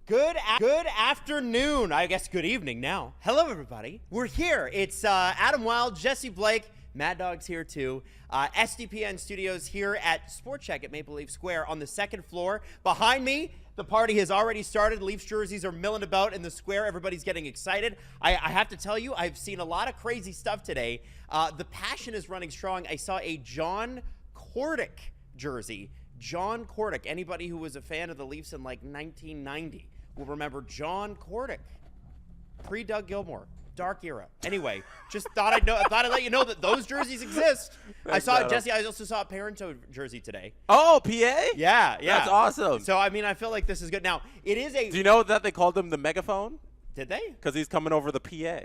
Good afternoon. I guess good evening now. Hello, everybody. We're here. It's Adam Wild, Jesse Blake, Mad Dog's here too. SDPN Studios here at SportChek at Maple Leaf Square on the second floor. Behind me, the party has already started. Leafs jerseys are milling about in the square. Everybody's getting excited. I have to tell you, I've seen a lot of crazy stuff today. The passion is running strong. I saw a John Kordic jersey. John Kordic. Anybody who was a fan of the Leafs in like 1990 will remember John Kordic. Pre-Doug Gilmour. Dark era. Anyway, just thought I'd let you know that those jerseys exist. I also saw a Parento jersey today. Oh, PA? Yeah. That's awesome. So, I mean, I feel like this is good. Now, it is a... Do you know that they called him the megaphone? Did they? Because he's coming over the PA.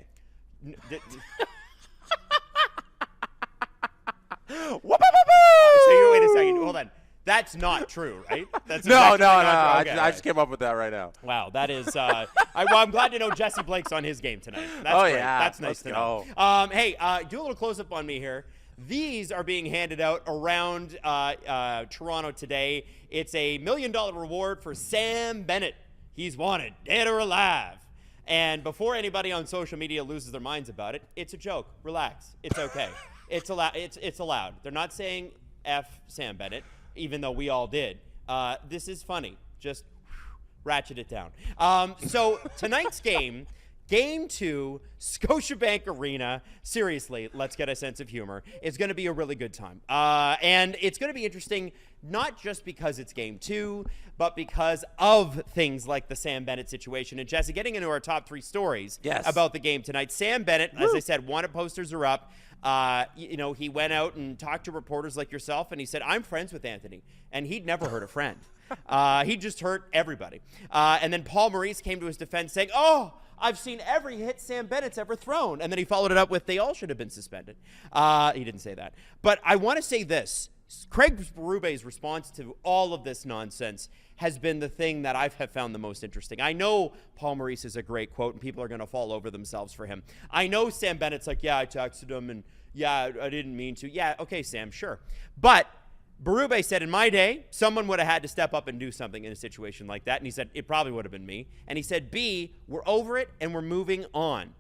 So, wait a second. Hold on. That's not true, right? That's No. Okay, I just came up with that right now. Wow, that is. I'm glad to know Jesse Blake's on his game tonight. That's great. Yeah, That's nice to know. Hey, do a little close up on me here. These are being handed out around Toronto today. It's a $1 million reward for Sam Bennett. He's wanted, dead or alive. And before anybody on social media loses their minds about it, it's a joke. Relax. It's okay. It's allowed. They're not saying F Sam Bennett, even though we all did. This is funny. Just ratchet it down. So tonight's game, Game 2, Scotiabank Arena. Seriously, let's get a sense of humor. It's going to be a really good time. And it's going to be interesting, not just because it's Game 2, but because of things like the Sam Bennett situation. And Jesse, getting into our top 3 stories about the game tonight. Sam Bennett, as I said, wanted posters are up. He went out and talked to reporters like yourself, and he said, I'm friends with Anthony. And he'd never hurt a friend. He just hurt everybody. And then Paul Maurice came to his defense saying, I've seen every hit Sam Bennett's ever thrown. And then he followed it up with, they all should have been suspended. He didn't say that. But I want to say this. Craig Berube's response to all of this nonsense has been the thing that I have found the most interesting. I know Paul Maurice is a great quote, and people are going to fall over themselves for him. I know Sam Bennett's like, yeah, I texted him, and yeah, I didn't mean to. Yeah, okay, Sam, sure. But Berube said, in my day, someone would have had to step up and do something in a situation like that. And he said, it probably would have been me. And he said, B, we're over it, and we're moving on.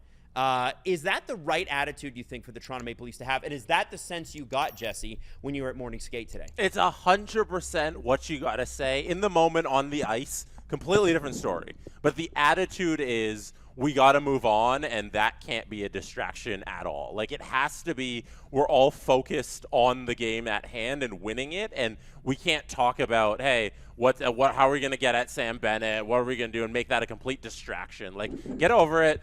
Is that the right attitude, you think, for the Toronto Maple Leafs to have? And is that the sense you got, Jesse, when you were at morning skate today? It's 100% what you got to say. In the moment on the ice, completely different story. But the attitude is, we got to move on, and that can't be a distraction at all. Like, it has to be, we're all focused on the game at hand and winning it, and we can't talk about, hey, how are we going to get at Sam Bennett? What are we going to do? And make that a complete distraction. Like, get over it.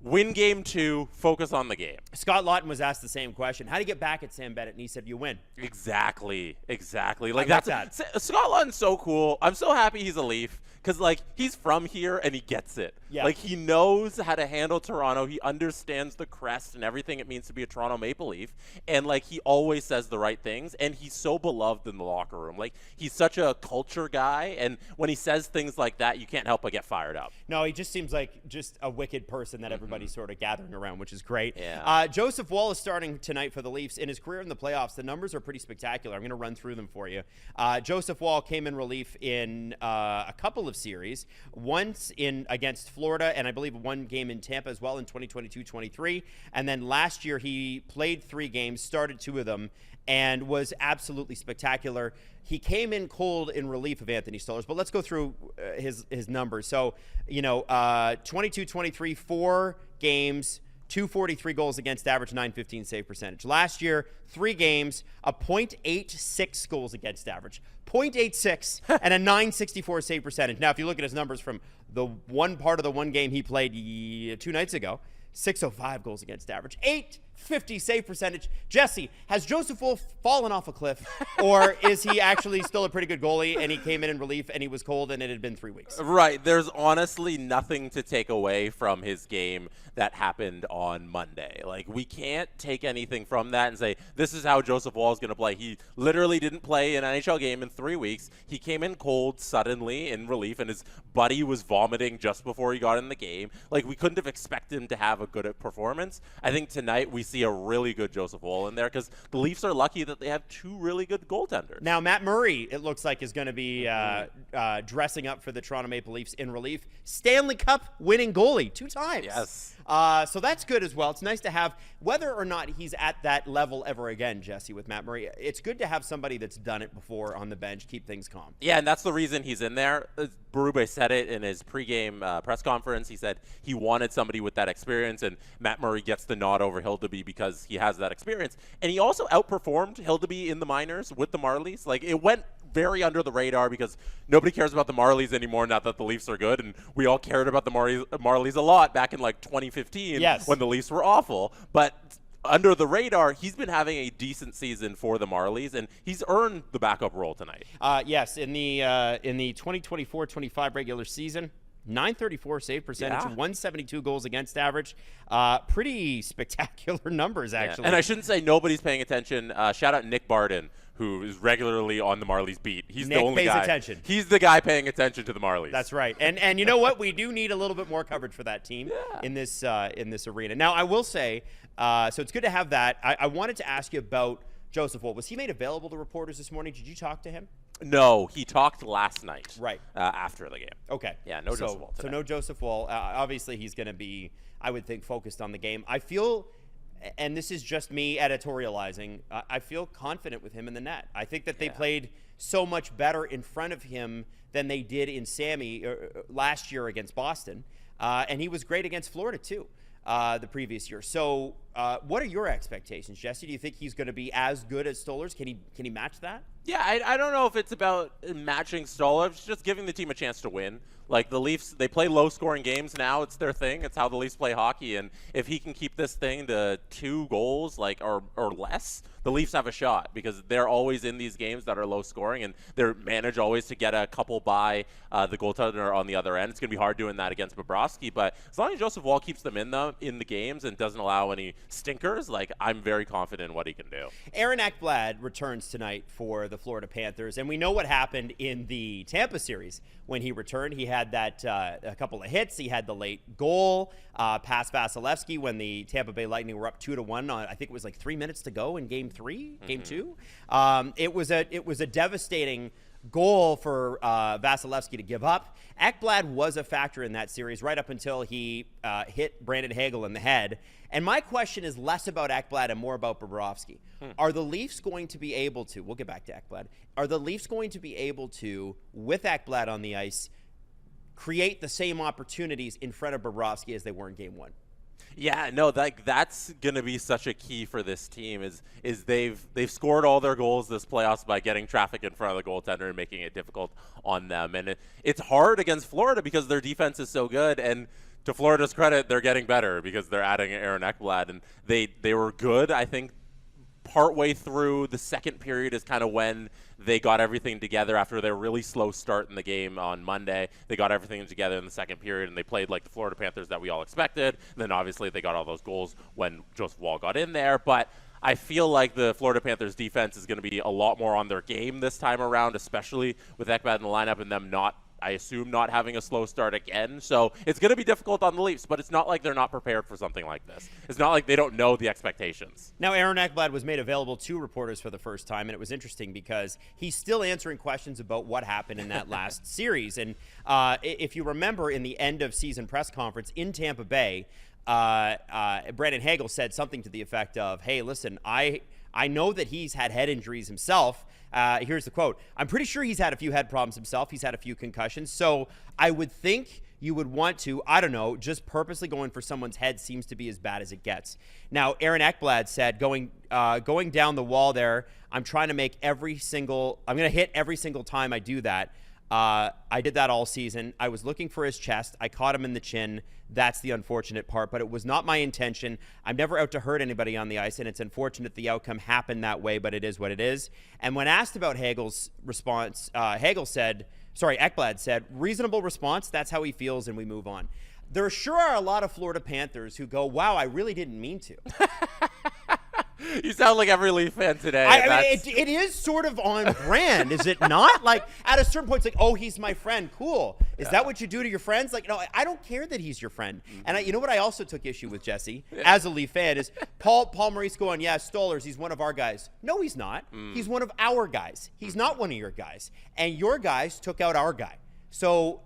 Win Game 2, focus on the game. Scott Lawton was asked the same question. How do you get back at Sam Bennett? And he said, you win. Exactly. Like, that's Scott Lawton's so cool. I'm so happy he's a Leaf. Because, like, he's from here and he gets it. Yeah. Like, he knows how to handle Toronto. He understands the crest and everything it means to be a Toronto Maple Leaf. And, like, he always says the right things. And he's so beloved in the locker room. Like, he's such a culture guy. And when he says things like that, you can't help but get fired up. No, he just seems like just a wicked person that everybody's sort of gathering around, which is great. Yeah. Joseph Woll is starting tonight for the Leafs. In his career in the playoffs, the numbers are pretty spectacular. I'm going to run through them for you. Joseph Woll came in relief in a couple of series. Once against Florida, and I believe one game in Tampa as well in 2022-23. And then last year he played 3 games, started 2 of them, and was absolutely spectacular. He came in cold in relief of Anthony Stolarz, but let's go through his numbers. So, 22-23, 4 games, 243 goals against average, 915 save percentage. Last year, 3 games, a .86 goals against average, .86, and a 964 save percentage. Now, if you look at his numbers from the one part of the one game he played 2 nights ago, 605 goals against average, 850 save percentage. Jesse, has Joseph Woll fallen off a cliff, or is he actually still a pretty good goalie and he came in relief and he was cold and it had been 3 weeks? Right. There's honestly nothing to take away from his game that happened on Monday. Like, we can't take anything from that and say, this is how Joseph Woll is going to play. He literally didn't play an NHL game in 3 weeks. He came in cold suddenly in relief, and his buddy was vomiting just before he got in the game. Like, we couldn't have expected him to have a good performance. I think tonight we see a really good Joseph Woll in there because the Leafs are lucky that they have 2 really good goaltenders. Now, Matt Murray, it looks like, is going to be dressing up for the Toronto Maple Leafs in relief. Stanley Cup winning goalie 2 times. Yes. So that's good as well. It's nice to have, whether or not he's at that level ever again, Jesse, with Matt Murray, it's good to have somebody that's done it before on the bench, keep things calm. Yeah, and that's the reason he's in there. Berube said it in his pregame press conference. He said he wanted somebody with that experience, and Matt Murray gets the nod over Hildeby because he has that experience. And he also outperformed Hildeby in the minors with the Marlies. Like, it went very under the radar because nobody cares about the Marlies anymore now that the Leafs are good, and we all cared about the Marlies a lot back in like 2015 when the Leafs were awful. But under the radar, he's been having a decent season for the Marlies, and he's earned the backup role tonight. Yes, in the 2024-25 regular season, .934 save percentage, 172 goals against average. Pretty spectacular numbers, actually. Yeah. And I shouldn't say nobody's paying attention. Shout out Nick Barden, who is regularly on the Marlies beat. He's Nick the only pays guy. Attention. He's the guy paying attention to the Marlies. That's right. And you know what? We do need a little bit more coverage for that team in this arena. Now, I will say, so it's good to have that. I wanted to ask you about Joseph Woll. Was he made available to reporters this morning? Did you talk to him? No, he talked last night. Right. After the game. Okay. Yeah, no Joseph Woll today. So no Joseph Woll. Obviously, he's going to be, I would think, focused on the game. I feel, and this is just me editorializing, I feel confident with him in the net. I think that they played so much better in front of him than they did in Sammy last year against Boston. And he was great against Florida, too, the previous year. So what are your expectations, Jesse? Do you think he's going to be as good as Stolarz? Can he match that? Yeah, I don't know if it's about matching Staal. It's just giving the team a chance to win. Like, the Leafs, they play low-scoring games now. It's their thing. It's how the Leafs play hockey. And if he can keep this thing to 2 goals, like, or less, the Leafs have a shot because they're always in these games that are low-scoring, and they manage always to get a couple by the goaltender on the other end. It's going to be hard doing that against Bobrovsky, but as long as Joseph Woll keeps them in the games and doesn't allow any stinkers, like, I'm very confident in what he can do. Aaron Ekblad returns tonight for the Florida Panthers, and we know what happened in the Tampa series when he returned. He had that a couple of hits. He had the late goal past Vasilevsky when the Tampa Bay Lightning were up 2-1 on, I think it was like 3 minutes to go in Game 2. It was a devastating goal for Vasilevsky to give up. Ekblad was a factor in that series right up until he hit Brandon Hagel in the head. And my question is less about Ekblad and more about Bobrovsky. Are the Leafs going to be able to, we'll get back to Ekblad, are the Leafs going to be able to, with Ekblad on the ice, create the same opportunities in front of Bobrovsky as they were in Game 1? Yeah, no, that's going to be such a key for this team is they've scored all their goals this playoffs by getting traffic in front of the goaltender and making it difficult on them. And it's hard against Florida because their defense is so good, and to Florida's credit, they're getting better because they're adding Aaron Ekblad, and they were good, I think. Partway through the second period is kind of when they got everything together after their really slow start in the game on Monday. They got everything together in the second period, and they played like the Florida Panthers that we all expected. And then obviously they got all those goals when Joseph Woll got in there. But I feel like the Florida Panthers defense is going to be a lot more on their game this time around, especially with Ekblad in the lineup and them not, I assume, not having a slow start again. So it's going to be difficult on the Leafs, but it's not like they're not prepared for something like this. It's not like they don't know the expectations. Now, Aaron Ekblad was made available to reporters for the first time, and it was interesting because he's still answering questions about what happened in that last series. And if you remember in the end-of-season press conference in Tampa Bay, Brandon Hagel said something to the effect of, hey, listen, I know that he's had head injuries himself. Here's the quote. I'm pretty sure he's had a few head problems himself. He's had a few concussions. So I would think you would want to, I don't know, just purposely going for someone's head seems to be as bad as it gets. Now, Aaron Ekblad said going down the wall there, I'm going to hit every single time I do that. I did that all season. I was looking for his chest. I caught him in the chin. That's the unfortunate part, but it was not my intention. I'm never out to hurt anybody on the ice, and it's unfortunate the outcome happened that way, but it is what it is. And when asked about Hagel's response, Ekblad said, reasonable response, that's how he feels, and we move on. There sure are a lot of Florida Panthers who go, wow, I really didn't mean to. You sound like every Leaf fan today. I mean, it is sort of on brand, is it not? Like, at a certain point, it's like, oh, he's my friend. Cool. Is that what you do to your friends? Like, no, I don't care that he's your friend. Mm-hmm. And you know what I also took issue with, Jesse, as a Leaf fan, is Paul Maurice going, yeah, Stolarz, he's one of our guys. No, he's not. He's one of our guys. He's not one of your guys. And your guys took out our guy. So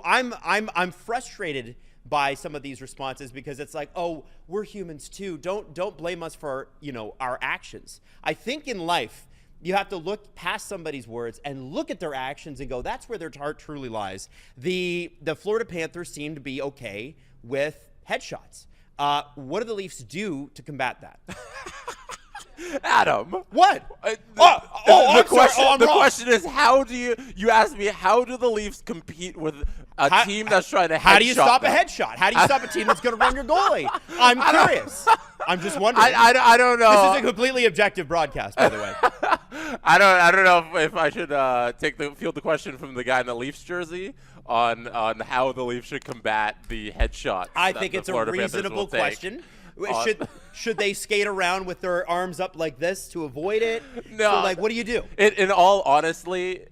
I'm frustrated by some of these responses because it's like, oh, we're humans too. Don't blame us for, our actions. I think in life, you have to look past somebody's words and look at their actions and go, that's where their heart truly lies. The Florida Panthers seem to be okay with headshots. What do the Leafs do to combat that? Adam, what? The question is, how do you asked me, how do the Leafs compete with a team that's trying to headshot? How do you stop a headshot? How do you stop a team that's going to run your goalie? I'm curious. I'm just wondering. I don't know. This is a completely objective broadcast, by the way. I don't know if I should field the question from the guy in the Leafs jersey on how the Leafs should combat the headshots. I think it's a reasonable question. Should they skate around with their arms up like this to avoid it? No. So, what do you do? In all honesty,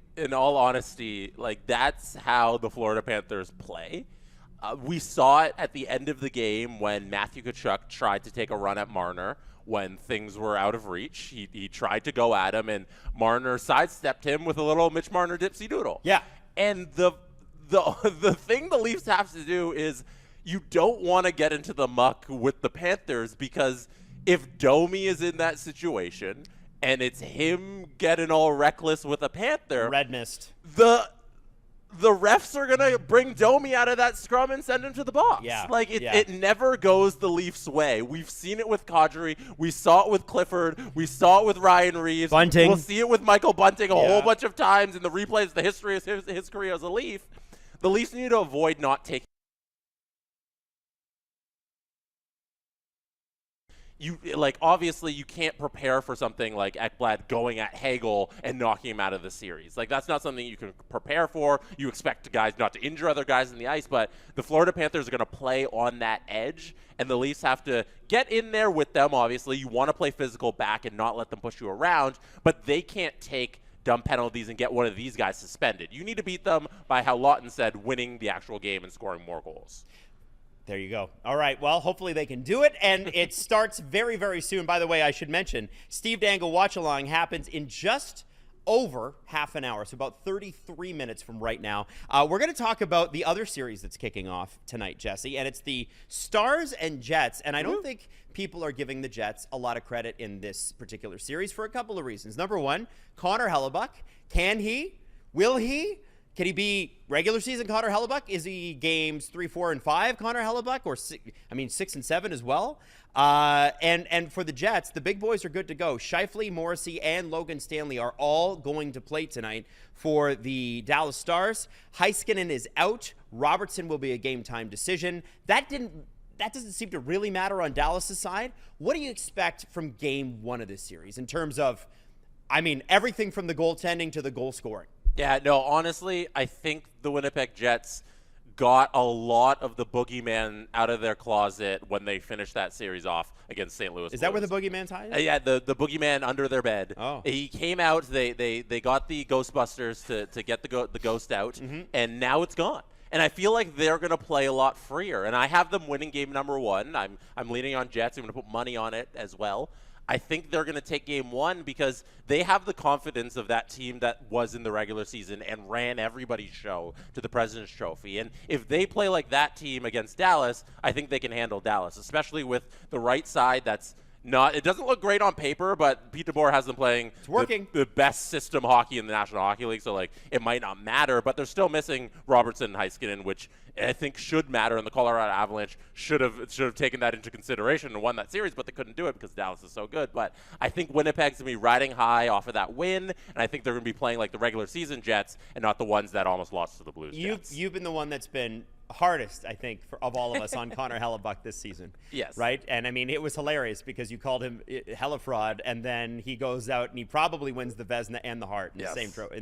like that's how the Florida Panthers play. We saw it at the end of the game when Matthew Tkachuk tried to take a run at Marner when things were out of reach. He tried to go at him, and Marner sidestepped him with a little Mitch Marner dipsy doodle. Yeah. And the thing the Leafs have to do is you don't want to get into the muck with the Panthers, because if Domi is in that situation and it's him getting all reckless with a Panther, red mist, the refs are going to bring Domi out of that scrum and send him to the box. Yeah. It never goes the Leafs' way. We've seen it with Kadri. We saw it with Clifford. We saw it with Ryan Reeves. Bunting. We'll see it with Michael Bunting a whole bunch of times in the replays, the history of his career as a Leaf. The Leafs need to avoid not taking obviously you can't prepare for something like Ekblad going at Hagel and knocking him out of the series. Like, that's not something you can prepare for. You expect guys not to injure other guys in the ice, but the Florida Panthers are going to play on that edge, and the Leafs have to get in there with them, obviously. You want to play physical back and not let them push you around, but they can't take dumb penalties and get one of these guys suspended. You need to beat them by, how Lawton said, winning the actual game and scoring more goals. There you go. All right. Well, hopefully they can do it, and it starts very, very soon. By the way, I should mention, Steve Dangle watch-along happens in just over half an hour, so about 33 minutes from right now. We're going to talk about the other series that's kicking off tonight, Jesse, and it's the Stars and Jets, and I don't think people are giving the Jets a lot of credit in this particular series for a couple of reasons. Number one, Connor Hellebuyck. Can he? Will he? Can he be regular season Connor Hellebuyck? Is he games 3, 4, and 5 Connor Hellebuyck, or 6 and 7 as well? And for the Jets, the big boys are good to go. Scheifele, Morrissey, and Logan Stanley are all going to play tonight for the Dallas Stars. Heiskanen is out. Robertson will be a game time decision. That doesn't seem to really matter on Dallas' side. What do you expect from game 1 of this series in terms of, everything from the goaltending to the goal scoring? Yeah, no, honestly, I think the Winnipeg Jets got a lot of the boogeyman out of their closet when they finished that series off against St. Louis. Is that where the boogeyman's hiding? Yeah, the boogeyman under their bed. Oh. He came out. They got the Ghostbusters to get the ghost out, and now it's gone. And I feel like they're going to play a lot freer. And I have them winning game number 1. I'm leaning on Jets. I'm going to put money on it as well. I think they're going to take game 1 because they have the confidence of that team that was in the regular season and ran everybody's show to the President's Trophy. And if they play like that team against Dallas, I think they can handle Dallas, especially with the right side that's not – it doesn't look great on paper, but Pete DeBoer has them playing the best system hockey in the National Hockey League, so, it might not matter. But they're still missing Robertson and Heiskanen, which I think should matter, and the Colorado Avalanche should have taken that into consideration and won that series, but they couldn't do it because Dallas is so good. But I think Winnipeg's going to be riding high off of that win, and I think they're going to be playing like the regular season Jets and not the ones that almost lost to the Blues Jets. You've been the one that's been hardest, I think, of all of us on Connor Hellebuyck this season. Yes. Right? And, it was hilarious because you called him hella fraud, and then he goes out and he probably wins the Vezina and the Hart in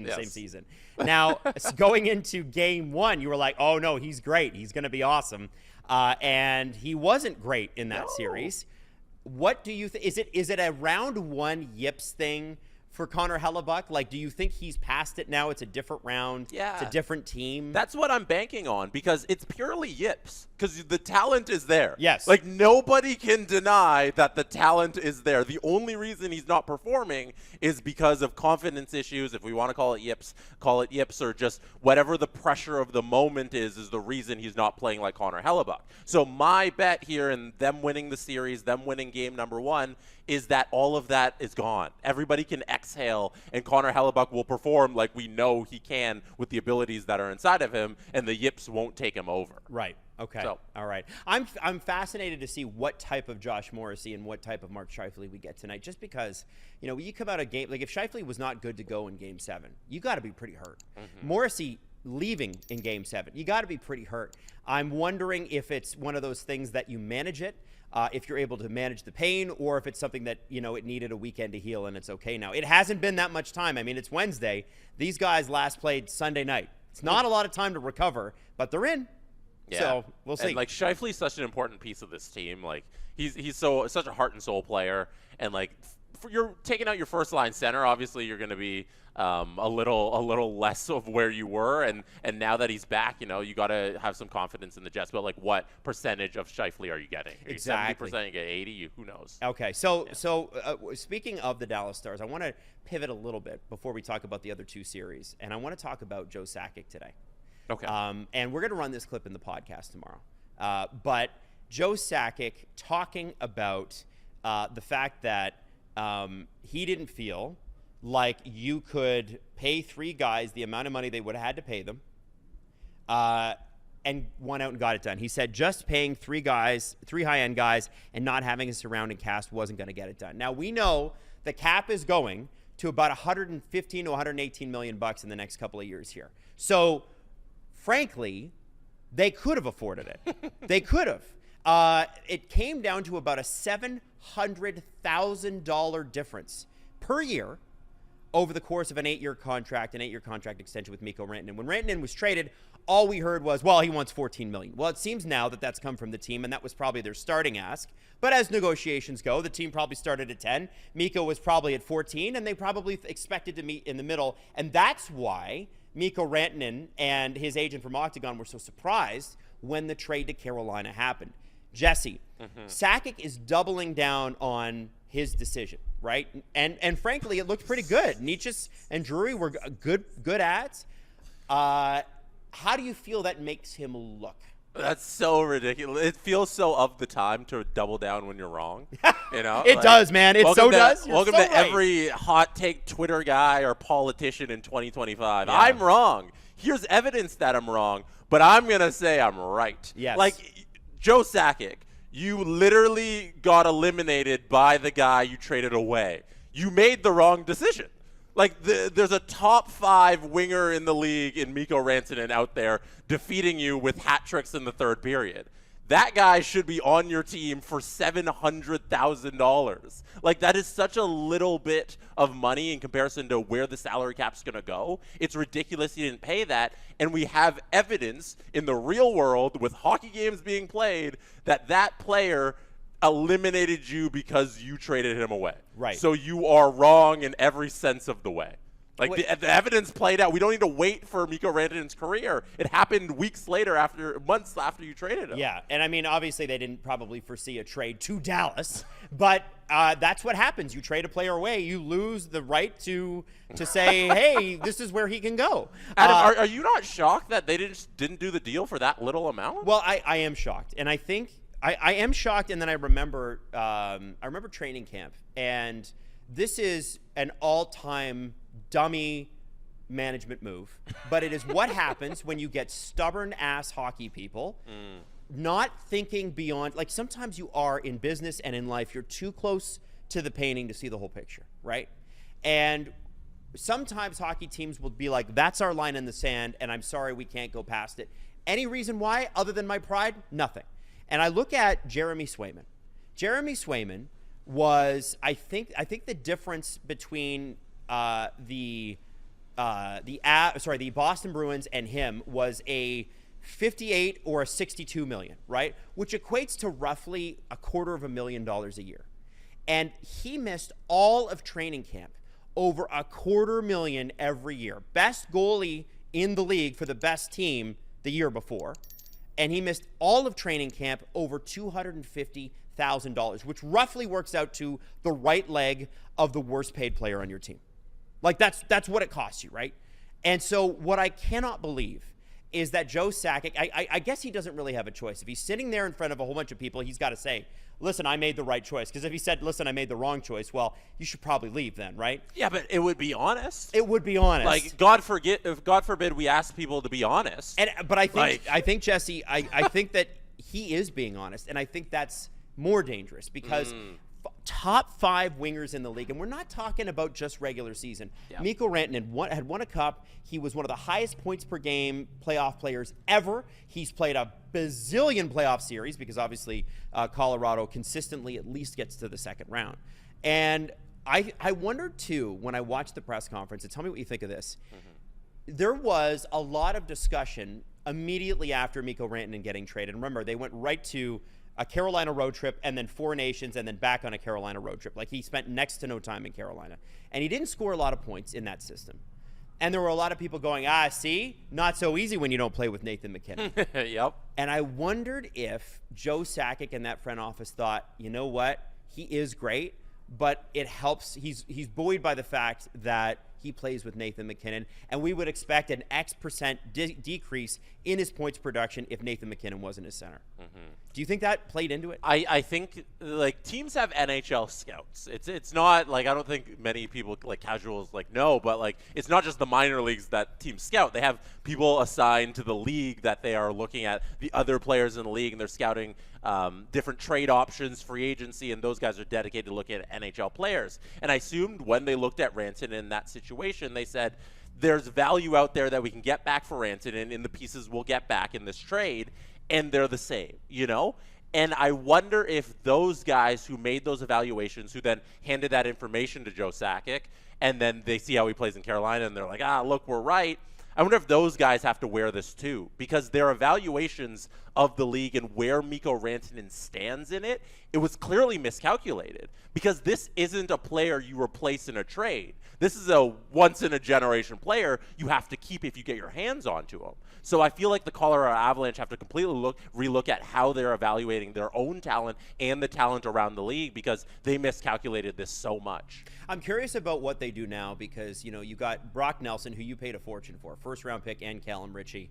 the same season. Now, going into game 1, you were like, oh, no, he's great. He's going to be awesome. And he wasn't great in that series. What do you think? Is it a round one yips thing for Connor Hellebuck? Like, do you think he's past it now? It's a different round. Yeah. It's a different team. That's what I'm banking on, because it's purely yips. Because the talent is there. Yes. Like, nobody can deny that the talent is there. The only reason he's not performing is because of confidence issues. If we want to call it yips, or just whatever the pressure of the moment is the reason he's not playing like Connor Hellebuck. So my bet here in them winning the series, them winning game number 1, is that all of that is gone. Everybody can exhale, and Connor Hellebuck will perform like we know he can with the abilities that are inside of him, and the yips won't take him over. Right. Okay. So. All right. I'm fascinated to see what type of Josh Morrissey and what type of Mark Scheifele we get tonight, just because, when you come out of game, like if Scheifele was not good to go in game 7, you got to be pretty hurt. Mm-hmm. Morrissey leaving in game 7, you got to be pretty hurt. I'm wondering if it's one of those things that you manage it, if you're able to manage the pain, or if it's something that, it needed a weekend to heal and it's okay now. It hasn't been that much time. I mean, it's Wednesday. These guys last played Sunday night. It's not a lot of time to recover, but they're in. Yeah. So we'll see. And like Scheifele's such an important piece of this team. Like he's such a heart and soul player. And like you're taking out your first line center, obviously you're going to be a little less of where you were. And now that he's back, you got to have some confidence in the Jets. But like, what percentage of Scheifele are you getting? Are exactly. you 70%? You get 80? Who knows? Okay. So speaking of the Dallas Stars, I want to pivot a little bit before we talk about the other 2 series, and I want to talk about Joe Sakic today. Okay. And we're going to run this clip in the podcast tomorrow. But Joe Sakic talking about the fact that he didn't feel like you could pay 3 guys the amount of money they would have had to pay them and went out and got it done. He said just paying 3 high-end guys, and not having a surrounding cast wasn't going to get it done. Now, we know the cap is going to about $115 to $118 million in the next couple of years here. So, frankly, they could have afforded it. They could have. It came down to about a $700,000 difference per year over the course of an 8-year contract extension with Mikko Rantanen. When Rantanen was traded, all we heard was, well, he wants $14 million. Well, it seems now that that's come from the team, and that was probably their starting ask. But as negotiations go, the team probably started at 10. Mikko was probably at 14, and they probably expected to meet in the middle. And that's why Mikko Rantanen and his agent from Octagon were so surprised when the trade to Carolina happened. Jesse, Sakic is doubling down on his decision, right? And frankly, it looked pretty good. Nietzsche and Drury were good ads. How do you feel that makes him look? That's so ridiculous. It feels so of the time to double down when you're wrong. It does, man. It so does. Welcome to every hot take Twitter guy or politician in 2025. Yeah. I'm wrong. Here's evidence that I'm wrong, but I'm going to say I'm right. Yes. Like, Joe Sakic, you literally got eliminated by the guy you traded away. You made the wrong decision. Like, there's a top 5 winger in the league in Mikko Rantanen out there defeating you with hat tricks in the 3rd period. That guy should be on your team for $700,000. Like, that is such a little bit of money in comparison to where the salary cap's going to go. It's ridiculous he didn't pay that. And we have evidence in the real world with hockey games being played that player eliminated you because you traded him away. Right. So you are wrong in every sense of the way. Like, the evidence played out. We don't need to wait for Mikko Rantanen's career. It happened months after you traded him. Yeah, and I mean, obviously they didn't probably foresee a trade to Dallas, but that's what happens. You trade a player away, you lose the right to say, hey, this is where he can go. Adam, are you not shocked that they didn't do the deal for that little amount? Well, I am shocked, and I think I am shocked, and then I remember training camp, and this is an all-time dummy management move, but it is what happens when you get stubborn-ass hockey people not thinking beyond. Like, sometimes you are in business and in life, you're too close to the painting to see the whole picture, right? And sometimes hockey teams will be like, that's our line in the sand, and I'm sorry we can't go past it. Any reason why, other than my pride? Nothing. And I look at Jeremy Swayman. Jeremy Swayman was, I think the difference between the Boston Bruins and him was a 58 or a 62 million, right? Which equates to roughly $250,000 a year, And he missed all of training camp, over $250,000 every year. Best goalie in the league for the best team the year before. And he missed all of training camp, over $250,000, which roughly works out to the right leg of the worst paid player on your team. Like, that's what it costs you, right? And so what I cannot believe is that Joe Sakic, I guess he doesn't really have a choice. If he's sitting there in front of a whole bunch of people, he's got to say, listen, I made the right choice. Because if he said, listen, I made the wrong choice, well, you should probably leave then, right? Yeah, but it would be honest. It would be honest. Like, God forbid we ask people to be honest. But I think Jesse, I think that he is being honest, and I think that's more dangerous because top 5 wingers in the league, and we're not talking about just regular season. Yeah. Mikko Rantanen had won a cup. He was one of the highest points per game playoff players ever. He's played a bazillion playoff series because obviously Colorado consistently at least gets to the second round. And I wondered too, when I watched the press conference, and tell me what you think of this. There was a lot of discussion immediately after Mikko Rantanen getting traded. And remember, they went right to a Carolina road trip and then 4 nations and then back on a Carolina road trip. Like, he spent next to no time in Carolina. And he didn't score a lot of points in that system. And there were a lot of people going, see, not so easy when you don't play with Nathan MacKinnon. Yep. And I wondered if Joe Sakic and that front office thought, you know what, he is great, but it helps. He's buoyed by the fact that he plays with Nathan MacKinnon, and we would expect an X% decrease in his points production if Nathan MacKinnon wasn't his center. Do you think that played into it? I think, like, teams have NHL scouts. It's not, like, I don't think many people, like, casuals, like, know, but, like, it's not just the minor leagues that teams scout. They have people assigned to the league that they are looking at the other players in the league, and they're scouting different trade options, free agency, and those guys are dedicated to looking at NHL players. And I assumed when they looked at Rantanen in that situation, they said, there's value out there that we can get back for Rantanen in the pieces we'll get back in this trade, and they're the same, you know? And I wonder if those guys who made those evaluations, who then handed that information to Joe Sakic, and then they see how he plays in Carolina, and they're like, look, we're right. I wonder if those guys have to wear this too, because their evaluations of the league and where Mikko Rantanen stands in it, it was clearly miscalculated, because this isn't a player you replace in a trade. This is a once-in-a-generation player you have to keep if you get your hands onto him. So I feel like the Colorado Avalanche have to completely relook at how they're evaluating their own talent and the talent around the league, because they miscalculated this so much. I'm curious about what they do now, because, you know, you got Brock Nelson, who you paid a fortune for, first-round pick, and Callum Ritchie,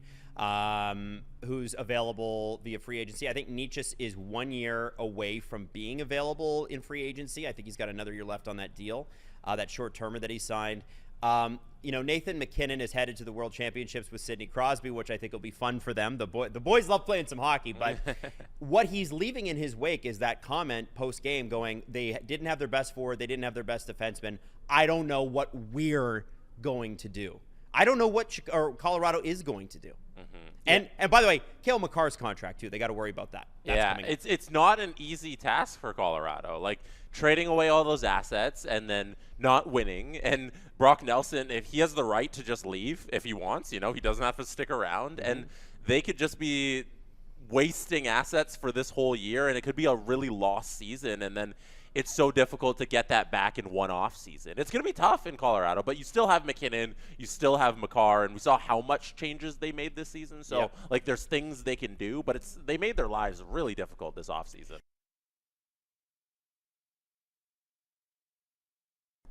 who's available via free agency. I think Nietzsche is 1 year away from being available in free agency. I think he's got another year left on that deal, that short-termer that he signed. You know, Nathan MacKinnon is headed to the World Championships with Sidney Crosby, which I think will be fun for them. The boys love playing some hockey, but what he's leaving in his wake is that comment post-game going, they didn't have their best forward, they didn't have their best defenseman. I don't know what we're going to do. I don't know what Colorado is going to do. And by the way, Cale Makar's contract too. They got to worry about that. That's it's not an easy task for Colorado. Like, trading away all those assets and then not winning. And Brock Nelson, if he has the right to just leave if he wants, you know, he doesn't have to stick around. And they could just be wasting assets for this whole year, and it could be a really lost season. And then it's so difficult to get that back in one off season. It's going to be tough in Colorado, but you still have MacKinnon, you still have Makar, and we saw how much changes they made this season. So, like, there's things they can do, but they made their lives really difficult this off season.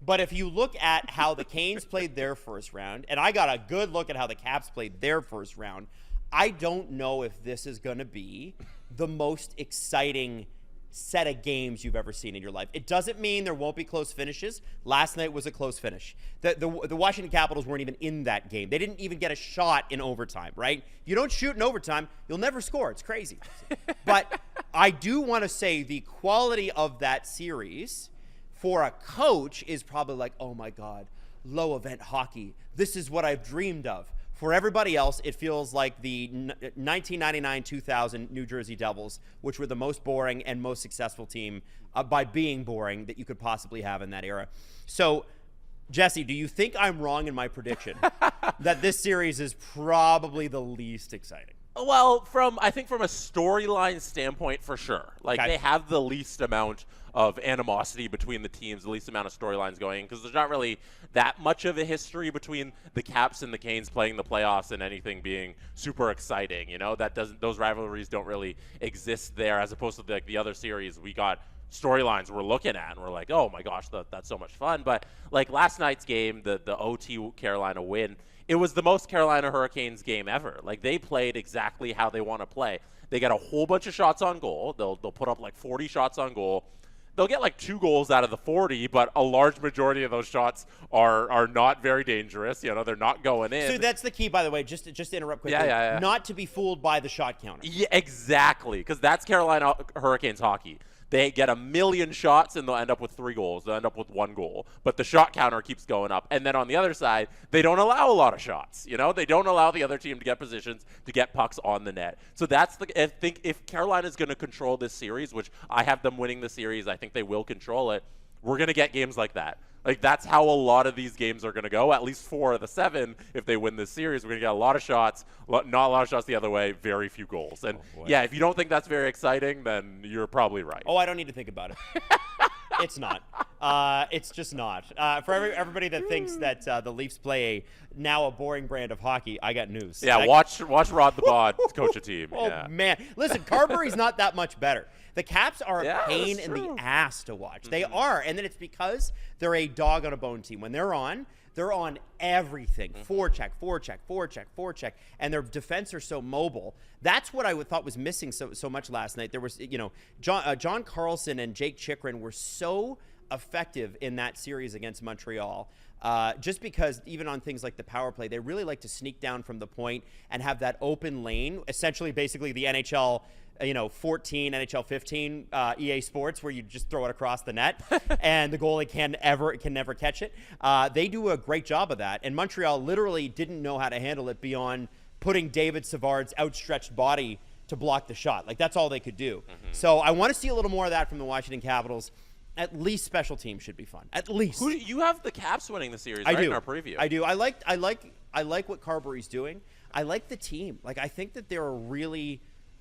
But if you look at how the Canes played their first round, and I got a good look at how the Caps played their first round, I don't know if this is going to be the most exciting set of games you've ever seen in your life. It doesn't mean there won't be close finishes. Last night was a close finish. The Washington Capitals weren't even in that game. They didn't even get a shot in overtime, right? You don't shoot in overtime, you'll never score. It's crazy. But I do want to say the quality of that series for a coach is probably like, oh my God, low event hockey. This is what I've dreamed of. For everybody else, it feels like the 1999-2000 New Jersey Devils, which were the most boring and most successful team by being boring that you could possibly have in that era. So, Jesse, do you think I'm wrong in my prediction that this series is probably the least exciting? Well, I think from a storyline standpoint, for sure. Like, Okay. they have the least amount of animosity between the teams, the least amount of storylines going, because there's not really that much of a history between the Caps and the Canes playing the playoffs and anything being super exciting. Those rivalries don't really exist there, as opposed to like the other series. We got storylines we're looking at, and we're like, oh my gosh, that's so much fun. But like last night's game, the OT Carolina win, it was the most Carolina Hurricanes game ever. Like, they played exactly how they want to play. They get a whole bunch of shots on goal. They'll put up like 40 shots on goal. They'll get like 2 goals out of the 40, but a large majority of those shots are not very dangerous. They're not going in. So that's the key, by the way, just to interrupt quickly. Yeah. Not to be fooled by the shot counter. Yeah, exactly, because that's Carolina Hurricanes hockey. They get 1 million shots, and they'll end up with 3 goals. They'll end up with 1 goal. But the shot counter keeps going up. And then on the other side, they don't allow a lot of shots. They don't allow the other team to get positions, to get pucks on the net. So I think if Carolina's going to control this series, which I have them winning the series, I think they will control it, we're going to get games like that. Like, that's how a lot of these games are going to go. At least 4 of the 7, if they win this series, we're going to get a lot of shots, not a lot of shots the other way, very few goals. And, if you don't think that's very exciting, then you're probably right. Oh, I don't need to think about it. It's not. It's just not. For everybody that thinks that the Leafs play now a boring brand of hockey, I got news. Yeah, watch Rod the Bod coach a team. Oh, yeah. man. Listen, Carberry's not that much better. The Caps are a pain in the true. ass to watch. They are. And then it's because they're a dog on a bone team. When they're on everything. Forecheck. And their defense are so mobile. That's what I thought was missing so much last night. There was, John Carlson and Jake Chychrun were so effective in that series against Montreal. Just because even on things like the power play, they really like to sneak down from the point and have that open lane, essentially basically the NHL 14, NHL 15 EA Sports, where you just throw it across the net and the goalie can never catch it. They do a great job of that. And Montreal literally didn't know how to handle it beyond putting David Savard's outstretched body to block the shot. Like, that's all they could do. So I want to see a little more of that from the Washington Capitals. At least special teams should be fun. At least. You have the Caps winning the series, I right, do. in our preview. I do. I like what Carberry's doing. I like the team. Like, I think that they're a really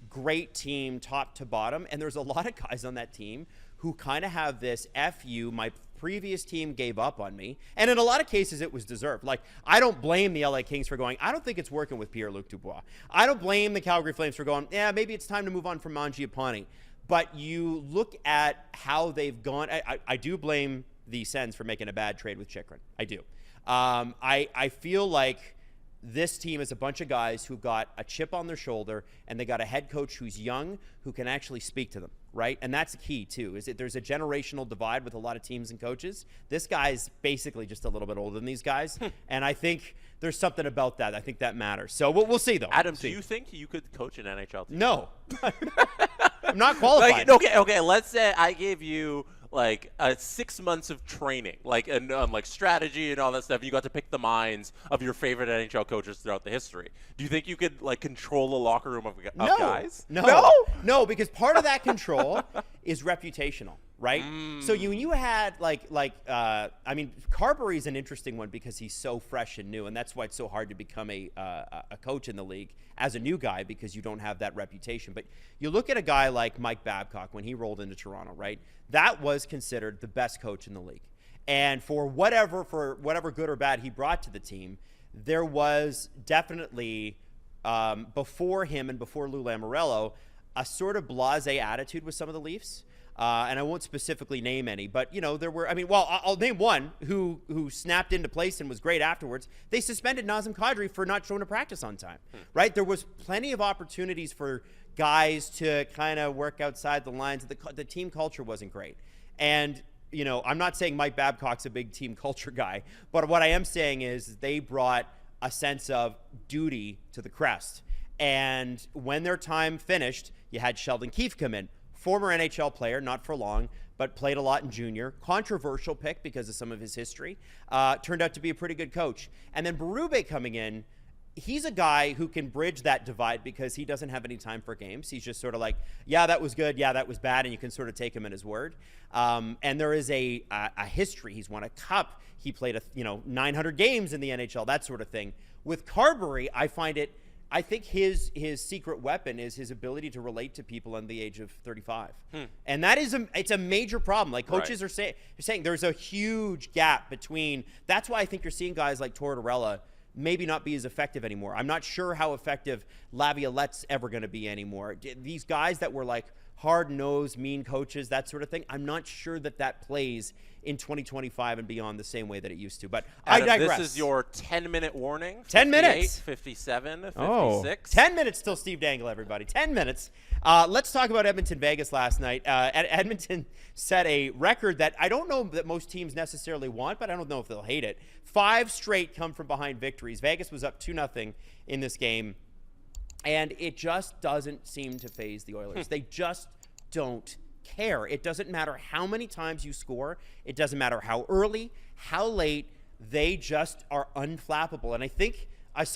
great team top to bottom, and there's a lot of guys on that team who kind of have this F you, my previous team gave up on me, and in a lot of cases it was deserved. Like, I don't blame the LA Kings for going, I don't think it's working with Pierre-Luc Dubois. I don't blame the Calgary Flames for going, yeah, maybe it's time to move on from Mangiapane. But you look at how they've gone. I do blame the Sens for making a bad trade with Chychrun. I do. I feel like this team is a bunch of guys who've got a chip on their shoulder, and they got a head coach who's young, who can actually speak to them, right? And that's the key, too, is that there's a generational divide with a lot of teams and coaches. This guy's basically just a little bit older than these guys, and I think there's something about that. I think that matters. So we'll see, though. Adam, do you think you could coach an NHL team? No. I'm not qualified. Okay, let's say I gave you like 6 months of training, like strategy and all that stuff. You got to pick the minds of your favorite NHL coaches throughout the history. Do you think you could like control the locker room of guys? No, because part of that control is reputational, right? So you had Carberry's an interesting one because he's so fresh and new, and that's why it's so hard to become a coach in the league as a new guy, because you don't have that reputation. But you look at a guy like Mike Babcock when he rolled into Toronto, right? That was considered the best coach in the league. And for whatever good or bad he brought to the team, there was definitely, before him and before Lou Lamoriello, a sort of blasé attitude with some of the Leafs. And I won't specifically name any, but, there were, I'll name one who snapped into place and was great afterwards. They suspended Nazem Kadri for not showing a practice on time, right? There was plenty of opportunities for guys to kind of work outside the lines. The team culture wasn't great. And, I'm not saying Mike Babcock's a big team culture guy, but what I am saying is they brought a sense of duty to the crest. And when their time finished, you had Sheldon Keefe come in. Former NHL player, not for long, but played a lot in junior. Controversial pick because of some of his history. Turned out to be a pretty good coach. And then Berube coming in, he's a guy who can bridge that divide because he doesn't have any time for games. He's just sort of like, yeah, that was good, yeah, that was bad, and you can sort of take him at his word. And there is a history. He's won a cup. He played 900 games in the NHL, that sort of thing. With Carberry, I find it I think his secret weapon is his ability to relate to people under the age of 35. And that is it's a major problem. Like coaches are saying there's a huge gap between. That's why I think you're seeing guys like Tortorella maybe not be as effective anymore. I'm not sure how effective Laviolette's ever going to be anymore. These guys that were like hard-nosed, mean coaches, that sort of thing, I'm not sure that plays in 2025 and beyond the same way that it used to. But Adam, I digress. This is your 10-minute warning. 10 minutes. 57, 56. Oh, 10 minutes till Steve Dangle, everybody. 10 minutes. Let's talk about Edmonton-Vegas last night. Edmonton set a record that I don't know that most teams necessarily want, but I don't know if they'll hate it. 5 straight come-from-behind victories. Vegas was up 2-0 in this game, and it just doesn't seem to faze the Oilers. They just don't care. It doesn't matter how many times you score. It doesn't matter how early, how late. They just are unflappable. And I think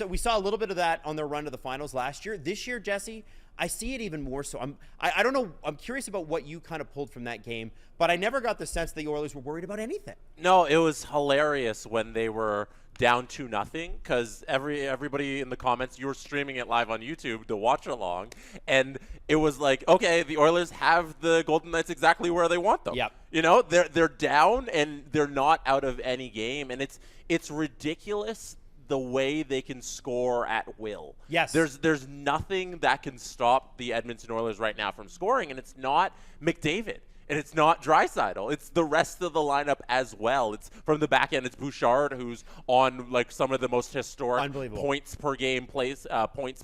we saw a little bit of that on their run to the finals last year. This year, Jesse, I see it even more so. I don't know. I'm curious about what you kind of pulled from that game, but I never got the sense the Oilers were worried about anything. No, it was hilarious when they were down 2-0 because everybody in the comments, you were streaming it live on YouTube to watch along, and it was like, okay, the Oilers have the Golden Knights exactly where they want them. Yep. You know, they're down and they're not out of any game, and it's ridiculous the way they can score at will. Yes. There's nothing that can stop the Edmonton Oilers right now from scoring, and it's not McDavid. And it's not Draisaitl. It's the rest of the lineup as well. It's from the back end. It's Bouchard, who's on like some of the most historic points per game points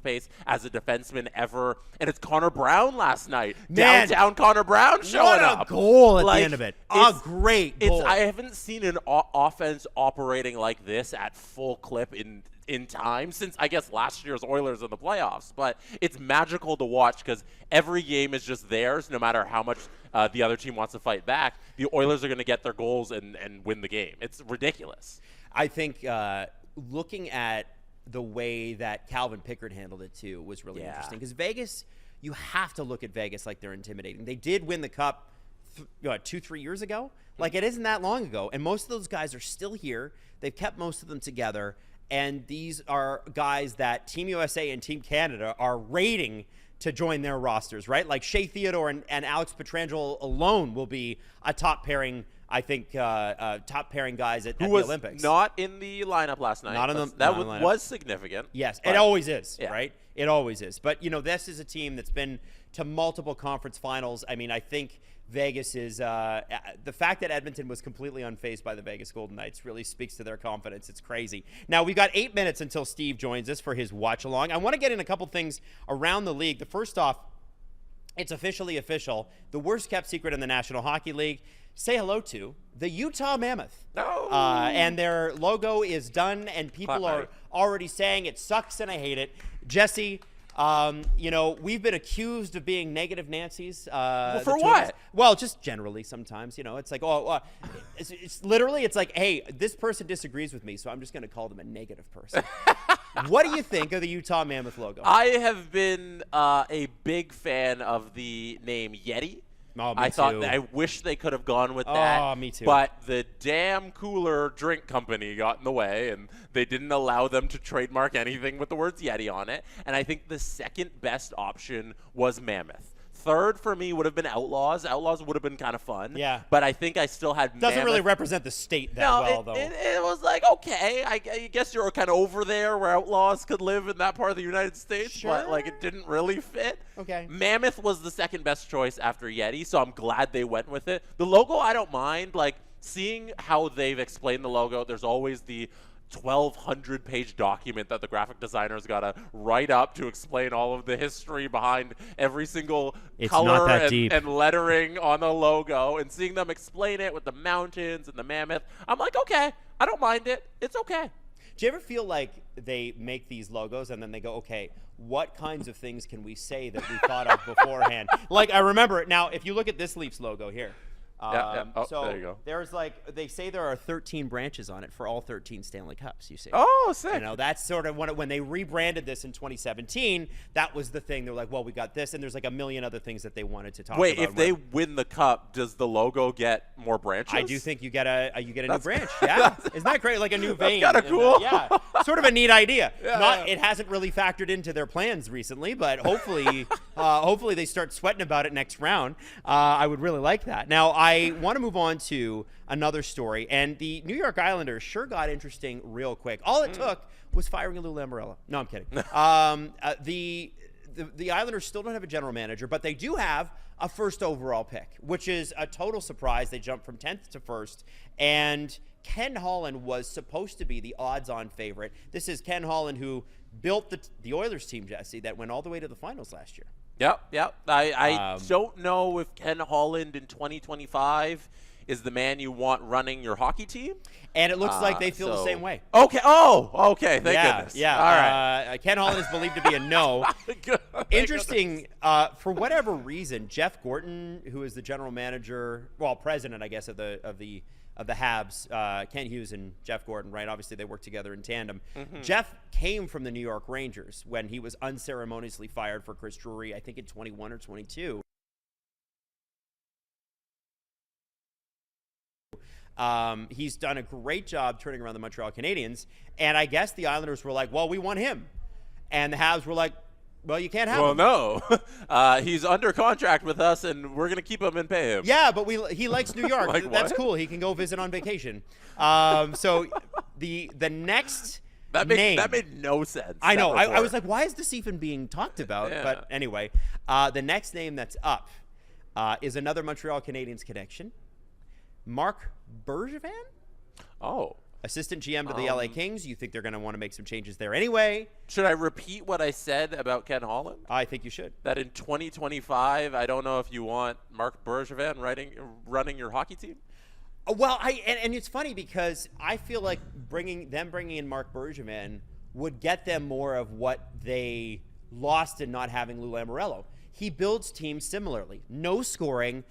pace as a defenseman ever. And it's Connor Brown last night. Man, downtown Connor Brown showing up. What a goal at the end of it. A great goal. I haven't seen an offense operating like this at full clip in time since, I guess, last year's Oilers in the playoffs. But it's magical to watch because every game is just theirs, no matter how much the other team wants to fight back. The Oilers are going to get their goals and win the game. It's ridiculous. I think looking at the way that Calvin Pickard handled it, too, was really interesting. Because Vegas, you have to look at Vegas like they're intimidating. They did win the Cup 2-3 years ago. Like, it isn't that long ago. And most of those guys are still here. They've kept most of them together. And these are guys that Team USA and Team Canada are rating to join their rosters, right? Like Shea Theodore and Alex Pietrangelo alone will be a top pairing, I think, top pairing guys at the Olympics. Who was not in the lineup last night. That was significant. Yes, it always is, right? It always is. But, you know, this is a team that's been to multiple conference finals. I mean, I think Vegas is the fact that Edmonton was completely unfazed by the Vegas Golden Knights really speaks to their confidence. It's crazy. Now, we've got 8 minutes until Steve joins us for his watch along. I want to get in a couple things around the league. The first off, it's officially official. The worst kept secret in the National Hockey League. Say hello to the Utah Mammoth. No. And their logo is done, and people are already saying it sucks and I hate it. Jesse, you know, we've been accused of being negative Nancy's. For what? Well, just generally sometimes, you know, it's like, it's literally, it's like, hey, this person disagrees with me, so I'm just going to call them a negative person. What do you think of the Utah Mammoth logo? I have been a big fan of the name Yeti. Oh, I wish they could have gone with that. Oh, me too. But the damn cooler drink company got in the way, and they didn't allow them to trademark anything with the words Yeti on it. And I think the second best option was Mammoth. Third for me would have been Outlaws. Outlaws would have been kind of fun. Yeah. But I think I still had Doesn't Mammoth. really represent the state that well, though. It was like, okay, I guess you're kind of over there where Outlaws could live in that part of the United States. Sure. But, like, it didn't really fit. Okay. Mammoth was the second best choice after Yeti, so I'm glad they went with it. The logo, I don't mind. Like, seeing how they've explained the logo, there's always the 1,200-page document that the graphic designer's got to write up to explain all of the history behind every single color and lettering on the logo, and seeing them explain it with the mountains and the mammoth, I'm like, okay, I don't mind it. It's okay. Do you ever feel like they make these logos and then they go, okay, what kinds of things can we say that we thought of beforehand? Like, I remember it. Now, if you look at this Leafs logo here, Oh, so there you go. there's they say there are 13 branches on it for all 13 Stanley Cups. You see? Oh, sick. You know, that's sort of when they rebranded this in 2017. That was the thing. They're like, well, we got this, and there's like a million other things that they wanted to talk about. Wait, if they win the cup, does the logo get more branches? I do think you get a new branch. Yeah, isn't that great? Like a new vein. That's kind of cool. Yeah, sort of a neat idea. It hasn't really factored into their plans recently, but hopefully, hopefully they start sweating about it next round. I would really like that. Now, I want to move on to another story, and the New York Islanders sure got interesting real quick. All it took was firing Lou Lamoriello. No, I'm kidding. The Islanders still don't have a general manager, but they do have a first overall pick, which is a total surprise. They jumped from 10th to 1st, and Ken Holland was supposed to be the odds-on favorite. This is Ken Holland, who built the Oilers team, Jesse, that went all the way to the finals last year. Yep. I don't know if Ken Holland in 2025 is the man you want running your hockey team. And it looks like they feel the same way. Okay. Oh, okay. Thank goodness. Yeah. All right. Ken Holland is believed to be a no. Interesting. For whatever reason, Jeff Gorton, who is the general manager, president, I guess, of the Habs, Kent Hughes and Jeff Gorton, right? Obviously, they work together in tandem. Jeff came from the New York Rangers when he was unceremoniously fired for Chris Drury, I think in 21 or 22. He's done a great job turning around the Montreal Canadiens, and I guess the Islanders were like, well, we want him. And the Habs were like, well, you can't have him. Well, no. He's under contract with us, and we're going to keep him and pay him. Yeah, but he likes New York. That's cool. He can go visit on vacation. So the next name. That made no sense. I know. I was like, why is this even being talked about? Yeah. But anyway, the next name that's up is another Montreal Canadiens connection. Marc Bergevin? Oh. Assistant GM to the LA Kings. You think they're going to want to make some changes there anyway? Should I repeat what I said about Ken Holland? I think you should. That in 2025, I don't know if you want Marc Bergevin running your hockey team? Well, and it's funny because I feel like bringing in Marc Bergevin would get them more of what they lost in not having Lou Lamoriello. He builds teams similarly. No scoring,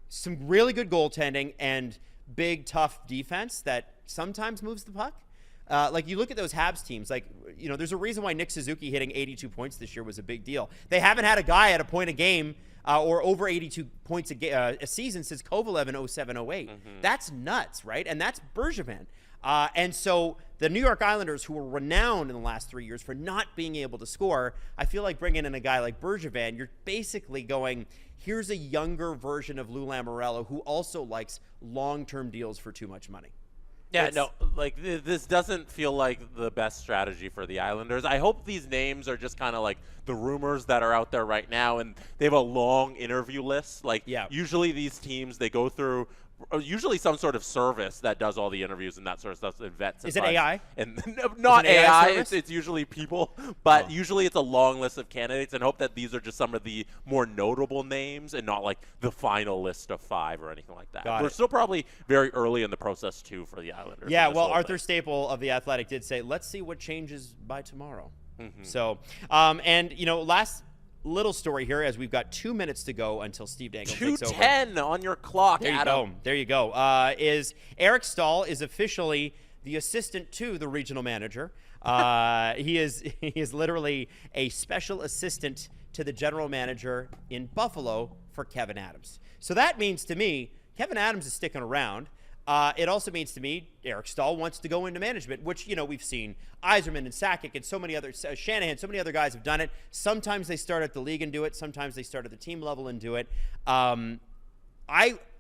some really good goaltending, and big, tough defense that sometimes moves the puck. Like, you look at those Habs teams, like, you know, there's a reason why Nick Suzuki hitting 82 points this year was a big deal. They haven't had a guy at a point a game or over 82 points a season since Kovalev in 07-08. That's nuts, right? And that's Bergevin. And so the New York Islanders, who were renowned in the last 3 years for not being able to score, I feel like bringing in a guy like Bergevin, you're basically going, here's a younger version of Lou Lamoriello who also likes long-term deals for too much money. Yeah, this doesn't feel like the best strategy for the Islanders. I hope these names are just kind of like the rumors that are out there right now, and they have a long interview list. Usually these teams, they go through usually some sort of service that does all the interviews and that sort of stuff and vets. Is it AI? And not AI. It's usually people, but usually it's a long list of candidates, and hope that these are just some of the more notable names and not like the final list of 5 or anything like that. We're still probably very early in the process too for the Islanders. Yeah, well, Arthur Staple of The Athletic did say, let's see what changes by tomorrow. So, and you know, last little story here, as we've got 2 minutes to go until Steve Dangle takes over. 2:10 on your clock, There you Adam. go. There you go. Is Eric Staal is officially the assistant to the regional manager. He is literally a special assistant to the general manager in Buffalo for Kevin Adams. So that means to me, Kevin Adams is sticking around. It also means to me, Eric Staal wants to go into management, which, you know, we've seen Yzerman and Sakic and so many other, Shanahan, so many other guys have done it. Sometimes they start at the league and do it. Sometimes they start at the team level and do it. I'm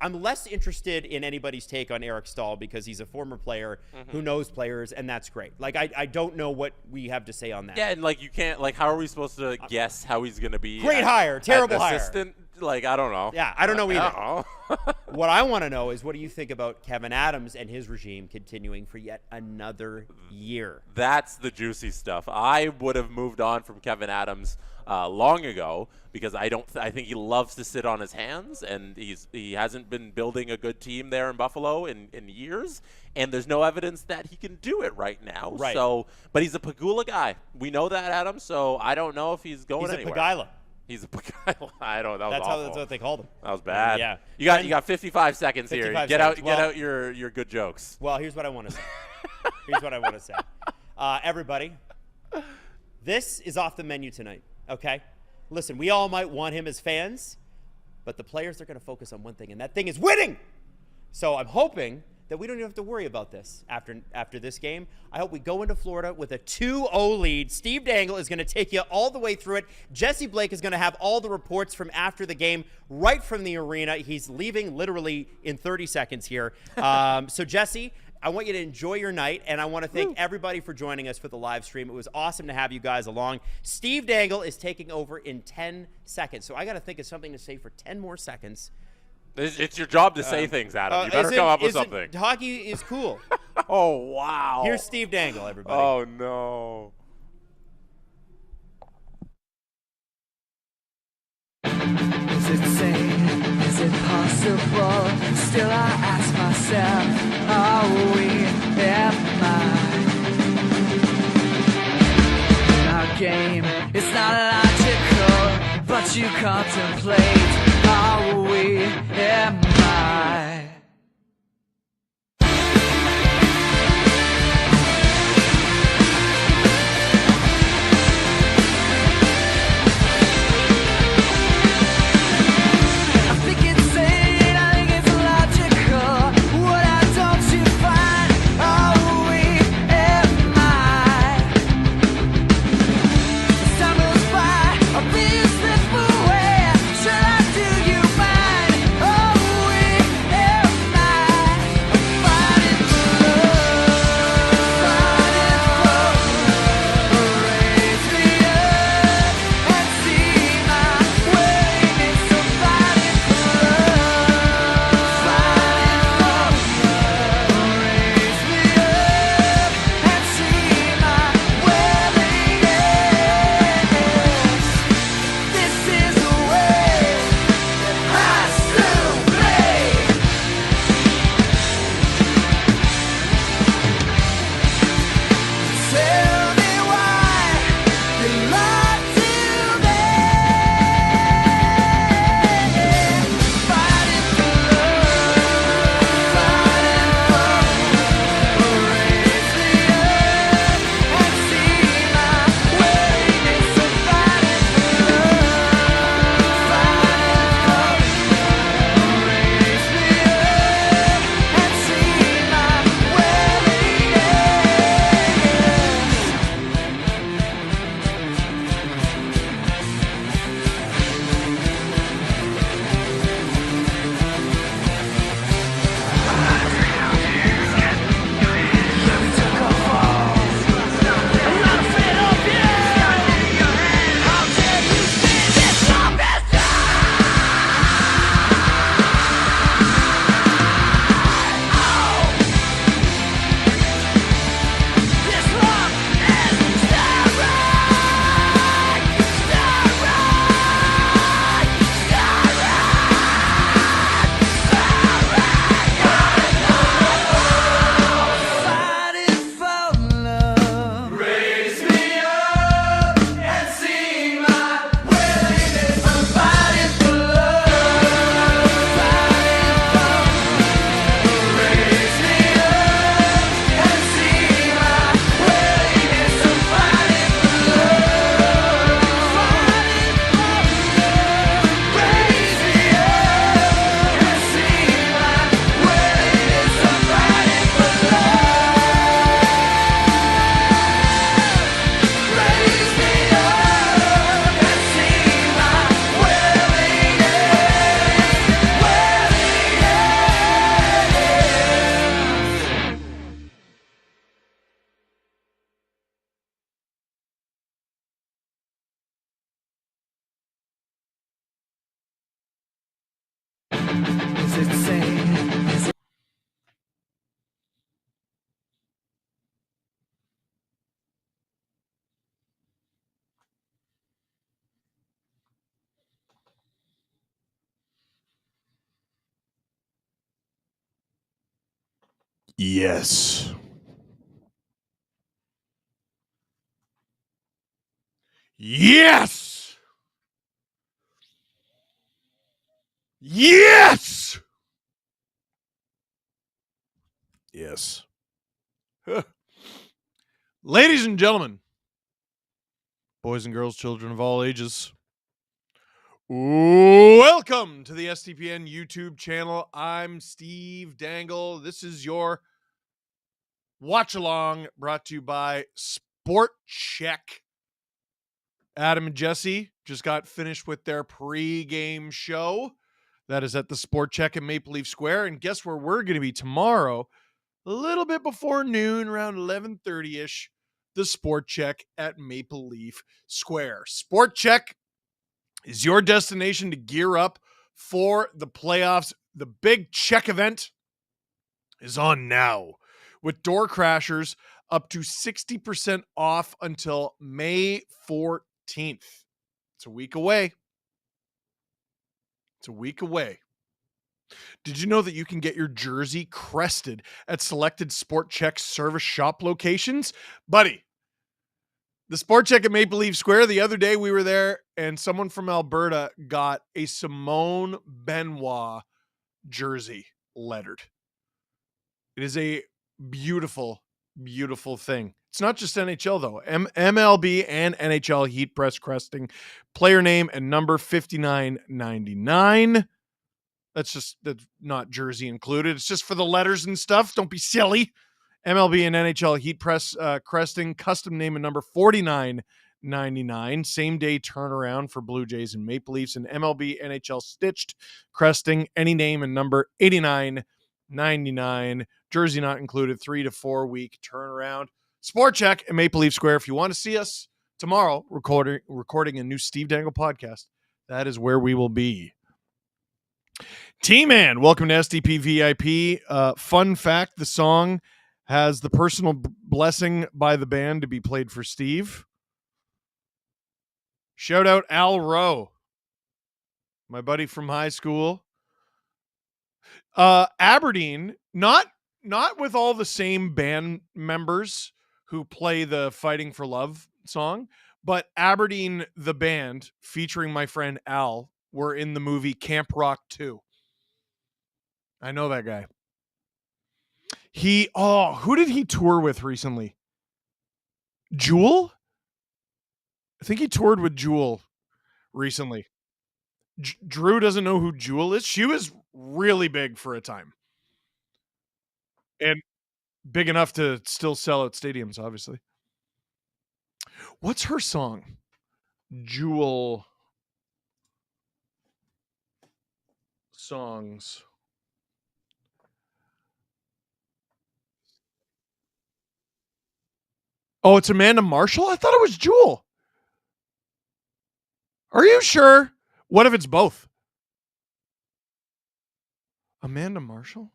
less interested in anybody's take on Eric Staal because he's a former player who knows players, and that's great. Like, I don't know what we have to say on that. Yeah, and like you can't, like, how are we supposed to guess how he's going to be? Great hire, terrible hire. Assistant? Like, I don't know. Yeah, I don't know either. I don't know. What I want to know is, what do you think about Kevin Adams and his regime continuing for yet another year? That's the juicy stuff. I would have moved on from Kevin Adams long ago because I think he loves to sit on his hands, and he hasn't been building a good team there in Buffalo in years, and there's no evidence that he can do it right now. Right. So, but he's a Pagula guy. We know that, Adam. So I don't know if he's going anywhere. He's a Pagula. He's a I don't. That was awful. That's what they called him. That was bad. Yeah. You got 55 seconds here. Get out your good jokes. Well, here's what I want to say. Everybody, this is off the menu tonight. Okay. Listen, we all might want him as fans, but the players are going to focus on one thing, and that thing is winning. So I'm hoping that we don't even have to worry about this after this game. I hope we go into Florida with a 2-0 lead. Steve Dangle is going to take you all the way through it. Jesse Blake is going to have all the reports from after the game right from the arena. He's leaving literally in 30 seconds here. So, Jesse, I want you to enjoy your night, and I want to thank everybody for joining us for the live stream. It was awesome to have you guys along. Steve Dangle is taking over in 10 seconds. So I got to think of something to say for 10 more seconds. It's your job to say things, Adam. You better come up with something. Hockey is cool. Oh, wow. Here's Steve Dangle, everybody. Oh, no. Is it sane? Is it possible? Still I ask myself, are we in our game? It's not logical, but you contemplate, are we am I? Yes. Yes! Yes! Yes. Ladies and gentlemen, boys and girls, children of all ages, welcome to the STPN YouTube channel. I'm Steve Dangle. This is your watch along brought to you by SportChek. Adam and Jesse just got finished with their pre-game show. That is at the SportChek in Maple Leaf Square. And guess where we're going to be tomorrow? A little bit before noon, around 11:30-ish, the SportChek at Maple Leaf Square. SportChek is your destination to gear up for the playoffs. The big check event is on now with door crashers up to 60% off until May 14th. It's a week away. It's a week away. Did you know that you can get your jersey crested at selected SportChek service shop locations? Buddy, the SportChek at Maple Leaf Square, the other day we were there and someone from Alberta got a Simone Benoit jersey lettered. It is a beautiful, beautiful thing. It's not just NHL though. MLB and NHL heat press cresting, player name and number 5999. That's not jersey included. It's just for the letters and stuff. Don't be silly. MLB and NHL heat press cresting, custom name and number 49.99. Same day turnaround for Blue Jays and Maple Leafs, and MLB NHL stitched cresting, any name and number 89.99. Jersey not included. 3 to 4 week turnaround. SportChek at Maple Leaf Square. If you want to see us tomorrow recording a new Steve Dangle podcast, that is where we will be. T-Man, welcome to SDP VIP. Fun fact, the song has the personal blessing by the band to be played for Steve. Shout out Al Rowe, my buddy from high school. Aberdeen, not with all the same band members who play the Fighting for Love song, but Aberdeen, the band, featuring my friend Al, were in the movie Camp Rock 2. I know that guy. Who did he tour with recently? Jewel? I think he toured with Jewel recently. Drew doesn't know who Jewel is. She was really big for a time. And big enough to still sell out stadiums, obviously. What's her song? Jewel songs. Oh, it's Amanda Marshall? I thought it was Jewel. Are you sure? What if it's both? Amanda Marshall?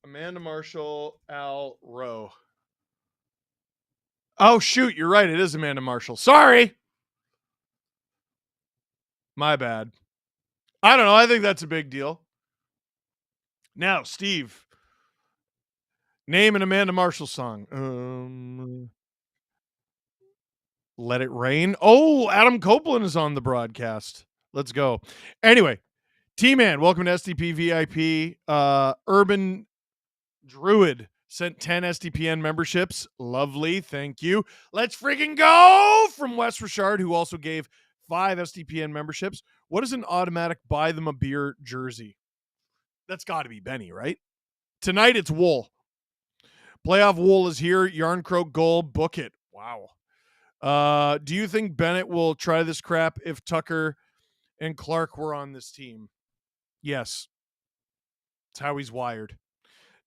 Amanda Marshall, Al Rowe. Oh, shoot. You're right. It is Amanda Marshall. Sorry. My bad. I don't know. I think that's a big deal. Now, Steve, name an Amanda Marshall song. Let It Rain. Oh, Adam Copeland is on the broadcast. Let's go. Anyway, T-Man, welcome to SDP VIP. Urban Druid sent 10 SDPN memberships. Lovely. Thank you. Let's freaking go from West Richard, who also gave 5 SDPN memberships. What is an automatic buy them a beer jersey? That's got to be Benny, right? Tonight it's Woll. Playoff Woll is here. Yarn Croak goal. Book it. Wow. Do you think Bennett will try this crap if Tucker and Clark were on this team? Yes. That's how he's wired.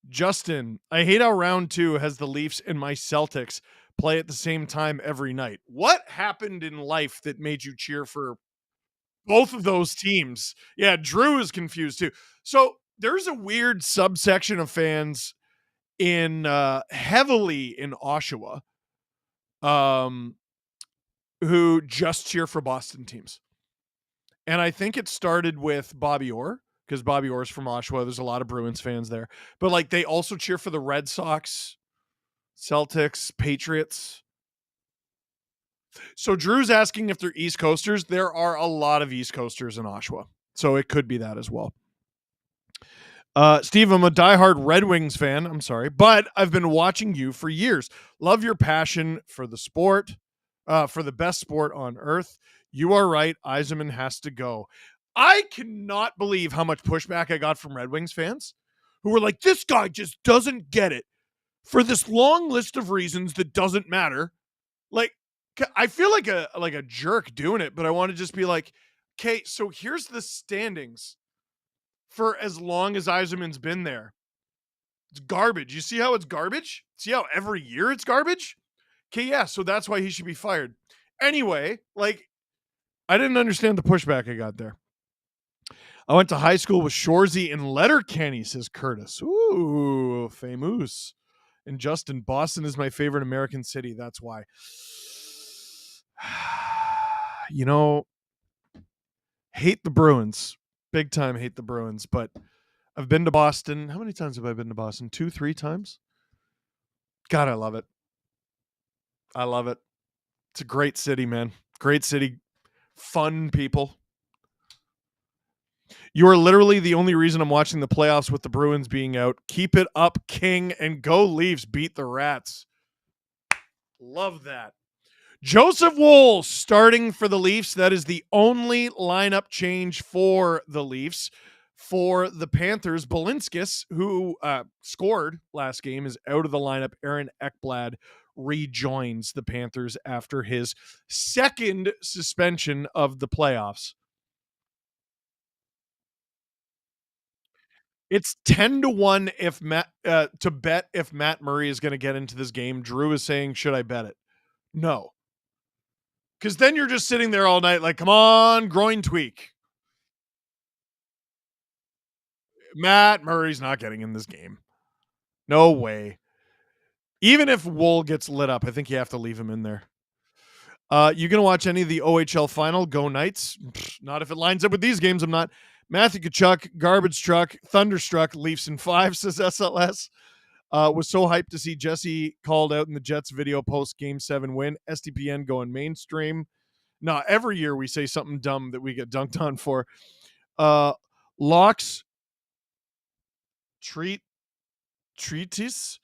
Justin, I hate how round 2 has the Leafs and my Celtics play at the same time every night. What happened in life that made you cheer for both of those teams? Yeah, Drew is confused too. So there's a weird subsection of fans in heavily in Oshawa who just cheer for Boston teams. And I think it started with Bobby Orr, because Bobby Orr's from Oshawa. There's a lot of Bruins fans there. But like they also cheer for the Red Sox, Celtics, Patriots. So Drew's asking if they're East Coasters. There are a lot of East Coasters in Oshawa, so it could be that as well. Steve, I'm a diehard Red Wings fan. I'm sorry, but I've been watching you for years. Love your passion for the sport, for the best sport on earth. You are right. Yzerman has to go. I cannot believe how much pushback I got from Red Wings fans who were like, this guy just doesn't get it for this long list of reasons that doesn't matter. Like, I feel like a jerk doing it, but I want to just be like, okay, so here's the standings for as long as Yzerman's been there. It's garbage. You see how it's garbage? See how every year it's garbage? Okay, yeah, so that's why he should be fired. Anyway, like, I didn't understand the pushback I got there. I went to high school with Shorzy and Letterkenny, says Curtis. Ooh, famous. And Justin, Boston is my favorite American city. That's why. You know, hate the Bruins. Big time hate the Bruins. But I've been to Boston. How many times have I been to Boston? 2, 3 times? God, I love it. I love it. It's a great city, man. Great city. Fun people. You are literally the only reason I'm watching the playoffs with the Bruins being out. Keep it up, King, and go Leafs. Beat the Rats. Love that. Joseph Woll starting for the Leafs. That is the only lineup change for the Leafs. For the Panthers, Balinskis, who scored last game, is out of the lineup. Aaron Ekblad rejoins the Panthers after his second suspension of the playoffs. It's 10-1 if Matt to bet if Matt Murray is going to get into this game. Drew is saying, should I bet it? No. Because then you're just sitting there all night like, come on, groin tweak. Matt Murray's not getting in this game. No way. Even if Woll gets lit up, I think you have to leave him in there. You going to watch any of the OHL final? Go Knights? Not if it lines up with these games, I'm not. Matthew Tkachuk, garbage truck, thunderstruck, Leafs in 5, says SLS. Was so hyped to see Jesse called out in the Jets video post Game 7 win. SDPN going mainstream. No, every year we say something dumb that we get dunked on for. Locks treatise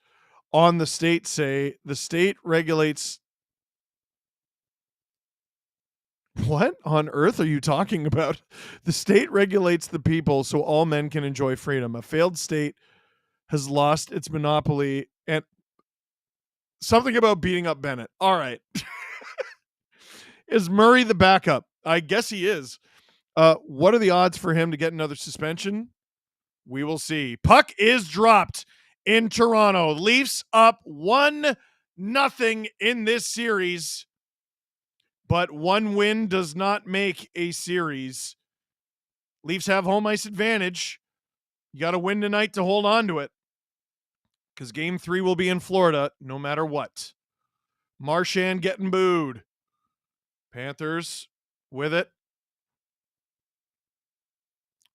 on the state say the state regulates. What on earth are you talking about? The state regulates the people so all men can enjoy freedom. A failed state has lost its monopoly, and something about beating up Bennett. All right. Is Murray the backup? I guess he is. What are the odds for him to get another suspension? We will see. Puck is dropped in Toronto. Leafs up 1-0 in this series. But one win does not make a series. Leafs have home ice advantage. You got to win tonight to hold on to it. Because Game 3 will be in Florida no matter what. Marchand getting booed. Panthers with it.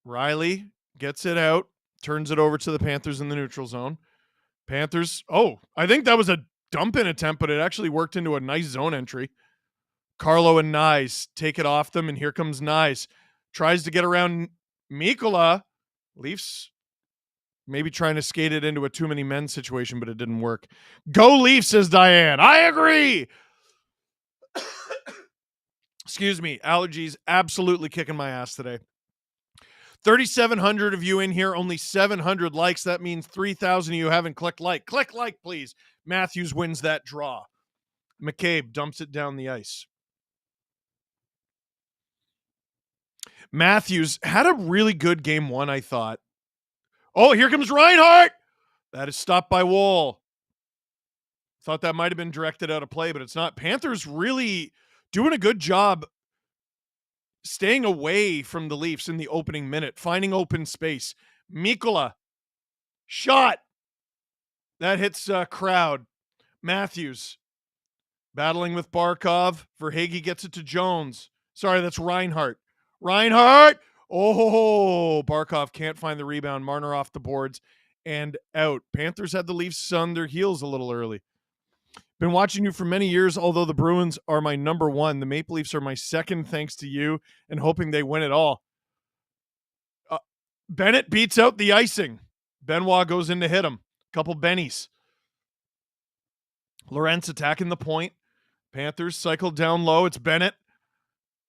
Riley gets it out. Turns it over to the Panthers in the neutral zone. Panthers. Oh, I think that was a dump-in attempt, but it actually worked into a nice zone entry. Carlo and Nyes take it off them, and here comes Nyes. Tries to get around Mikkola. Leafs maybe trying to skate it into a too many men situation, but it didn't work. Go Leafs, says Diane. I agree. Excuse me. Allergies absolutely kicking my ass today. 3,700 of you in here, only 700 likes. That means 3,000 of you haven't clicked like. Click like, please. Matthews wins that draw. McCabe dumps it down the ice. Matthews had a really good game 1, I thought. Oh, here comes Reinhart. That is stopped by Woll. Thought that might have been directed out of play, but it's not. Panthers really doing a good job staying away from the Leafs in the opening minute, finding open space. Mikkola. Shot. That hits crowd. Matthews. Battling with Barkov. Verhaeghe gets it to Jones. Sorry, that's Reinhart. Reinhart! Oh, Barkov can't find the rebound. Marner off the boards and out. Panthers had the Leafs on their heels a little early. Been watching you for many years, although the Bruins are my number one. The Maple Leafs are my second, thanks to you, and hoping they win it all. Bennett beats out the icing. Benoit goes in to hit him. Couple bennies. Lorentz attacking the point. Panthers cycled down low. It's Bennett.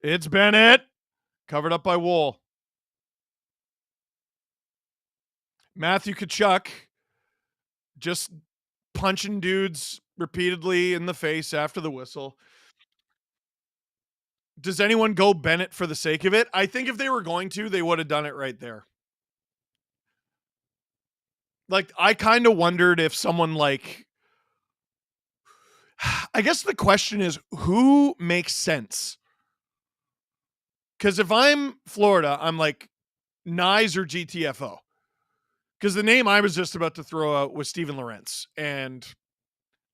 It's Bennett. Covered up by Woll. Matthew Tkachuk just punching dudes repeatedly in the face after the whistle. Does anyone go Bennett for the sake of it? I think if they were going to, they would have done it right there. Like, I kind of wondered if someone like, I guess the question is, who makes sense? Because if I'm Florida, I'm like, Nyes or GTFO. Because the name I was just about to throw out was Steven Lorentz, and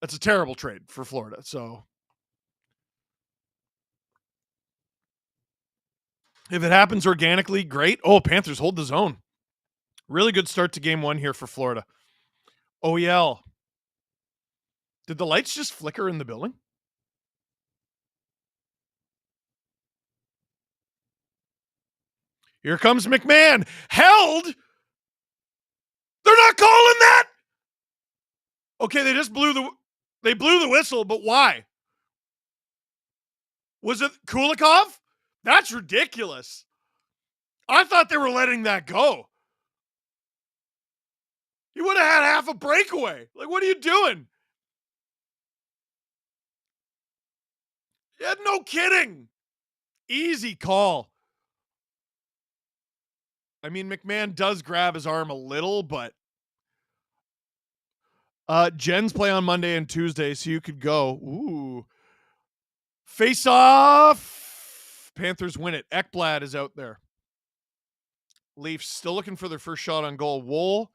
that's a terrible trade for Florida. So if it happens organically, great. Oh, Panthers hold the zone. Really good start to game one here for Florida. OEL. Did the lights just flicker in the building? Here comes McMahon. Held. They're not calling that. Okay, they just blew the whistle, but why? Was it Kulikov? That's ridiculous. I thought they were letting that go. You would have had half a breakaway. Like, what are you doing? Yeah, no kidding. Easy call. I mean, McMahon does grab his arm a little, but Jens play on Monday and Tuesday, so you could go. Ooh. Face off. Panthers win it. Ekblad is out there. Leafs still looking for their first shot on goal. Woll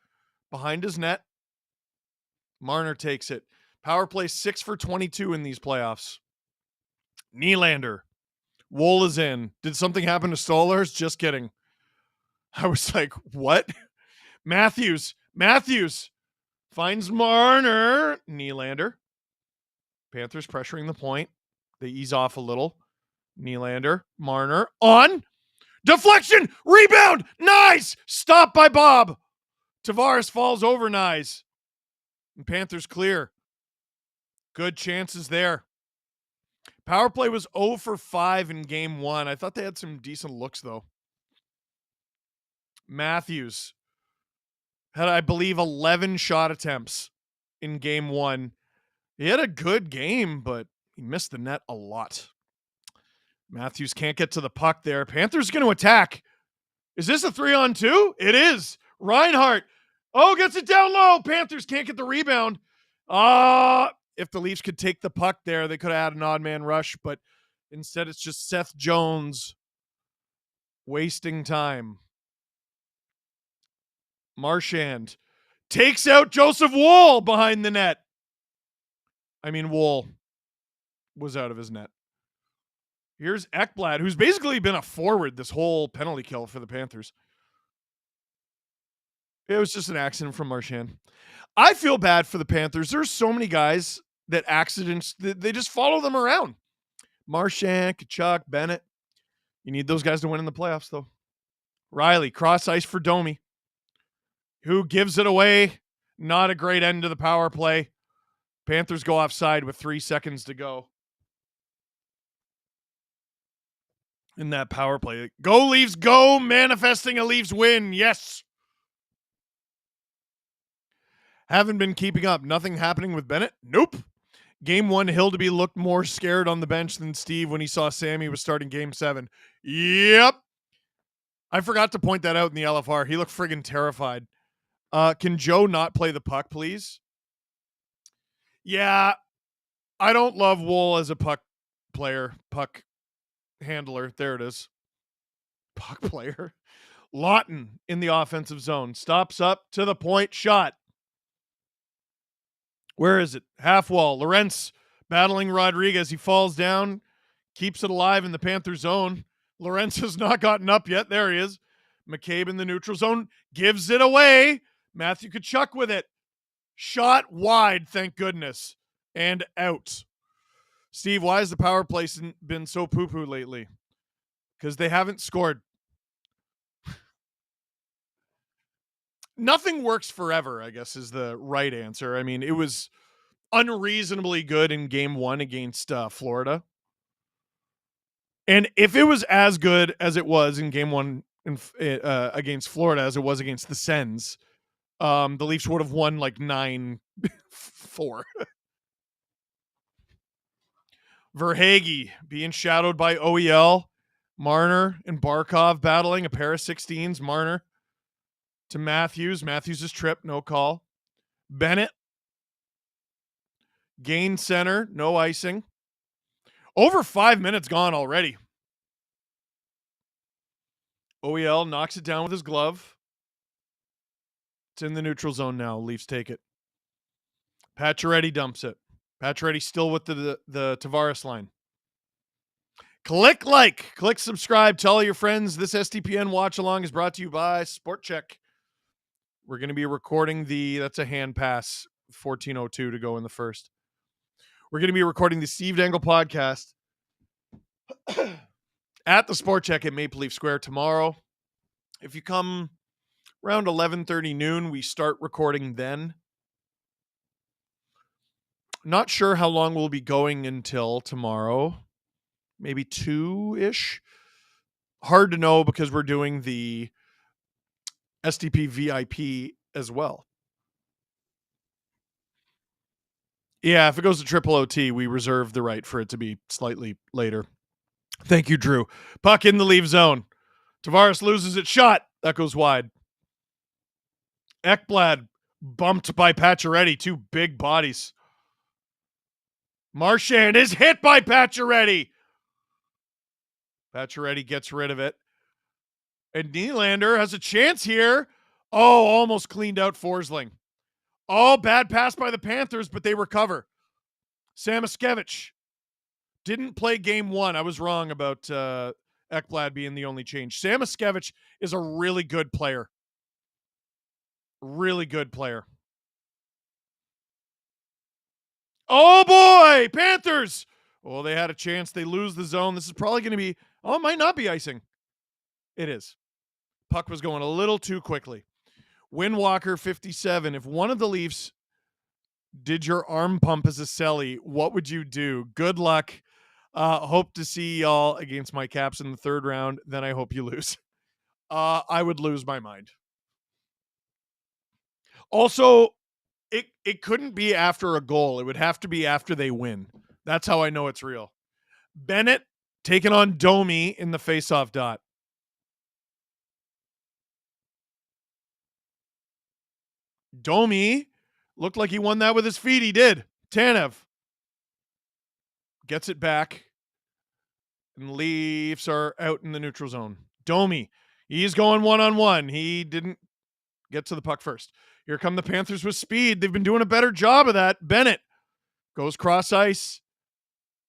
behind his net. Marner takes it. Power play 6 for 22 in these playoffs. Nylander. Woll is in. Did something happen to Stahlers? Just kidding. I was like, what? Matthews finds Marner. Nylander. Panthers pressuring the point. They ease off a little. Nylander. Marner. On. Deflection. Rebound. Nice. Stopped by Bob. Tavares falls over Nyes. And Panthers clear. Good chances there. Power play was 0 for 5 in game one. I thought they had some decent looks, though. Matthews had, I believe, 11 shot attempts in game one. He had a good game, but he missed the net a lot. Matthews can't get to the puck there. Panthers going to attack. Is this a 3-on-2? It is. Reinhart. Oh, gets it down low. Panthers can't get the rebound. If the Leafs could take the puck there, they could have had an odd man rush, but instead it's just Seth Jones wasting time. Marchand takes out Joseph Woll behind the net. I mean, Woll was out of his net. Here's Ekblad, who's basically been a forward this whole penalty kill for the Panthers. It was just an accident from Marchand. I feel bad for the Panthers. There's so many guys that accidents, they just follow them around. Marchand, Tkachuk, Bennett. You need those guys to win in the playoffs, though. Riley, cross ice for Domi, who gives it away. Not a great end to the power play. Panthers go offside with 3 seconds to go in that power play. Go Leafs, go! Manifesting a Leafs win. Yes. Haven't been keeping up. Nothing happening with Bennett? Nope. Game one, Hildeby looked more scared on the bench than Steve when he saw Sammy was starting game 7. Yep. I forgot to point that out in the LFR. He looked friggin' terrified. Can Joe not play the puck, please? Yeah. I don't love Woll as a puck player. Puck handler. There it is. Puck player. Lawton in the offensive zone. Stops up to the point. Shot. Where is it? Half wall. Lorentz battling Rodriguez. He falls down. Keeps it alive in the Panther zone. Lorentz has not gotten up yet. There he is. McCabe in the neutral zone. Gives it away. Matthew Tkachuk with it. Shot wide, thank goodness. and out. Steve, why has the power play been so poo-poo lately? Because they haven't scored. Nothing works forever, I guess, is the right answer. I mean, it was unreasonably good in game 1 against Florida. And if it was as good as it was in game 1 against Florida as it was against the Sens, the Leafs would have won like 9-4. Verhaeghe being shadowed by OEL. Marner and Barkov battling a pair of 16s. Marner to Matthews. Matthews' trip, no call. Bennett. Gain center, no icing. Over 5 minutes gone already. OEL knocks it down with his glove. It's in the neutral zone now. Leafs take it. Pacioretty dumps it. Pacioretty still with the Tavares line. Click like, click subscribe, tell all your friends. This SDPN watch along is brought to you by SportChek. We're going to be recording that's a hand pass, 14:02 to go in the first. We're going to be recording the Steve Dangle podcast at the SportChek at Maple Leaf Square tomorrow. If you come around 11:30 noon, we start recording then. Not sure how long we'll be going until tomorrow. Maybe 2-ish. Hard to know because we're doing the SDP VIP as well. Yeah, if it goes to triple OT, we reserve the right for it to be slightly later. Thank you, Drew. Puck in the Leaf zone. Tavares loses its shot. That goes wide. Ekblad bumped by Pacioretty. 2 big bodies. Marchand is hit by Pacioretty. Pacioretty gets rid of it. And Nylander has a chance here. Oh, almost cleaned out Forsling. Oh, bad pass by the Panthers, but they recover. Sakic didn't play game 1. I was wrong about Ekblad being the only change. Sakic is a really good player. Really good player. Oh, boy! Panthers! Oh, they had a chance. They lose the zone. This is probably going to be... Oh, it might not be icing. It is. Puck was going a little too quickly. Windwalker, 57. If one of the Leafs did your arm pump as a celly, what would you do? Good luck. Hope to see y'all against my Caps in the 3rd round. Then I hope you lose. I would lose my mind. Also, it couldn't be after a goal. It would have to be after they win. That's how I know it's real. Bennett taking on Domi in the faceoff dot. Domi looked like he won that with his feet. He did. Tanev gets it back. And Leafs are out in the neutral zone. Domi, he's going one-on-one. He didn't get to the puck first. Here come the Panthers with speed. They've been doing a better job of that. Bennett goes cross ice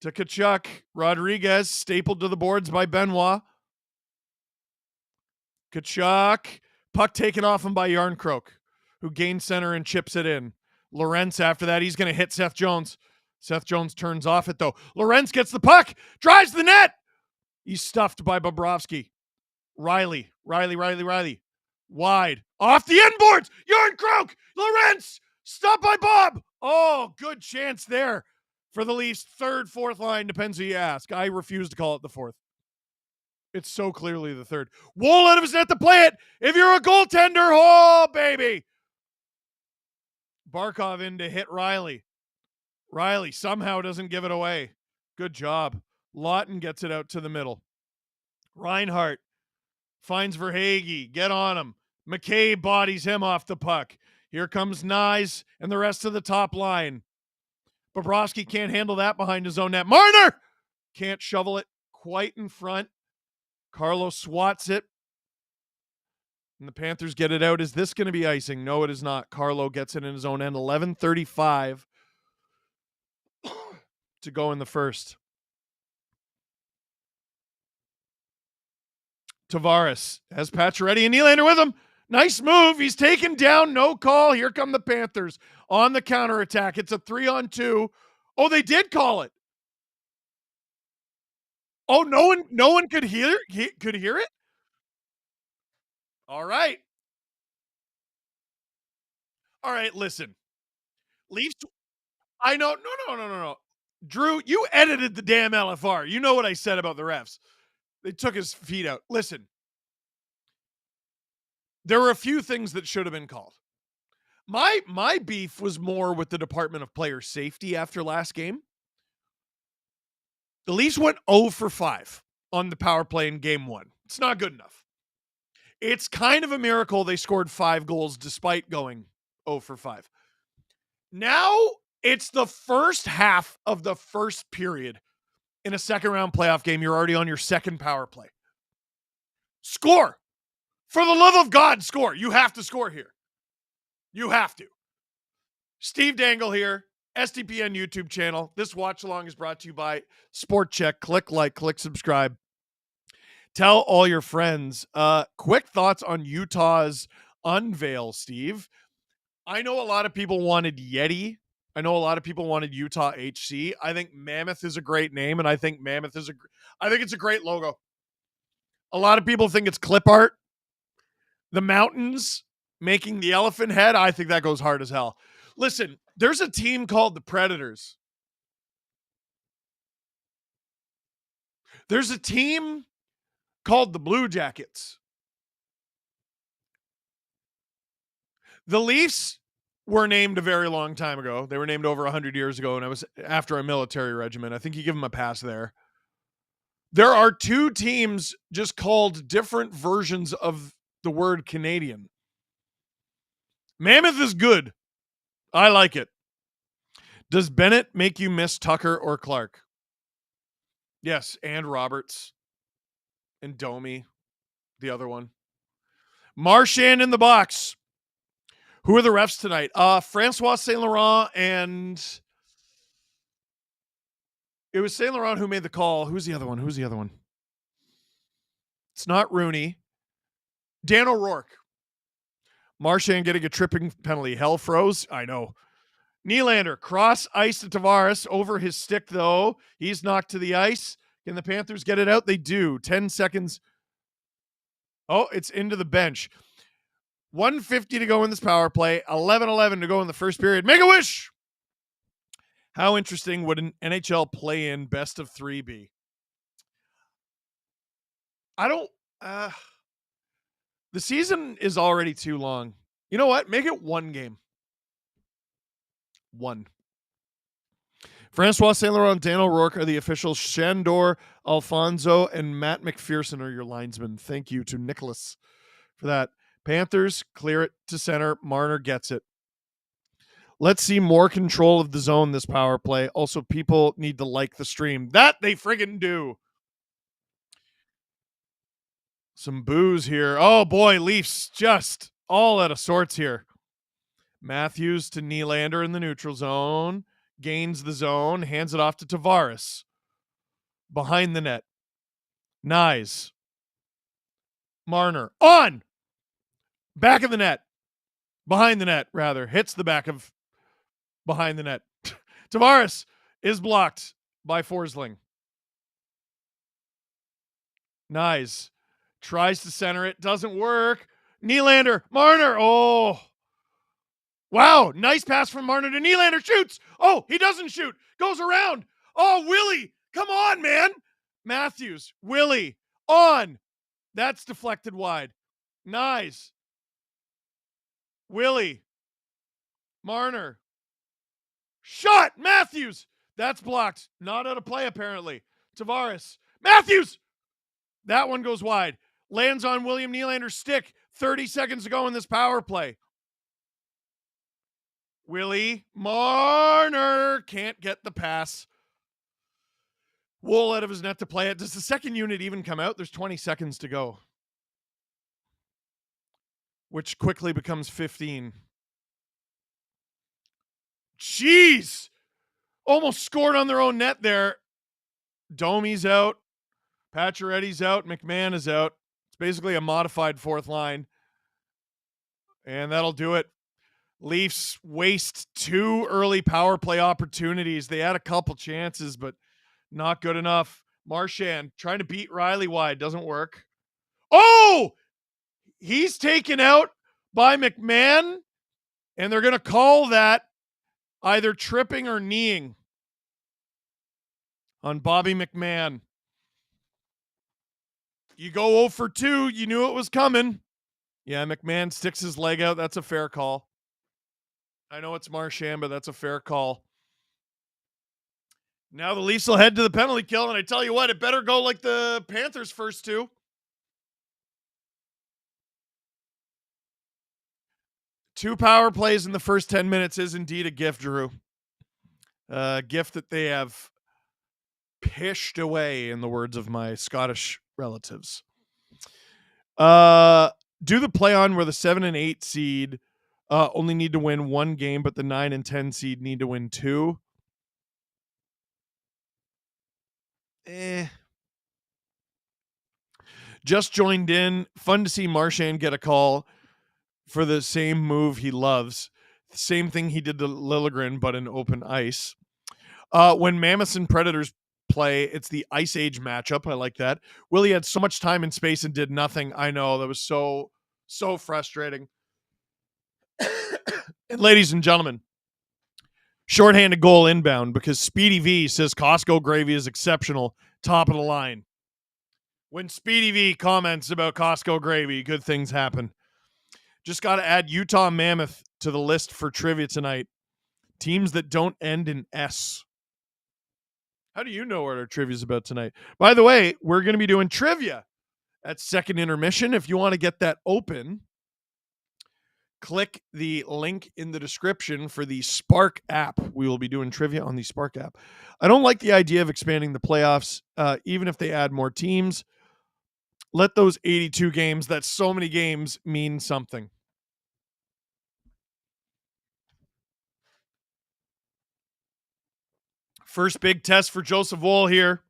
to Tkachuk. Rodriguez stapled to the boards by Benoit. Tkachuk, puck taken off him by Yarncroke, who gains center and chips it in. Lorentz after that, he's going to hit Seth Jones. Seth Jones turns off it, though. Lorentz gets the puck, drives the net. He's stuffed by Bobrovsky. Riley. Wide. Off the inboards. Yarncroke. Lorentz. Stopped by Bob. Oh, good chance there for the Leafs. 3rd, 4th line. Depends who you ask. I refuse to call it the 4th. It's so clearly the 3rd. Woll out of his net to play it. If you're a goaltender, oh, baby. Barkov in to hit Riley. Riley somehow doesn't give it away. Good job. Lawton gets it out to the middle. Reinhart finds Verhaeghe. Get on him. McCabe bodies him off the puck. Here comes Nyes and the rest of the top line. Bobrovsky can't handle that behind his own net. Marner can't shovel it quite in front. Carlo swats it. And the Panthers get it out. Is this going to be icing? No, it is not. Carlo gets it in his own end. 11:35 to go in the first. Tavares has Pacioretty and Nylander with him. Nice move. He's taken down. No call. Here come the Panthers on the counterattack. It's a 3-on-2. Oh, they did call it. Oh, no one could hear it? All right. All right, listen. Leafs I know. No. Drew, you edited the damn LFR. You know what I said about the refs. They took his feet out. Listen. There were a few things that should have been called. My beef was more with the Department of Player Safety after last game. The Leafs went 0 for 5 on the power play in game 1. It's not good enough. It's kind of a miracle they scored 5 goals despite going 0 for 5. Now it's the first half of the first period in a second round playoff game. You're already on your second power play. Score. For the love of God, score. You have to score here. You have to. Steve Dangle here, SDPN YouTube channel. This watch along is brought to you by SportChek. Click like, click subscribe. Tell all your friends. Quick thoughts on Utah's unveil, Steve. I know a lot of people wanted Yeti. I know a lot of people wanted Utah HC. I think Mammoth is a great name, and I think it's a great logo. A lot of people think it's clip art. The mountains making the elephant head, I think that goes hard as hell. Listen, there's a team called the Predators. There's a team called the Blue Jackets. The Leafs were named a very long time ago. They were named over 100 years ago, and I was after a military regiment. I think you give them a pass there. There are 2 teams just called different versions of the word Canadian. Mammoth is good. I like it. Does Bennett make you miss Tucker or Clark? Yes, and Roberts. And Domi, the other one. Marchand in the box. Who are the refs tonight? Francois Saint Laurent, and it was Saint Laurent who made the call. Who's the other one? It's not Rooney. Dan O'Rourke. Marchand getting a tripping penalty. Hell froze. I know. Nylander, cross ice to Tavares. Over his stick, though. He's knocked to the ice. Can the Panthers get it out? They do. 10 seconds. Oh, it's into the bench. 1:50 to go in this power play. 11-11 to go in the first period. Make a wish! How interesting would an NHL play-in best of 3 be? The season is already too long. You know what? Make it 1 game. 1. Francois Saint Laurent and Dan O'Rourke are the officials. Shandor, Alfonso, and Matt McPherson are your linesmen. Thank you to Nicholas for that. Panthers clear it to center. Marner gets it. Let's see more control of the zone this power play. Also, people need to like the stream. That they friggin' do. Some boos here. Oh, boy, Leafs just all out of sorts here. Matthews to Nylander in the neutral zone. Gains the zone. Hands it off to Tavares. Behind the net. Nyes. Marner. On! Back of the net. Behind the net, rather. Hits the back of behind the net. Tavares is blocked by Forsling. Nyes. Tries to center it. Doesn't work. Nylander. Marner. Oh. Wow. Nice pass from Marner to Nylander. Shoots. Oh, he doesn't shoot. Goes around. Oh, Willie. Come on, man. Matthews. Willie. On. That's deflected wide. Nice. Willie. Marner. Shot. Matthews. That's blocked. Not out of play, apparently. Tavares. Matthews. That one goes wide. Lands on William Nylander's stick. 30 seconds to go in this power play. Willie. Marner. Can't get the pass. Woll out of his net to play it. Does the second unit even come out? There's 20 seconds to go. Which quickly becomes 15. Jeez. Almost scored on their own net there. Domi's out. Pacioretty's out. McMahon is out. It's basically a modified 4th line. And that'll do it. Leafs waste 2 early power play opportunities. They had a couple chances, but not good enough. Marchand trying to beat Riley wide. Doesn't work. Oh! He's taken out by McMahon, and they're going to call that either tripping or kneeing on Bobby McMahon. You go 0 for 2. You knew it was coming. Yeah, McMahon sticks his leg out. That's a fair call. I know it's Marchand, but that's a fair call. Now the Leafs will head to the penalty kill, and I tell you what, it better go like the Panthers' first 2. 2 power plays in the first 10 minutes is indeed a gift, Drew. A gift that they have pished away, in the words of my Scottish relatives. Do the play on where the 7 and 8 seed only need to win 1 game, but the 9 and 10 seed need to win 2. Just joined in. Fun to see Marchand get a call for the same move he loves. Same thing he did to Liljegren, but in open ice. When Mammoths and Predators play, it's the Ice Age matchup. I like that. Willie had so much time and space and did nothing. I know. That was so frustrating. And ladies and gentlemen, shorthanded goal inbound because Speedy V says Costco gravy is exceptional. Top of the line. When Speedy V comments about Costco gravy, good things happen. Just got to add Utah Mammoth to the list for trivia tonight. Teams that don't end in S. How do you know what our trivia is about tonight? By the way, we're going to be doing trivia at second intermission. If you want to get that open, click the link in the description for the Spark app. We will be doing trivia on the Spark app. I don't like the idea of expanding the playoffs, even if they add more teams. Let those 82 games, that's so many games, mean something. First big test for Joseph Woll here.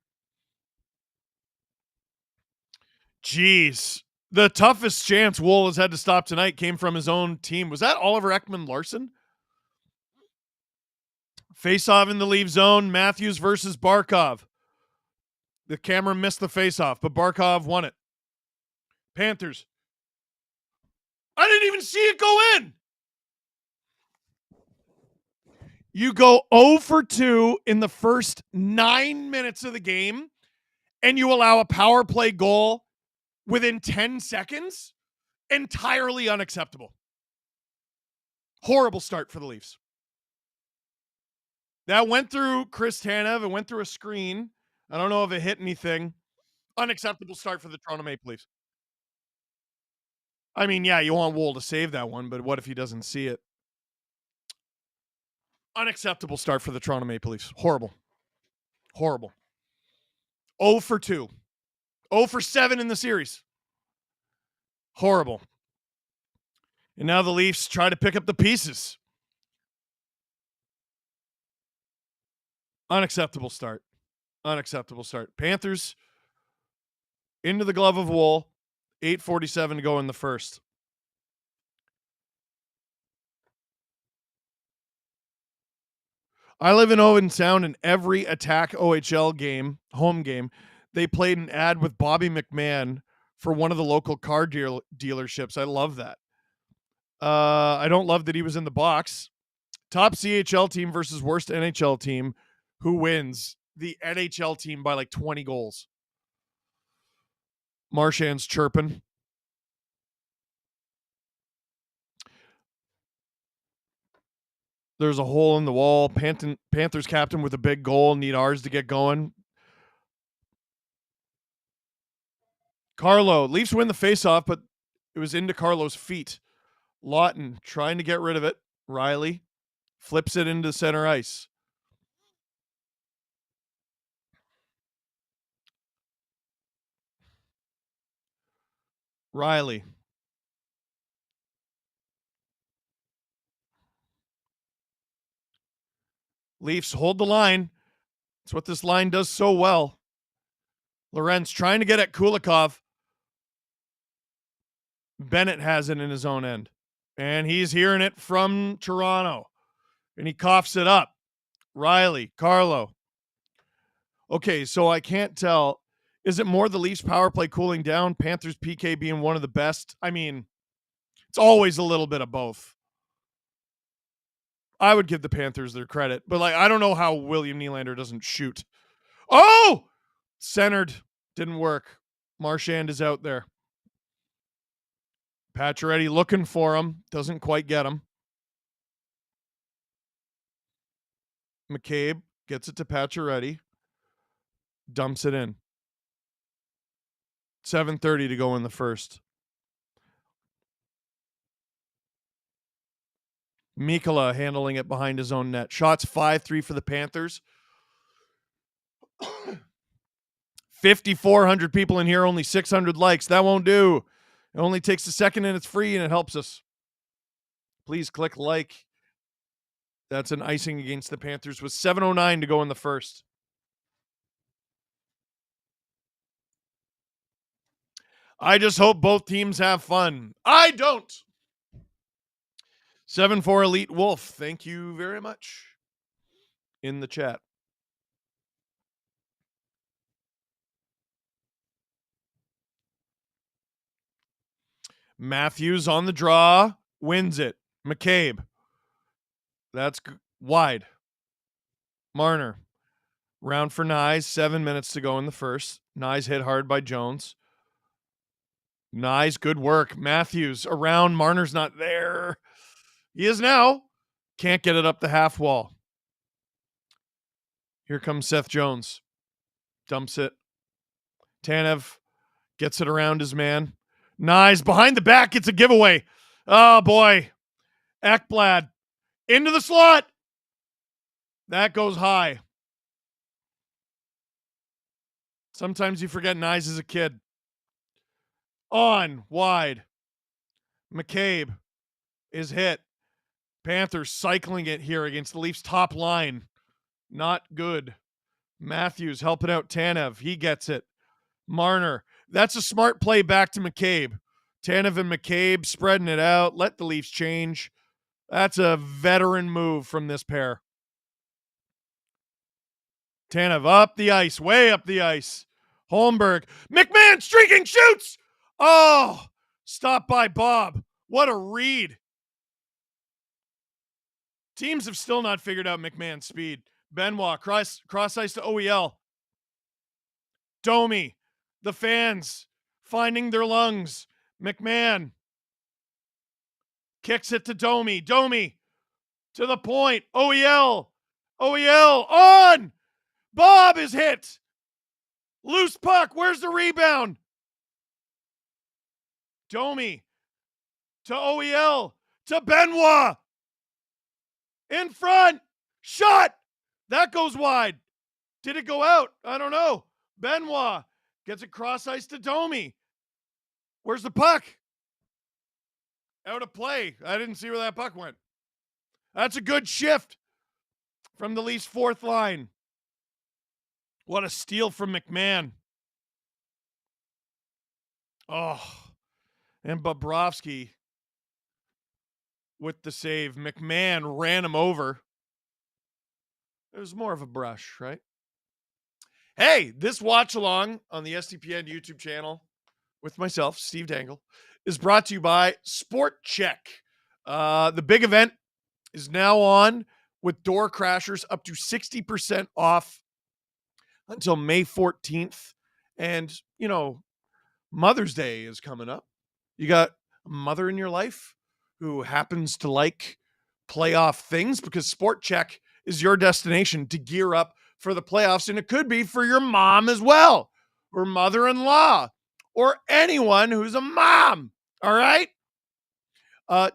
Jeez. The toughest chance Woll has had to stop tonight came from his own team. Was that Oliver Ekman-Larsson? Face-off in the leave zone. Matthews versus Barkov. The camera missed the face-off, but Barkov won it. Panthers. I didn't even see it go in. You go 0 for 2 in the first 9 minutes of the game, and you allow a power play goal within 10 seconds? Entirely unacceptable. Horrible start for the Leafs. That went through Chris Tanev. It went through a screen. I don't know if it hit anything. Unacceptable start for the Toronto Maple Leafs. I mean, yeah, you want Woll to save that one, but what if he doesn't see it? Unacceptable start for the Toronto Maple Leafs. Horrible. Horrible. 0 for 2. 0 for 7 in the series. Horrible. And now the Leafs try to pick up the pieces. Unacceptable start. Unacceptable start. Panthers into the glove of Woll. 8:47 to go in the first. I live in Owen Sound, and every Attack OHL game, home game, they played an ad with Bobby McMahon for one of the local car dealerships. I love that. I don't love that he was in the box. Top CHL team versus worst NHL team. Who wins? The NHL team by like 20 goals. Marchand's chirping. There's a hole in the wall. Panthers captain with a big goal. Need ours to get going. Carlo. Leafs win the faceoff, but it was into Carlo's feet. Lawton trying to get rid of it. Riley flips it into center ice. Riley. Leafs hold the line. That's what this line does so well. Lorenz trying to get at Kulikov. Bennett has it in his own end. And he's hearing it from Toronto. And he coughs it up. Riley, Carlo. Okay, so I can't tell. Is it more the Leafs power play cooling down, Panthers PK being one of the best? I mean, it's always a little bit of both. I would give the Panthers their credit, but I don't know how William Nylander doesn't shoot. Oh! Centered. Didn't work. Marchand is out there. Pacioretty looking for him. Doesn't quite get him. McCabe gets it to Pacioretty. Dumps it in. 7:30 to go in the first. Mikkola handling it behind his own net. Shots 5-3 for the Panthers. 5,400 people in here, only 600 likes. That won't do. It only takes a second and it's free and it helps us. Please click like. That's an icing against the Panthers with 7:09 to go in the first. I just hope both teams have fun. I don't. 7-4 Elite Wolf. Thank you very much in the chat. Matthews on the draw. Wins it. McCabe. That's wide. Marner. Round for Nyes. 7 minutes to go in the first. Nyes hit hard by Jones. Nyes, good work. Matthews around. Marner's not there. He is now. Can't get it up the half wall. Here comes Seth Jones. Dumps it. Tanev gets it around his man. Nyes behind the back. Gets a giveaway. Oh, boy. Ekblad into the slot. That goes high. Sometimes you forget Nyes is a kid. On, wide. McCabe is hit. Panthers cycling it here against the Leafs' top line. Not good. Matthews helping out Tanev. He gets it. Marner. That's a smart play back to McCabe. Tanev and McCabe spreading it out. Let the Leafs change. That's a veteran move from this pair. Tanev up the ice. Way up the ice. Holmberg. McMahon streaking. Shoots. Oh, stopped by Bob. What a read. Teams have still not figured out McMahon's speed. Benoit, cross ice to OEL. Domi, the fans finding their lungs. McMahon kicks it to Domi. Domi to the point. OEL on. Bob is hit. Loose puck. Where's the rebound? Domi to OEL to Benoit. In front. Shot. That goes wide. Did it go out? I don't know. Benoit gets it cross ice to Domi. Where's the puck? Out of play. I didn't see where that puck went. That's a good shift from the Leafs' fourth line. What a steal from McMahon. Oh, and Bobrovsky with the save. McMahon ran him over. It was more of a brush, right? Hey, this watch along on the SDPN YouTube channel with myself, Steve Dangle, is brought to you by SportChek. The big event is now on with door crashers up to 60% off until May 14th. And, you know, Mother's Day is coming up. You got a mother in your life who happens to like playoff things, because SportChek is your destination to gear up for the playoffs. And it could be for your mom as well, or mother-in-law, or anyone who's a mom. All right.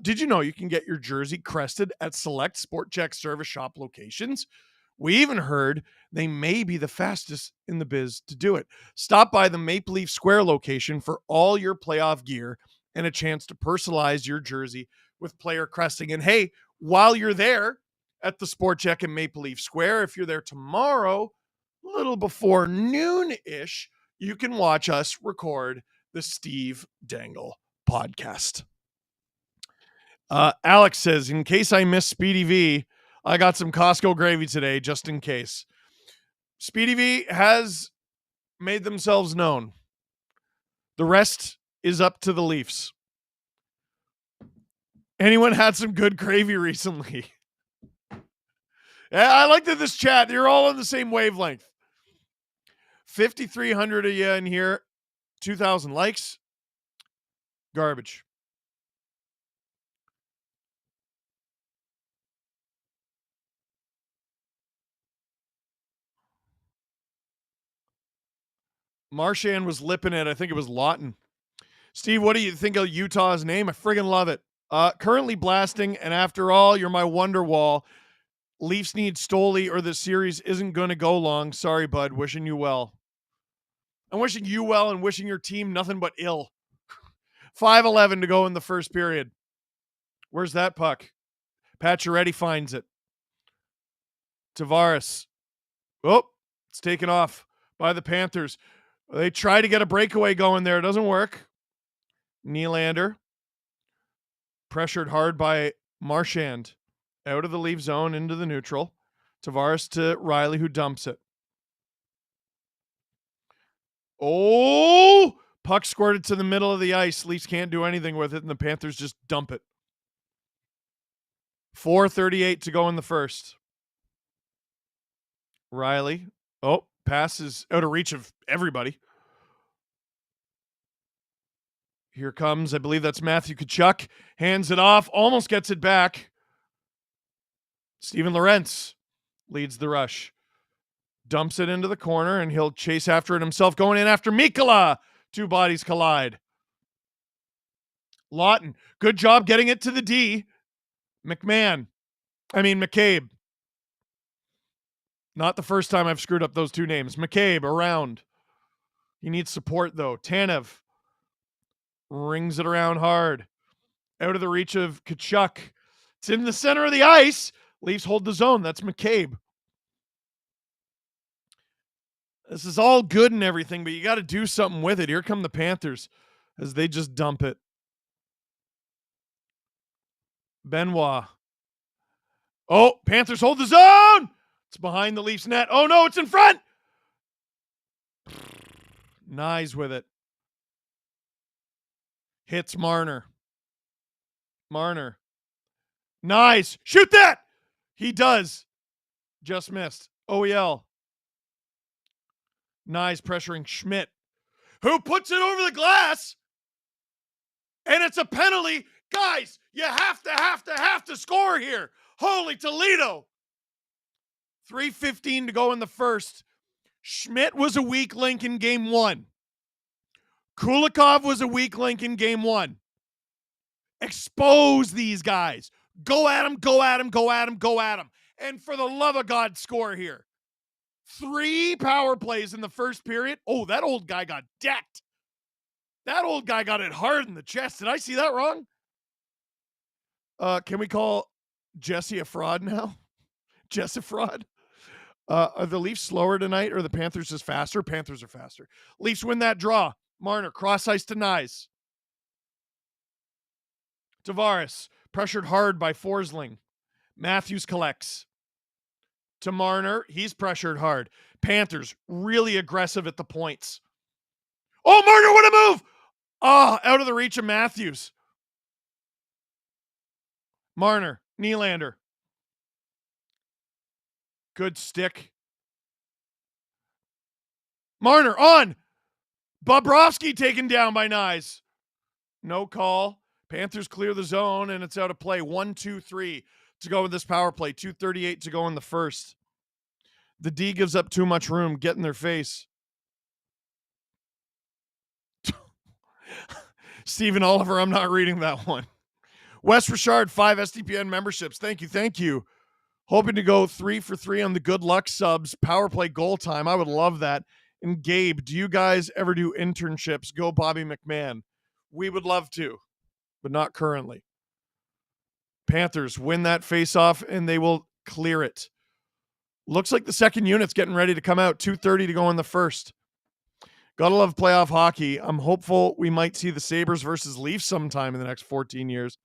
Did you know you can get your jersey crested at select SportChek service shop locations? We even heard they may be the fastest in the biz to do it. Stop by the Maple Leaf Square location for all your playoff gear and a chance to personalize your jersey with player cresting. And hey, while you're there at the SportChek in Maple Leaf Square, if you're there tomorrow, a little before noon-ish, you can watch us record the Steve Dangle podcast. Alex says, in case I miss Speedy V, I got some Costco gravy today, just in case. Speedy V has made themselves known. The rest is up to the Leafs. Anyone had some good gravy recently? I like that this chat, you're all on the same wavelength. 5,300 of you in here. 2,000 likes. Garbage. Marchand was lipping it. I think it was Lawton. Steve, what do you think of Utah's name? I friggin' love it. Currently blasting, and after all, you're my wonder wall. Leafs need Stoli or the series isn't going to go long. Sorry, bud. Wishing you well. I'm wishing you well and wishing your team nothing but ill. 5:11 to go in the first period. Where's that puck? Pacioretty finds it. Tavares. Oh, it's taken off by the Panthers. They try to get a breakaway going there. It doesn't work. Nylander. Pressured hard by Marchand. Out of the Leaf zone into the neutral. Tavares to Riley, who dumps it. Oh! Puck squirted to the middle of the ice. Leafs can't do anything with it, and the Panthers just dump it. 4:38 to go in the first. Riley. Oh, pass is out of reach of everybody. Here comes, I believe that's Matthew Tkachuk. Hands it off, almost gets it back. Steven Lorentz leads the rush. Dumps it into the corner, and he'll chase after it himself, going in after Mikkola. Two bodies collide. Lawton, good job getting it to the D. McCabe. Not the first time I've screwed up those two names. McCabe around. He needs support, though. Tanev rings it around hard. Out of the reach of Tkachuk. It's in the center of the ice. Leafs hold the zone. That's McCabe. This is all good and everything, but you got to do something with it. Here come the Panthers as they just dump it. Benoit. Oh, Panthers hold the zone. It's behind the Leafs net. Oh, no, it's in front. Nice with it. Hits Marner. Nice. Shoot that. He does. Just missed. OEL. Nice pressuring Schmidt, who puts it over the glass. And it's a penalty. Guys, you have to score here. Holy Toledo. 3:15 to go in the first. Schmidt was a weak link in game one. Kulikov was a weak link in game one. Expose these guys. Go at them. And for the love of God, score here. 3 power plays in the first period. Oh, that old guy got decked. That old guy got it hard in the chest. Did I see that wrong? Can we call Jesse a fraud now? Jess a fraud? Are the Leafs slower tonight or the Panthers just faster? Panthers are faster. Leafs win that draw. Marner, cross ice to Nyes. Tavares, pressured hard by Forsling. Matthews collects. To Marner, he's pressured hard. Panthers, really aggressive at the points. Oh, Marner, what a move! Out of the reach of Matthews. Marner, Nylander. Good stick. Marner on. Bobrovsky taken down by Nyes. No call. Panthers clear the zone, and it's out of play. 1-2-3 to go with this power play. 2:38 to go in the first. The D gives up too much room. Get in their face. Stephen Oliver, I'm not reading that one. Wes Richard, 5 SDPN memberships. Thank you. Hoping to go 3 for 3 on the good luck subs. Power play goal time. I would love that. And Gabe, do you guys ever do internships? Go Bobby McMahon. We would love to, but not currently. Panthers win that face-off, and they will clear it. Looks like the second unit's getting ready to come out. 2:30 to go in the first. Gotta love playoff hockey. I'm hopeful we might see the Sabres versus Leafs sometime in the next 14 years.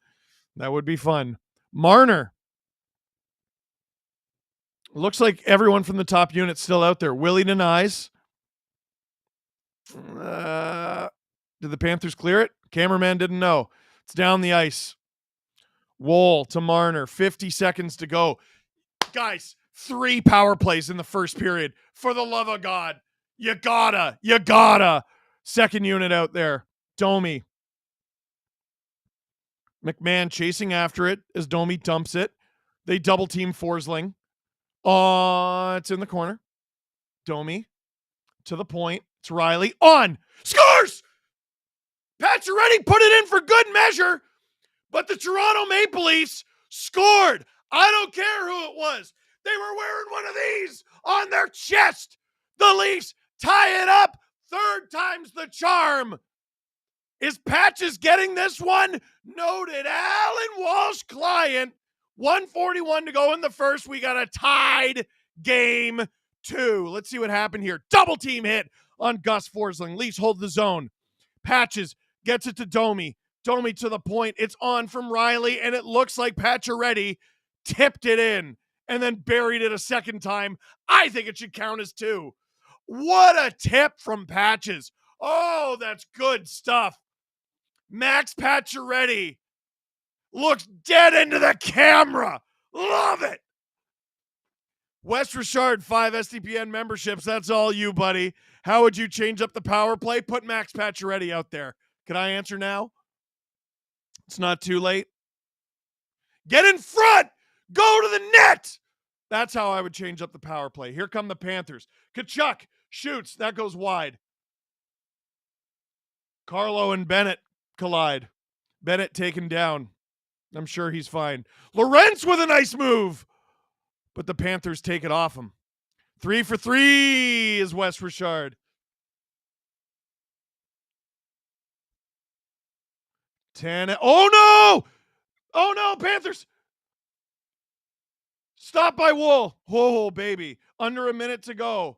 That would be fun. Marner. Looks like everyone from the top unit's still out there. Willie denies. Did the Panthers clear it? Cameraman didn't know. It's down the ice. Woll to Marner. 50 seconds to go. Guys, 3 power plays in the first period. For the love of God. You gotta. Second unit out there. Domi. McMahon chasing after it as Domi dumps it. They double team Forsling. It's in the corner. Domi to the point. It's Riley. On. Scores! Pacioretty put it in for good measure, but the Toronto Maple Leafs scored. I don't care who it was. They were wearing one of these on their chest. The Leafs tie it up. Third time's the charm. Is Patches getting this one? Noted Alan Walsh client. 1:41 to go in the first. We got a tied game 2. Let's see what happened here. Double team hit on Gus Forsling. Leafs hold the zone. Patches gets it to Domi. Domi to the point. It's on from Riley, and it looks like Pacioretty tipped it in and then buried it a second time. I think it should count as 2. What a tip from Patches. Oh, that's good stuff. Max Pacioretty looks dead into the camera. Love it. Wes Richard, 5 SDPN memberships. That's all you, buddy. How would you change up the power play? Put Max Pacioretty out there. Can I answer now? It's not too late. Get in front. Go to the net. That's how I would change up the power play. Here come the Panthers. Tkachuk shoots. That goes wide. Carlo and Bennett collide. Bennett taken down. I'm sure he's fine. Lorentz with a nice move. But the Panthers take it off him. 3 for 3 is Wes Richard. 10. Oh, no! Oh, no, Panthers! Stop by Woll. Oh, baby. Under a minute to go.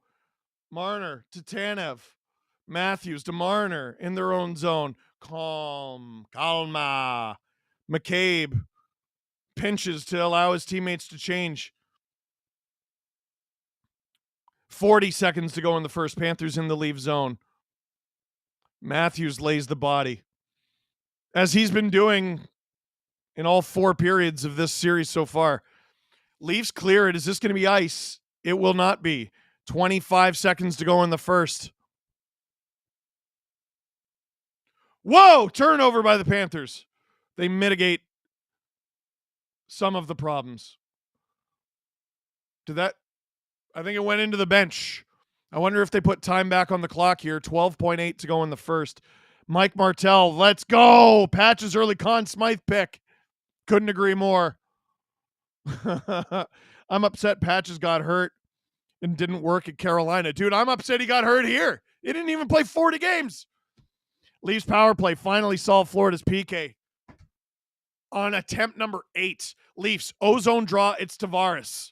Marner to Tanev. Matthews to Marner in their own zone. Calma. McCabe pinches to allow his teammates to change. 40 seconds to go in the first. Panthers in the leave zone. Matthews lays the body. As he's been doing in all 4 periods of this series so far. Leafs clear it. Is this going to be ice? It will not be. 25 seconds to go in the first. Whoa! Turnover by the Panthers. They mitigate some of the problems. I think it went into the bench. I wonder if they put time back on the clock here. 12.8 to go in the first. Mike Martell, let's go. Patches early Conn Smythe pick. Couldn't agree more. I'm upset Patches got hurt and didn't work at Carolina. Dude, I'm upset he got hurt here. He didn't even play 40 games. Leafs power play finally solved Florida's PK. On attempt number 8. Leafs, ozone draw, it's Tavares.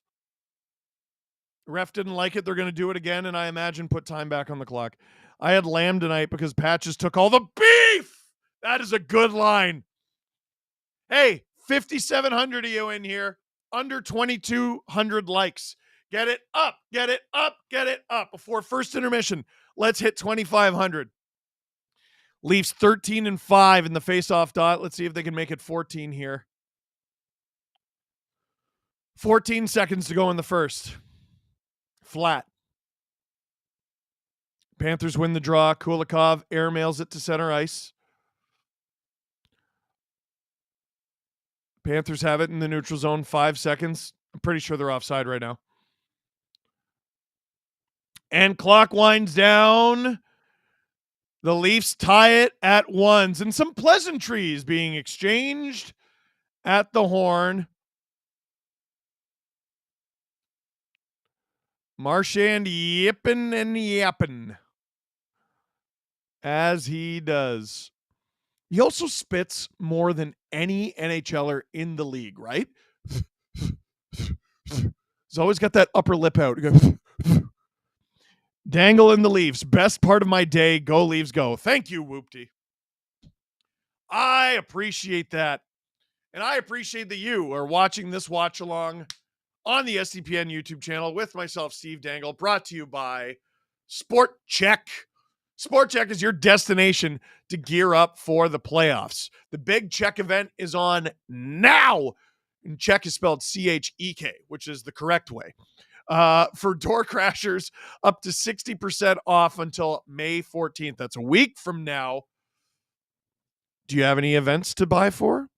Ref didn't like it. They're going to do it again, and I imagine put time back on the clock. I had lamb tonight because Patches took all the beef. That is a good line. Hey, 5,700 of you in here. Under 2,200 likes. Get it up, get it up, get it up. Before first intermission, let's hit 2,500. Leafs 13-5 in the faceoff dot. Let's see if they can make it 14 here. 14 seconds to go in the first. Flat. Panthers win the draw. Kulikov airmails it to center ice. Panthers have it in the neutral zone. 5 seconds. I'm pretty sure they're offside right now. And clock winds down. The Leafs tie it at 1s. And some pleasantries being exchanged at the horn. Marchand yippin' and yappin'. As he does. He also spits more than any NHLer in the league, right? He's always got that upper lip out. Dangle in the Leafs. Best part of my day. Go Leafs, go. Thank you, Whoopty. I appreciate that. And I appreciate that you are watching this watch along on the SDPN YouTube channel with myself, Steve Dangle, brought to you by SportChek. SportChek is your destination to gear up for the playoffs. The big Czech event is on now. And Czech is spelled C-H-E-K, which is the correct way. For door crashers, up to 60% off until May 14th. That's a week from now. Do you have any events to buy for?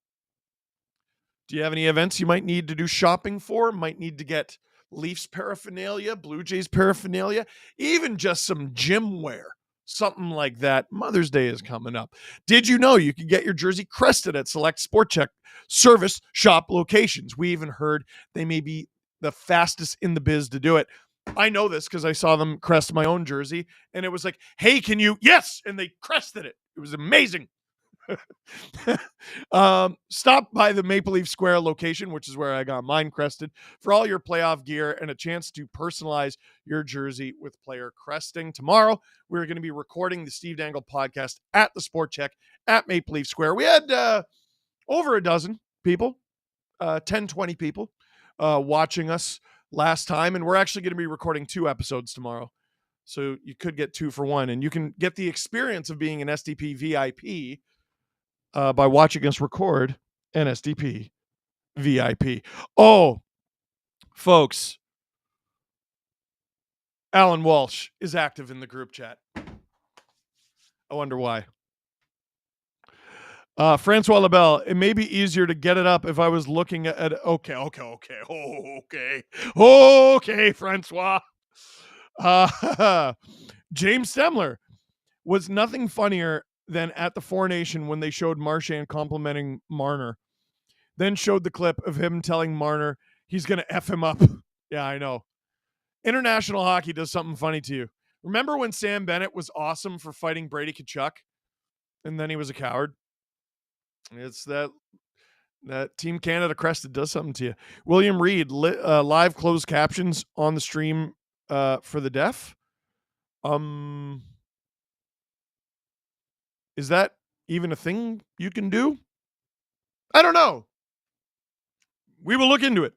Do you have any events you might need to do shopping for? Might need to get Leafs paraphernalia, Blue Jays paraphernalia, even just some gym wear, something like that. Mother's Day is coming up. Did you know you can get your jersey crested at select SportChek service shop locations? We even heard they may be the fastest in the biz to do it. I know this because I saw them crest my own jersey, and it was like, hey, can you? Yes, and they crested it. It was amazing. Stop by the Maple Leaf Square location, which is where I got mine crested, for all your playoff gear and a chance to personalize your jersey with player cresting. Tomorrow, we're going to be recording the Steve Dangle podcast at the SportChek at Maple Leaf Square. We had over a dozen people, 10, 20 people watching us last time, and we're actually going to be recording 2 episodes tomorrow. So you could get 2 for 1, and you can get the experience of being an SDP VIP by watching us record an SDP VIP. Oh, folks, Alan Walsh is active in the group chat. I wonder why. Francois Labelle, it may be easier to get it up if I was looking at okay, Francois. James Stemler, was nothing funnier than at the Four Nation when they showed Marchand complimenting Marner, then showed the clip of him telling Marner he's going to F him up. Yeah, I know. International hockey does something funny to you. Remember when Sam Bennett was awesome for fighting Brady Tkachuk, and then he was a coward? It's that Team Canada crested does something to you. William Reed, live closed captions on the stream for the deaf. Is that even a thing you can do? I don't know. We will look into it.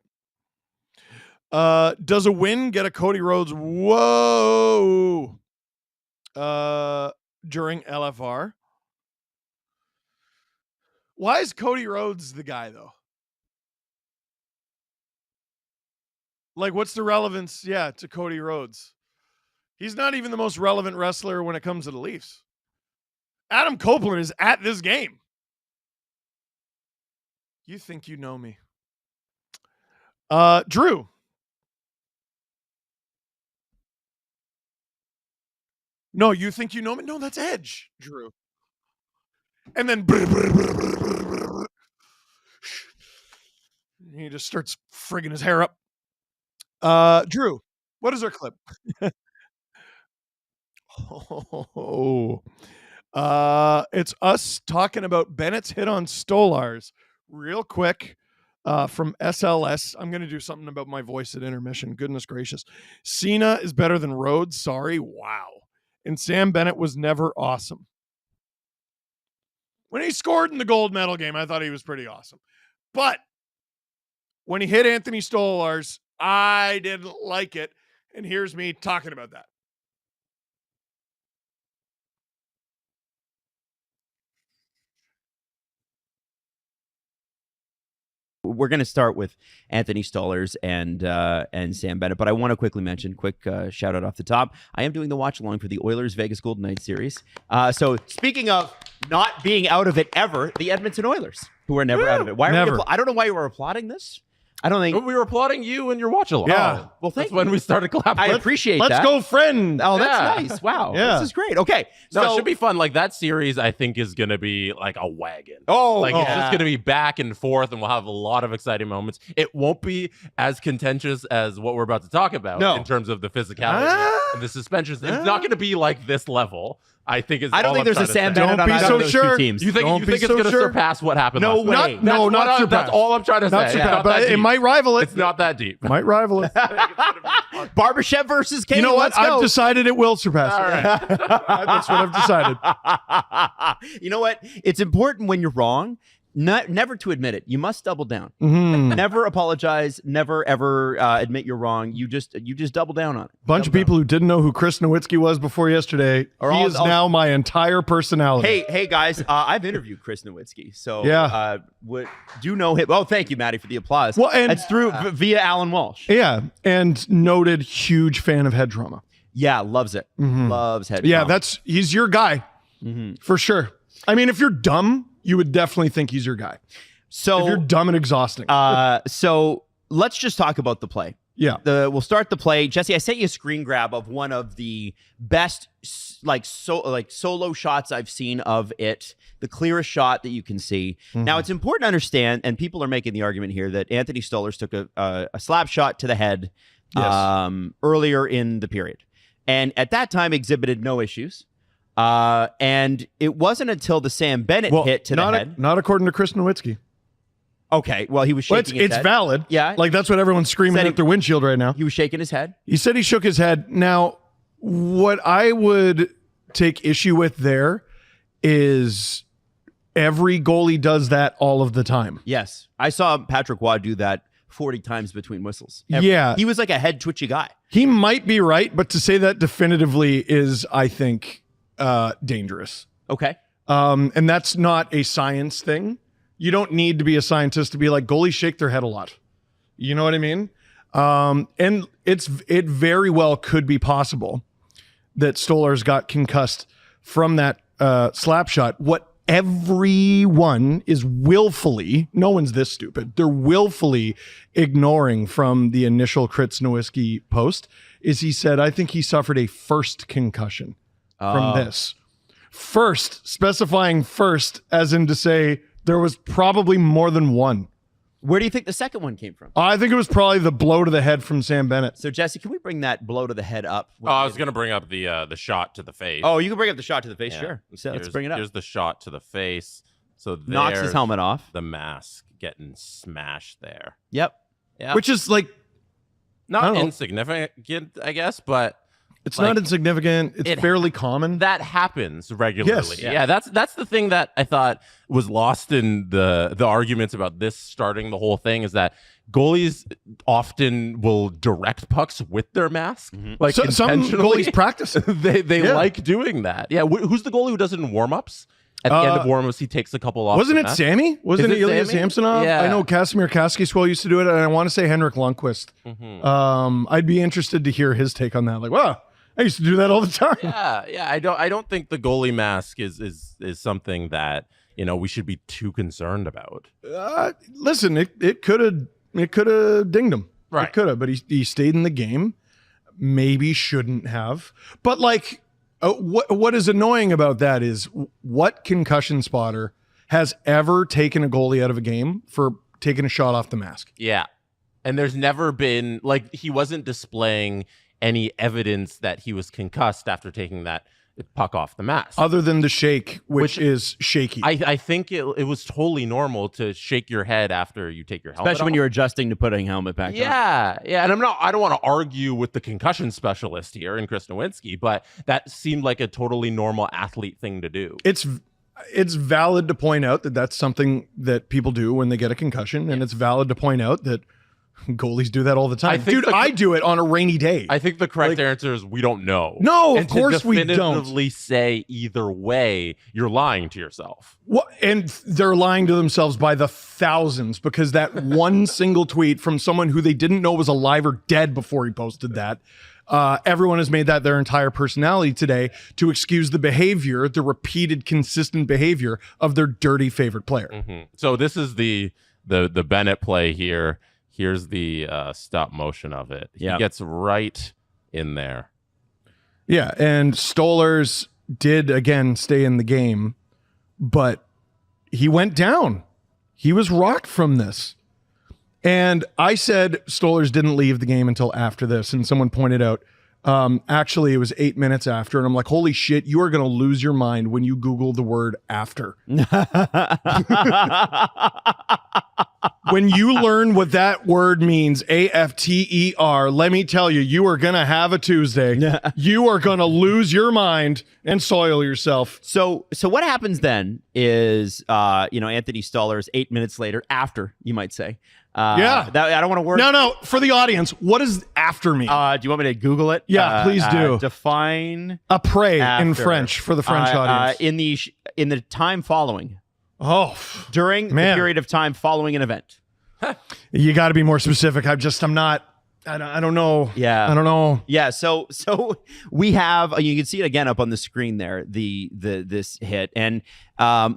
Does a win get a Cody Rhodes? Whoa. During LFR. Why is Cody Rhodes the guy, though? Like, what's the relevance, to Cody Rhodes? He's not even the most relevant wrestler when it comes to the Leafs. Adam Copeland is at this game. You think you know me. Drew. No, you think you know me? No, that's Edge, Drew. And then he just starts frigging his hair up. Drew, what is our clip? It's us talking about Bennett's hit on Stolars real quick from SLS. I'm going to do something about my voice at intermission. Goodness gracious. Cena is better than Rhodes. Sorry. Wow. And Sam Bennett was never awesome. When he scored in the gold medal game, I thought he was pretty awesome. But when he hit Anthony Stolars, I didn't like it. And here's me talking about that. We're going to start with Anthony Stolars and Sam Bennett, but I want to quickly mention, shout out off the top, I am doing the watch along for the Oilers Vegas Golden Knights series. So Speaking of not being out of it ever, the Edmonton Oilers, who are never out of it. Why? Never. I don't know why you were applauding this. I don't think we were applauding you and your watch along. Yeah. Well, that's when we started clapping. I appreciate Let's that. go, friend. Oh, that's Yeah. nice. Wow. Yeah. This is great. Okay. No, So it should be fun. Like, that series, I think, is going to be like a wagon. Oh, Like, it's yeah. just going to be back and forth, and we'll have a lot of exciting moments. It won't be as contentious as what we're about to talk about No. in terms of the physicality and the suspensions. It's not going to be like this level, I think. I don't think there's a Sam Bennett Don't on be either so of those sure. two teams. You think, Don't you be think it's so going to sure. surpass what happened No last way. night? No, not surpass. That's all I'm trying to say. Not It's surpass, not but that it deep. might rival it. It's not that deep. Might rival it. Barbashev versus Kane. You know what? Let's go. I've decided it will surpass All it. right. That's what I've decided. You know what? It's important when you're wrong Never to admit it. You must double down. Mhm. Never apologize. Never ever admit you're wrong. You just double down on it. Bunch of people who didn't know who Chris Nowitzki was before yesterday. He is now my entire personality. Hey guys, I've interviewed Chris Nowitzki. So Yeah. do you know him? Oh, thank you, Maddie, for the applause. Well, and- it's through via Alan Walsh. Yeah, and noted huge fan of head trauma. Yeah, loves it. Loves head. Yeah, trauma. he's your guy for sure. I mean, if you're dumb, you would definitely think he's your guy. So If you're dumb and exhausting. so let's just talk about the play. Yeah. We'll start the play. Jesse, I sent you a screen grab of one of the best solo shots I've seen of it. The clearest shot that you can see. Now, it's important to understand, and people are making the argument here, that Anthony Stolarz took a slap shot to the head earlier in the period. And at that time exhibited no issues. And it wasn't until the Sam Bennett hit to the head. Not according to Chris Nowitzki. Okay, well, he was shaking his It's head. valid. Yeah. Like, that's what everyone's screaming Said at their windshield right now. He was shaking his head. He said he shook his head. Now, what I would take issue with there is every goalie does that all of the time. Yes. I saw Patrick Waugh do that 40 times between whistles. Yeah. He was like a head twitchy guy. He might be right, but to say that definitively is, I think, dangerous. Okay. And that's not a science thing. You don't need to be a scientist to be like, goalies shake their head a lot. You know what I mean? And it very well could be possible that Stolarz got concussed from that slap shot. What everyone is willfully, no one's this stupid, they're willfully ignoring from the initial Chris Nowitzki post is he said, I think he suffered a first concussion from this. First, specifying first as in to say there was probably more than one. Where do you think the second one came from? I think it was probably the blow to the head from Sam Bennett. So, Jesse, can we bring that blow to the head up? Oh, I was going to bring up the shot to the face. Oh, you can bring up the shot to the face, Yeah. sure. So let's bring it up. Here's the shot to the face. So Knocks his there's helmet off. The mask getting smashed there. Yep. Yeah. Which is like, I not don't know. insignificant, I guess, but it's like, not insignificant. It's it- fairly common. that happens regularly. Yes. Yeah, that's the thing that I thought was lost in the arguments about this starting the whole thing is that goalies often will direct pucks with their mask, like So, some intentionally. goalies practice it. they Yeah. like doing that. Yeah, who's the goalie who does it in warm-ups? At the end of warm-ups, he takes a couple off. Wasn't the it mask. Sammy? Wasn't Is it it Ilya Sammy? Samsonov? Yeah. I know Casimir Kaskiswell used to do it, and I want to say Henrik Lundqvist. I'd be interested to hear his take on that. Like, wow, I used to do that all the time. Yeah. I don't think the goalie mask is something that we should be too concerned about. Listen, it could have dinged him. Right. It could have, but he stayed in the game. Maybe shouldn't have. But like, what is annoying about that is what concussion spotter has ever taken a goalie out of a game for taking a shot off the mask? Yeah. And there's never been, like, he wasn't displaying any evidence that he was concussed after taking that puck off the mask. Other than the shake, which Which- is shaky. I think it was totally normal to shake your head after you take your helmet Especially when off. you're adjusting to putting helmet back on. Yeah. And I don't want to argue with the concussion specialist here in Chris Nowitzki, but that seemed like a totally normal athlete thing to do. It's valid to point out that that's something that people do when they get a concussion, and it's valid to point out that goalies do that all the time. I think Dude, I do it on a rainy day. I think the correct answer is we don't know. No, of And course to we don't. definitively say either way, you're lying to yourself. What? And they're lying to themselves by the thousands because that one single tweet from someone who they didn't know was alive or dead before he posted that. Everyone has made that their entire personality today to excuse the behavior, the repeated, consistent behavior of their dirty favorite player. So this is the Bennett play here. Here's the stop motion of it. He Yeah. gets right in there. Yeah, and Stolarz did again stay in the game, but he went down. He was rocked from this. And I said Stolarz didn't leave the game until after this, and someone pointed out, actually it was 8 minutes after, and I'm like, holy shit, you are going to lose your mind when you Google the word after. When you learn what that word means, AFTER, let me tell you, you are going to have a Tuesday. You are going to lose your mind and soil yourself. So what happens then is, Anthony Staal is 8 minutes later, after, you might say. I don't want to work. No, for the audience, what does after mean? Do you want me to Google it? Yeah, please do. Define après in after. French for the French audience. In the time following. Oh, During the period of time following an event. You got to be more specific. I'm not. I don't know. Yeah. I don't know. Yeah. So we have. You can see it again up on the screen there. This hit. And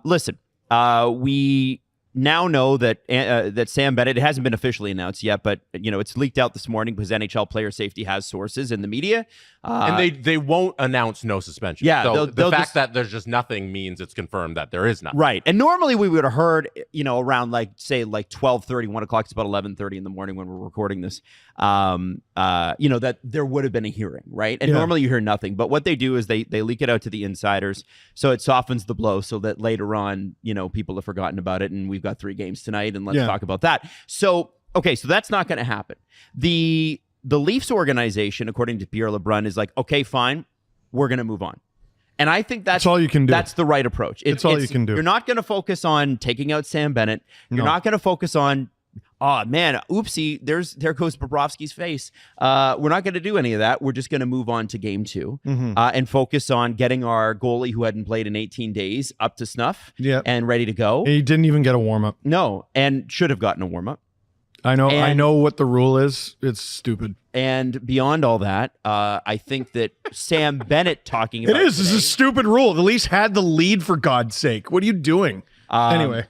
listen, we now know that that Sam Bennett, it hasn't been officially announced yet, but it's leaked out this morning because NHL Player Safety has sources in the media, and they won't announce no suspension. Yeah, so they'll the fact just, that there's just nothing means it's confirmed that there is nothing. Right. And normally we would have heard, around like 12:30, 1 o'clock. It's about 11:30 in the morning when we're recording this. That there would have been a hearing, right? And normally you hear nothing, but what they do is they leak it out to the insiders, so it softens the blow, so that later on, people have forgotten about it, and we've got 3 games tonight, and let's talk about that. So that's not going to happen. The Leafs organization, according to Pierre LeBrun, is like, okay, fine, we're going to move on. And I think that's all you can do. That's the right approach. It's all you can do. You're not going to focus on taking out Sam Bennett. You're not going to focus on, oh man, oopsie, there goes Bobrovsky's face. We're not going to do any of that. We're just going to move on to game 2 and focus on getting our goalie, who hadn't played in 18 days, up to snuff and ready to go. He didn't even get a warm-up. No, and should have gotten a warm-up. I know what the rule is. It's stupid. And beyond all that, I think that Sam Bennett talking about This is a stupid rule. The Leafs had the lead, for God's sake. What are you doing? Anyway.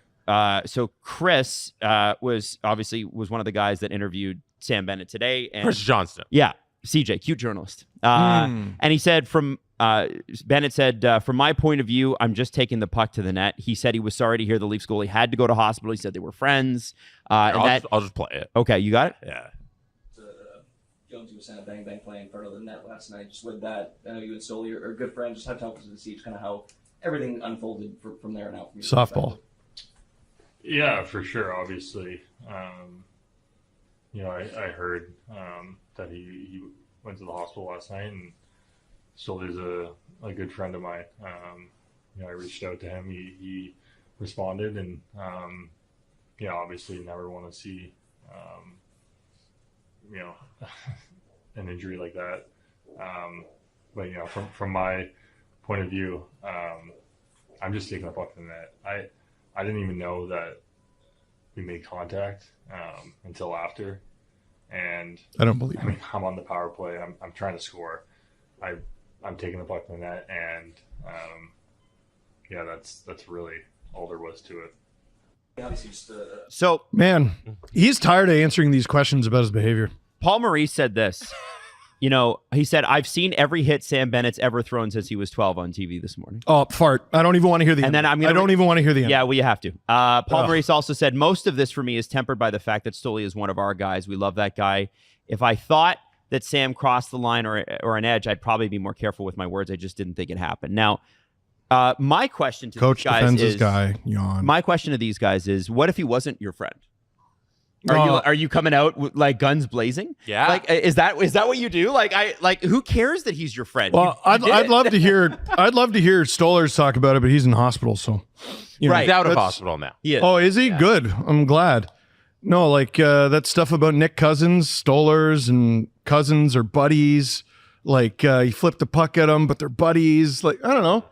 So Chris was one of the guys that interviewed Sam Bennett today. And, Chris Johnston. Yeah, CJ, cute journalist. And he said Bennett said, from my point of view, I'm just taking the puck to the net. He said he was sorry to hear the Leafs goalie had to go to hospital. He said they were friends. I'll just play it. Okay, you got it? Yeah. Jonesy was kind of bang play in front of the net last night. Just with that, I know you and Stoli are good friends. Just how tough was it to see kind of how everything unfolded from there on out? From Softball. Yeah, for sure. Obviously, I heard that he went to the hospital last night, and Stoli's a good friend of mine. I reached out to him. He responded, and obviously never want to see an injury like that. But from my point of view, I'm just taking the puck to the net. I didn't even know that we made contact until after, and I don't believe it. I'm on the power play. I'm trying to score. I'm taking the puck to the net, and that's really all there was to it. So, man, he's tired of answering these questions about his behavior. Paul Maurice said this. He said, I've seen every hit Sam Bennett's ever thrown since he was 12 on TV this morning. Oh, fart. I don't even want to hear the end. And then I don't even want to hear the end. Yeah, well, you have to. Paul Maurice also said, most of this for me is tempered by the fact that Stoli is one of our guys. We love that guy. If I thought that Sam crossed the line or an edge, I'd probably be more careful with my words. I just didn't think it happened. Now, my question to Coach these guys defends is, his guy. Yawn. My question to these guys is, what if he wasn't your friend? Are you coming out with, like, guns blazing? Yeah. Like, is that what you do? Who cares that he's your friend? Well, I'd love to hear Stolarz talk about it, but he's in hospital, so right. He's out of hospital now. He is. Oh, is he? Yeah. Good. I'm glad. No, that stuff about Nick Cousins, Stolarz, and Cousins are buddies. He flipped the puck at them, but they're buddies. I don't know.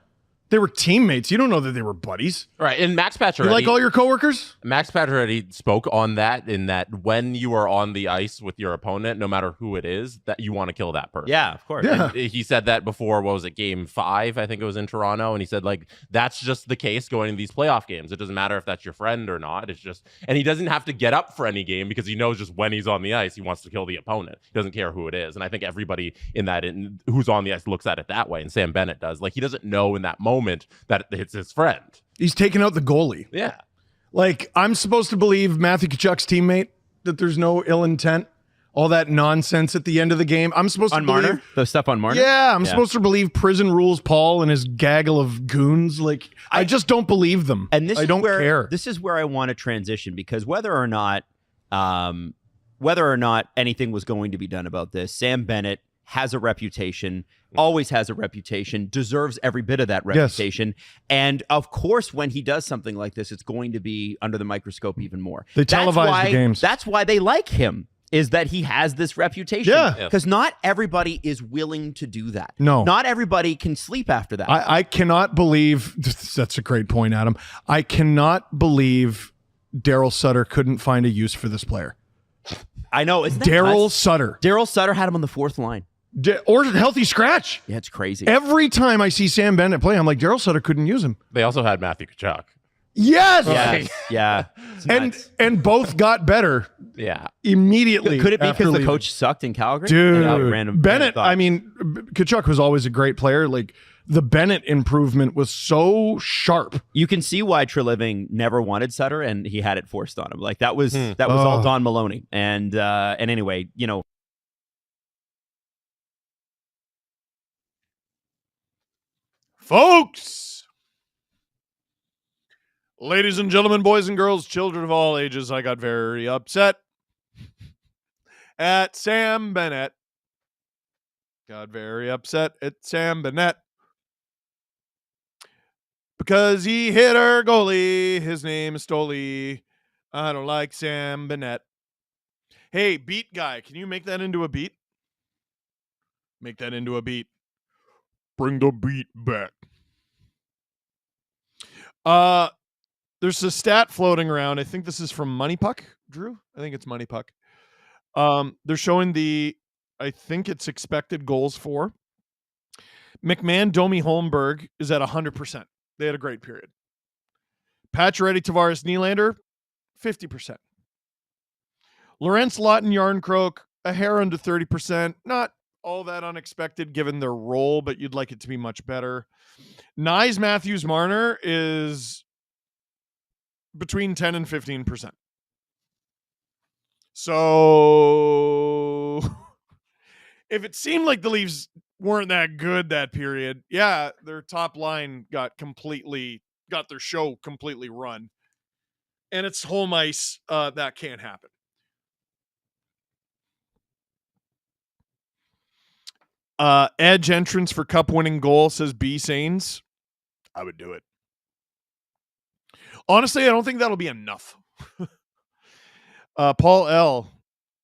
They were teammates. You don't know that they were buddies. Right. And Max Pacioretty. You like all your coworkers? Max Pacioretty spoke on that, in that when you are on the ice with your opponent, no matter who it is, that you want to kill that person. Yeah, of course. Yeah. And he said that before, what was it, game 5? I think it was in Toronto. And he said, that's just the case going to these playoff games. It doesn't matter if that's your friend or not. It's just, and he doesn't have to get up for any game because he knows just when he's on the ice, he wants to kill the opponent. He doesn't care who it is. And I think everybody who's on the ice looks at it that way. And Sam Bennett does. He doesn't know in that moment that it's his friend. He's taking out the goalie. Yeah. I'm supposed to believe Matthew Tkachuk's teammate that there's no ill intent. all that nonsense at the end of the game. I'm supposed On to believe Marner? The stuff on Marner? Yeah, I'm supposed to believe prison rules Paul and his gaggle of goons. Like I just don't believe them. And this I is don't where, care. This is where I want to transition, because whether or not anything was going to be done about this, Sam Bennett has a reputation, always has a reputation, deserves every bit of that reputation. And of course, when he does something like this, it's going to be under the microscope even more. They televise the games. That's why they like him, is that he has this reputation. Yeah. Because not everybody is willing to do that. No. Not everybody can sleep after that. I cannot believe that's a great point, Adam. I cannot believe Daryl Sutter couldn't find a use for this player. I know. Isn't that Daryl nuts? Sutter. Daryl Sutter had him on the fourth line. Or healthy scratch. Yeah, it's crazy. Every time I see Sam Bennett play, I'm like, Daryl Sutter couldn't use him. They also had Matthew Tkachuk. Yes. Yeah. It's nuts. And both got better Yeah. immediately. Could it be after because the leaving. coach sucked in Calgary? Dude, Random Bennett, thought. I mean, Tkachuk was always a great player. Like, the Bennett improvement was so sharp. You can see why Treliving never wanted Sutter, and he had it forced on him. Like that was all Don Maloney. And anyway, you know. Folks, ladies and gentlemen, boys and girls, children of all ages, I got very upset at Sam Bennett. Got very upset at Sam Bennett because he hit our goalie. His name is Stoli. I don't like Sam Bennett. Hey, beat guy, can you make that into a beat? Make that into a beat. Bring the beat back. There's a stat floating around. I think this is from Money Puck, Drew. I think it's Money Puck. They're showing I think it's expected goals for. McMahon, Domi, Holmberg is at 100%. They had a great period. Pacioretty, Tavares, Nylander, 50%. Lawrence, Lawton, Yarncroke, a hair under 30%. Not all that unexpected given their role, but you'd like it to be much better. Nyes, Matthews, Marner is between 10 and 15%. So if it seemed like the Leafs weren't that good that period, yeah, their top line got their show completely run. And it's home ice. That can't happen. Edge entrance for cup winning goal, says B Sains. I would do it. Honestly, I don't think that'll be enough. Paul L,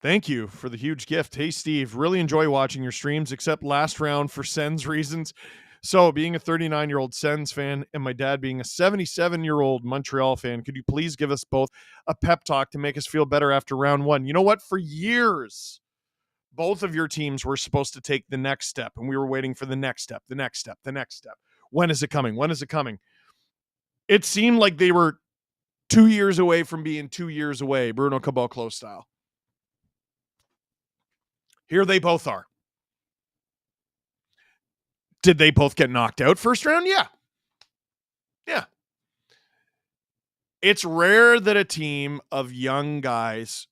thank you for the huge gift. Hey, Steve, really enjoy watching your streams, except last round for Sens reasons. So, being a 39-year-old Sens fan and my dad being a 77-year-old Montreal fan, could you please give us both a pep talk to make us feel better after round one? You know what? For years, both of your teams were supposed to take the next step, and we were waiting for the next step, the next step, the next step. When is it coming? When is it coming? It seemed like they were 2 years away from being 2 years away, Bruno Caboclo style. Here they both are. Did they both get knocked out first round? Yeah. Yeah. It's rare that a team of young guys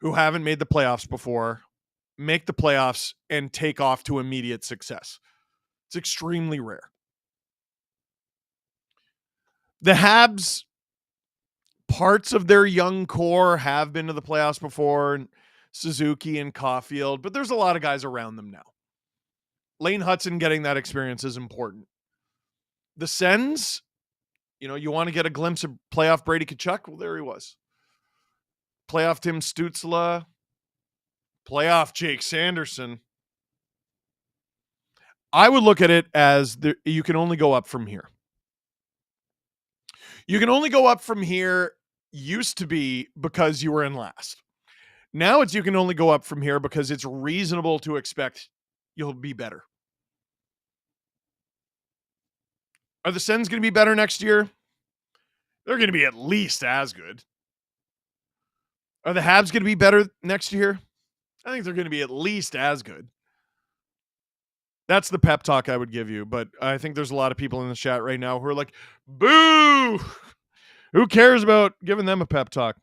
who haven't made the playoffs before make the playoffs and take off to immediate success. It's extremely rare. The Habs, parts of their young core have been to the playoffs before, and Suzuki and Caulfield, but there's a lot of guys around them now. Lane Hudson getting that experience is important. The Sens, you want to get a glimpse of playoff Brady Tkachuk? Well, there he was. Playoff Tim Stützle. Playoff Jake Sanderson. I would look at it as you can only go up from here. You can only go up from here used to be because you were in last. Now you can only go up from here because it's reasonable to expect you'll be better. Are the Sens going to be better next year? They're going to be at least as good. Are the Habs going to be better next year? I think they're going to be at least as good. That's the pep talk I would give you, but I think there's a lot of people in the chat right now who are like, boo! Who cares about giving them a pep talk?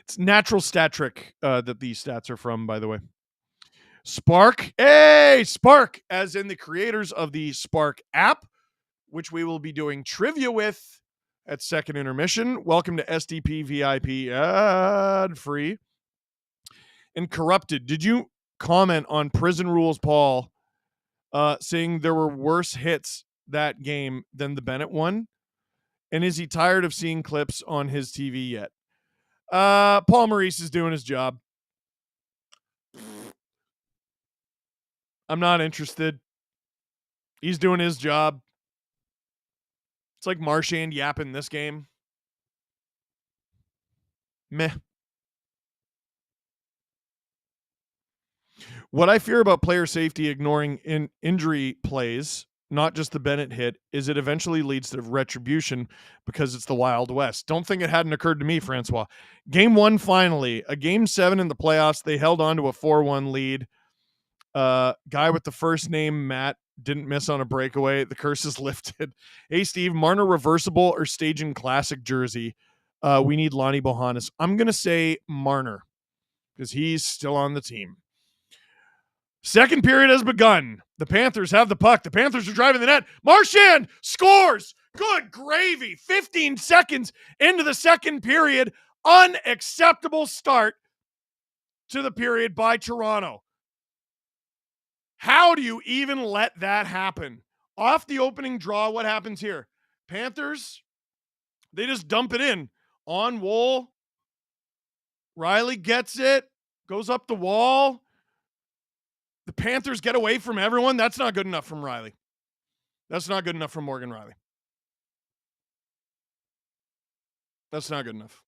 It's natural stat trick that these stats are from, by the way. Spark. Hey, Spark, as in the creators of the Spark app, which we will be doing trivia with at second intermission. Welcome to SDP VIP ad-free. And Corrupted, did you comment on Prison Rules Paul saying there were worse hits that game than the Bennett one? And is he tired of seeing clips on his TV yet? Paul Maurice is doing his job. I'm not interested. He's doing his job. It's like Marchand yapping this game. Meh. What I fear about player safety ignoring injury plays, not just the Bennett hit, is it eventually leads to retribution because it's the Wild West. Don't think it hadn't occurred to me, Francois. Game 1 finally. A Game 7 in the playoffs. They held on to a 4-1 lead. Guy with the first name Matt didn't miss on a breakaway. The curse is lifted. Hey, Steve, Marner reversible or staging classic jersey? We need Lonnie Bohannes. I'm going to say Marner because he's still on the team. Second period has begun. The Panthers have the puck. The Panthers are driving the net. Marchand scores. Good gravy. 15 seconds into the second period. Unacceptable start to the period by Toronto. How do you even let that happen? Off the opening draw, what happens here? Panthers, they just dump it in on Woll. Riley gets it, goes up the wall. The Panthers get away from everyone. That's not good enough from Riley. That's not good enough from Morgan Riley. That's not good enough.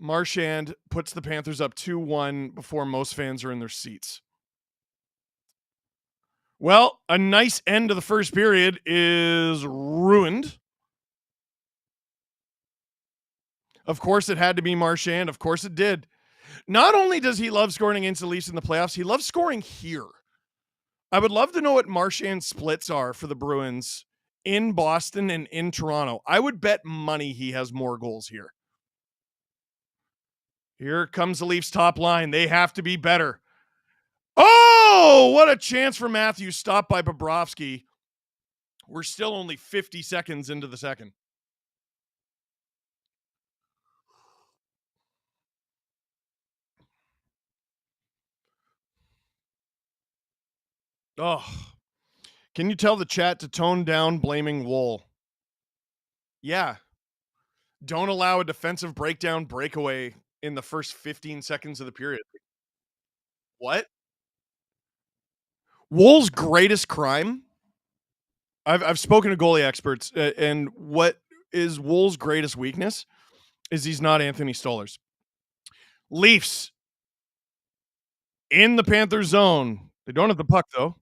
Marchand puts the Panthers up 2-1 before most fans are in their seats. Well, a nice end to the first period is ruined. Of course, it had to be Marchand. Of course, it did. Not only does he love scoring against the Leafs in the playoffs, he loves scoring here. I would love to know what Marchand's splits are for the Bruins in Boston and in Toronto. I would bet money he has more goals here. Here comes the Leafs top line. They have to be better. Oh, what a chance for Matthews. Stopped by Bobrovsky. We're still only 50 seconds into the second. Oh, can you tell the chat to tone down blaming Woll? Yeah. Don't allow a defensive breakaway in the first 15 seconds of the period. What? Woll's greatest crime? I've spoken to goalie experts, and what is Woll's greatest weakness is he's not Anthony Stolarz. Leafs in the Panthers zone. They don't have the puck, though.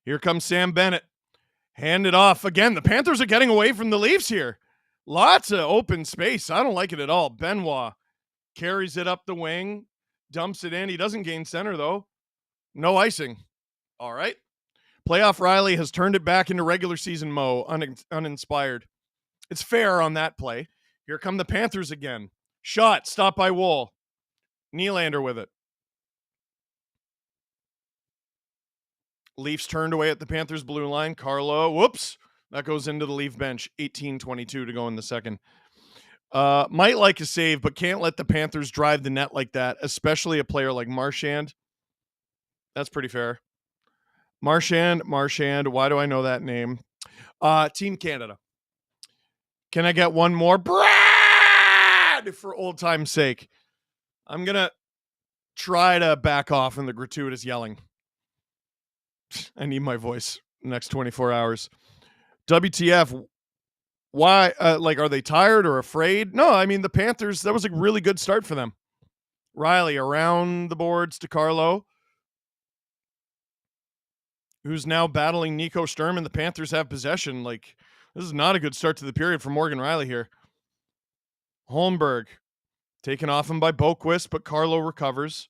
Here comes Sam Bennett. Hand it off. Again, the Panthers are getting away from the Leafs here. Lots of open space. I don't like it at all. Benoit carries it up the wing, dumps it in. He doesn't gain center, though. No icing. All right. Playoff Riley has turned it back into regular season Mo, uninspired. It's fair on that play. Here come the Panthers again. Shot, stopped by Woll. Nylander with it. Leafs turned away at the Panthers blue line. Carlo, whoops. That goes into the Leaf bench. 18-22 to go in the second. Might like a save, but can't let the Panthers drive the net like that, especially a player like Marchand. That's pretty fair. Marchand. Why do I know that name? Team Canada. Can I get one more? Brad! For old time's sake. I'm going to try to back off in the gratuitous yelling. I need my voice next 24 hours. WTF. Why? Are they tired or afraid? No, I mean, the Panthers, that was a really good start for them. Riley around the boards to Carlo, who's now battling Nico Sturm, and the Panthers have possession. This is not a good start to the period for Morgan Riley here. Holmberg taken off him by Boquist, but Carlo recovers.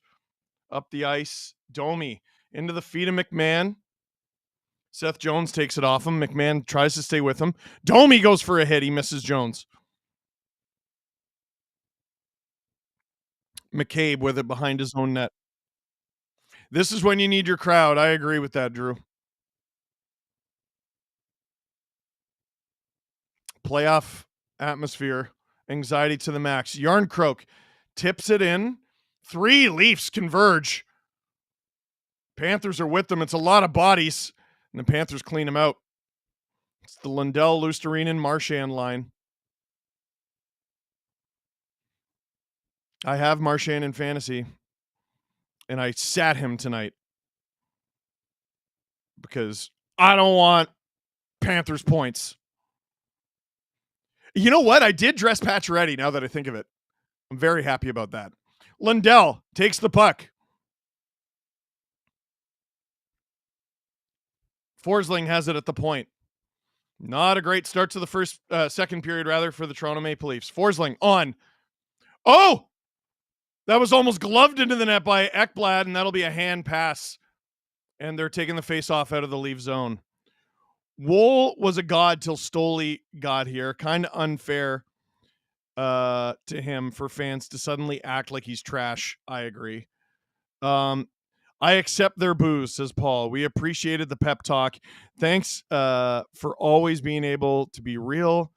Up the ice, Domi into the feet of McMahon. Seth Jones takes it off him. McMahon tries to stay with him. Domi goes for a hit. He misses Jones. McCabe with it behind his own net. This is when you need your crowd. I agree with that, Drew. Playoff atmosphere. Anxiety to the max. Yarncroak tips it in. 3 Leafs converge. Panthers are with them. It's a lot of bodies, and the Panthers clean them out. It's the Lundell, Lusterinen, Marchand line. I have Marchand in fantasy, and I sat him tonight because I don't want Panthers points. You know what? I did dress Pacioretty now that I think of it. I'm very happy about that. Lundell takes the puck. Forsling has it at the point. Not a great start to the second period, rather, for the Toronto Maple Leafs. Forsling on. Oh! That was almost gloved into the net by Ekblad, and that'll be a hand pass. And they're taking the face-off out of the Leaf zone. Woll was a god till Staal got here. Kind of unfair to him for fans to suddenly act like he's trash. I agree. I accept their boos, says Paul. We appreciated the pep talk. Thanks for always being able to be real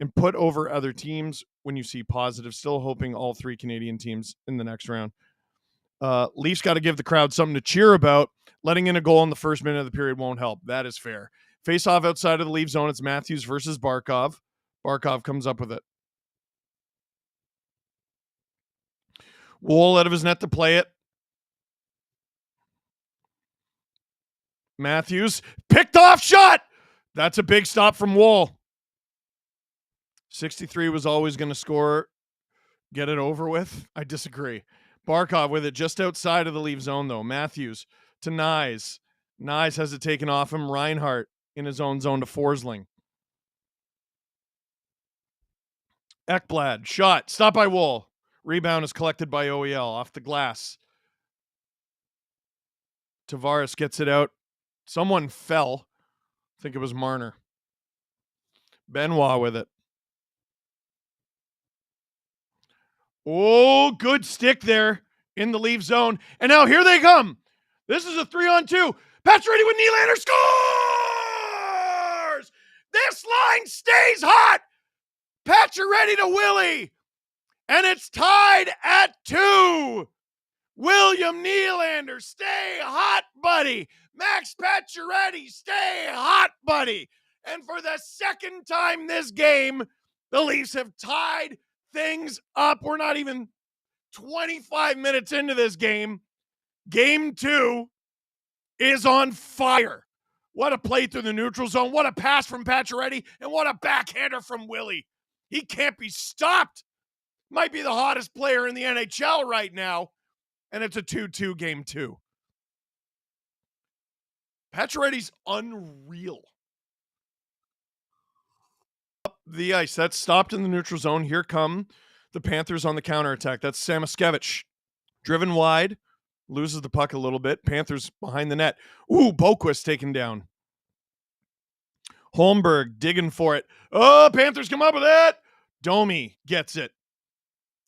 and put over other teams when you see positive. Still hoping all 3 Canadian teams in the next round. Leafs got to give the crowd something to cheer about. Letting in a goal in the first minute of the period won't help. That is fair. Face off outside of the Leaf zone. It's Matthews versus Barkov. Barkov comes up with it. Woll out of his net to play it. Matthews picked off shot. That's a big stop from Woll. 63 was always going to score. Get it over with. I disagree. Barkov with it just outside of the Leaf zone, though. Matthews to Nyes. Nyes has it taken off him. Reinhart in his own zone to Forsling. Ekblad, shot. Stop by Woll. Rebound is collected by OEL off the glass. Tavares gets it out. Someone fell. I think it was Marner. Benoit with it. Oh, good stick there in the Leaf zone. And now here they come. This is a 3-on-2. Pacioretty with Nylander scores! This line stays hot. Pacioretty to Willie. And it's tied at 2. William Nylander, stay hot, buddy. Max Pacioretty, stay hot, buddy. And for the second time this game, the Leafs have tied things up. We're not even 25 minutes into this game. Game 2 is on fire. What a play through the neutral zone. What a pass from Pacioretty. And what a backhander from Willie. He can't be stopped. Might be the hottest player in the NHL right now. And it's a 2-2 game 2. Pacioretty's unreal. Up the ice. That's stopped in the neutral zone. Here come the Panthers on the counterattack. That's Sakic. Driven wide. Loses the puck a little bit. Panthers behind the net. Ooh, Boquist taken down. Holmberg digging for it. Oh, Panthers come up with it. Domi gets it.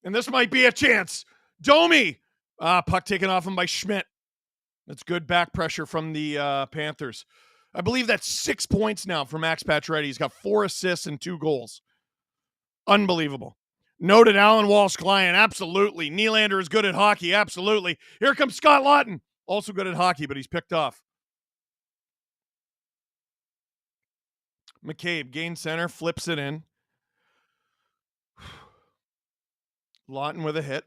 And this might be a chance. Domi. Puck taken off him by Schmidt. That's good back pressure from the Panthers. I believe that's 6 points now for Max Pacioretty. He's got 4 assists and 2 goals. Unbelievable. Noted Alan Walsh-Klein. Absolutely. Nylander is good at hockey. Absolutely. Here comes Scott Laughton. Also good at hockey, but he's picked off. McCabe gains center, flips it in. Laughton with a hit.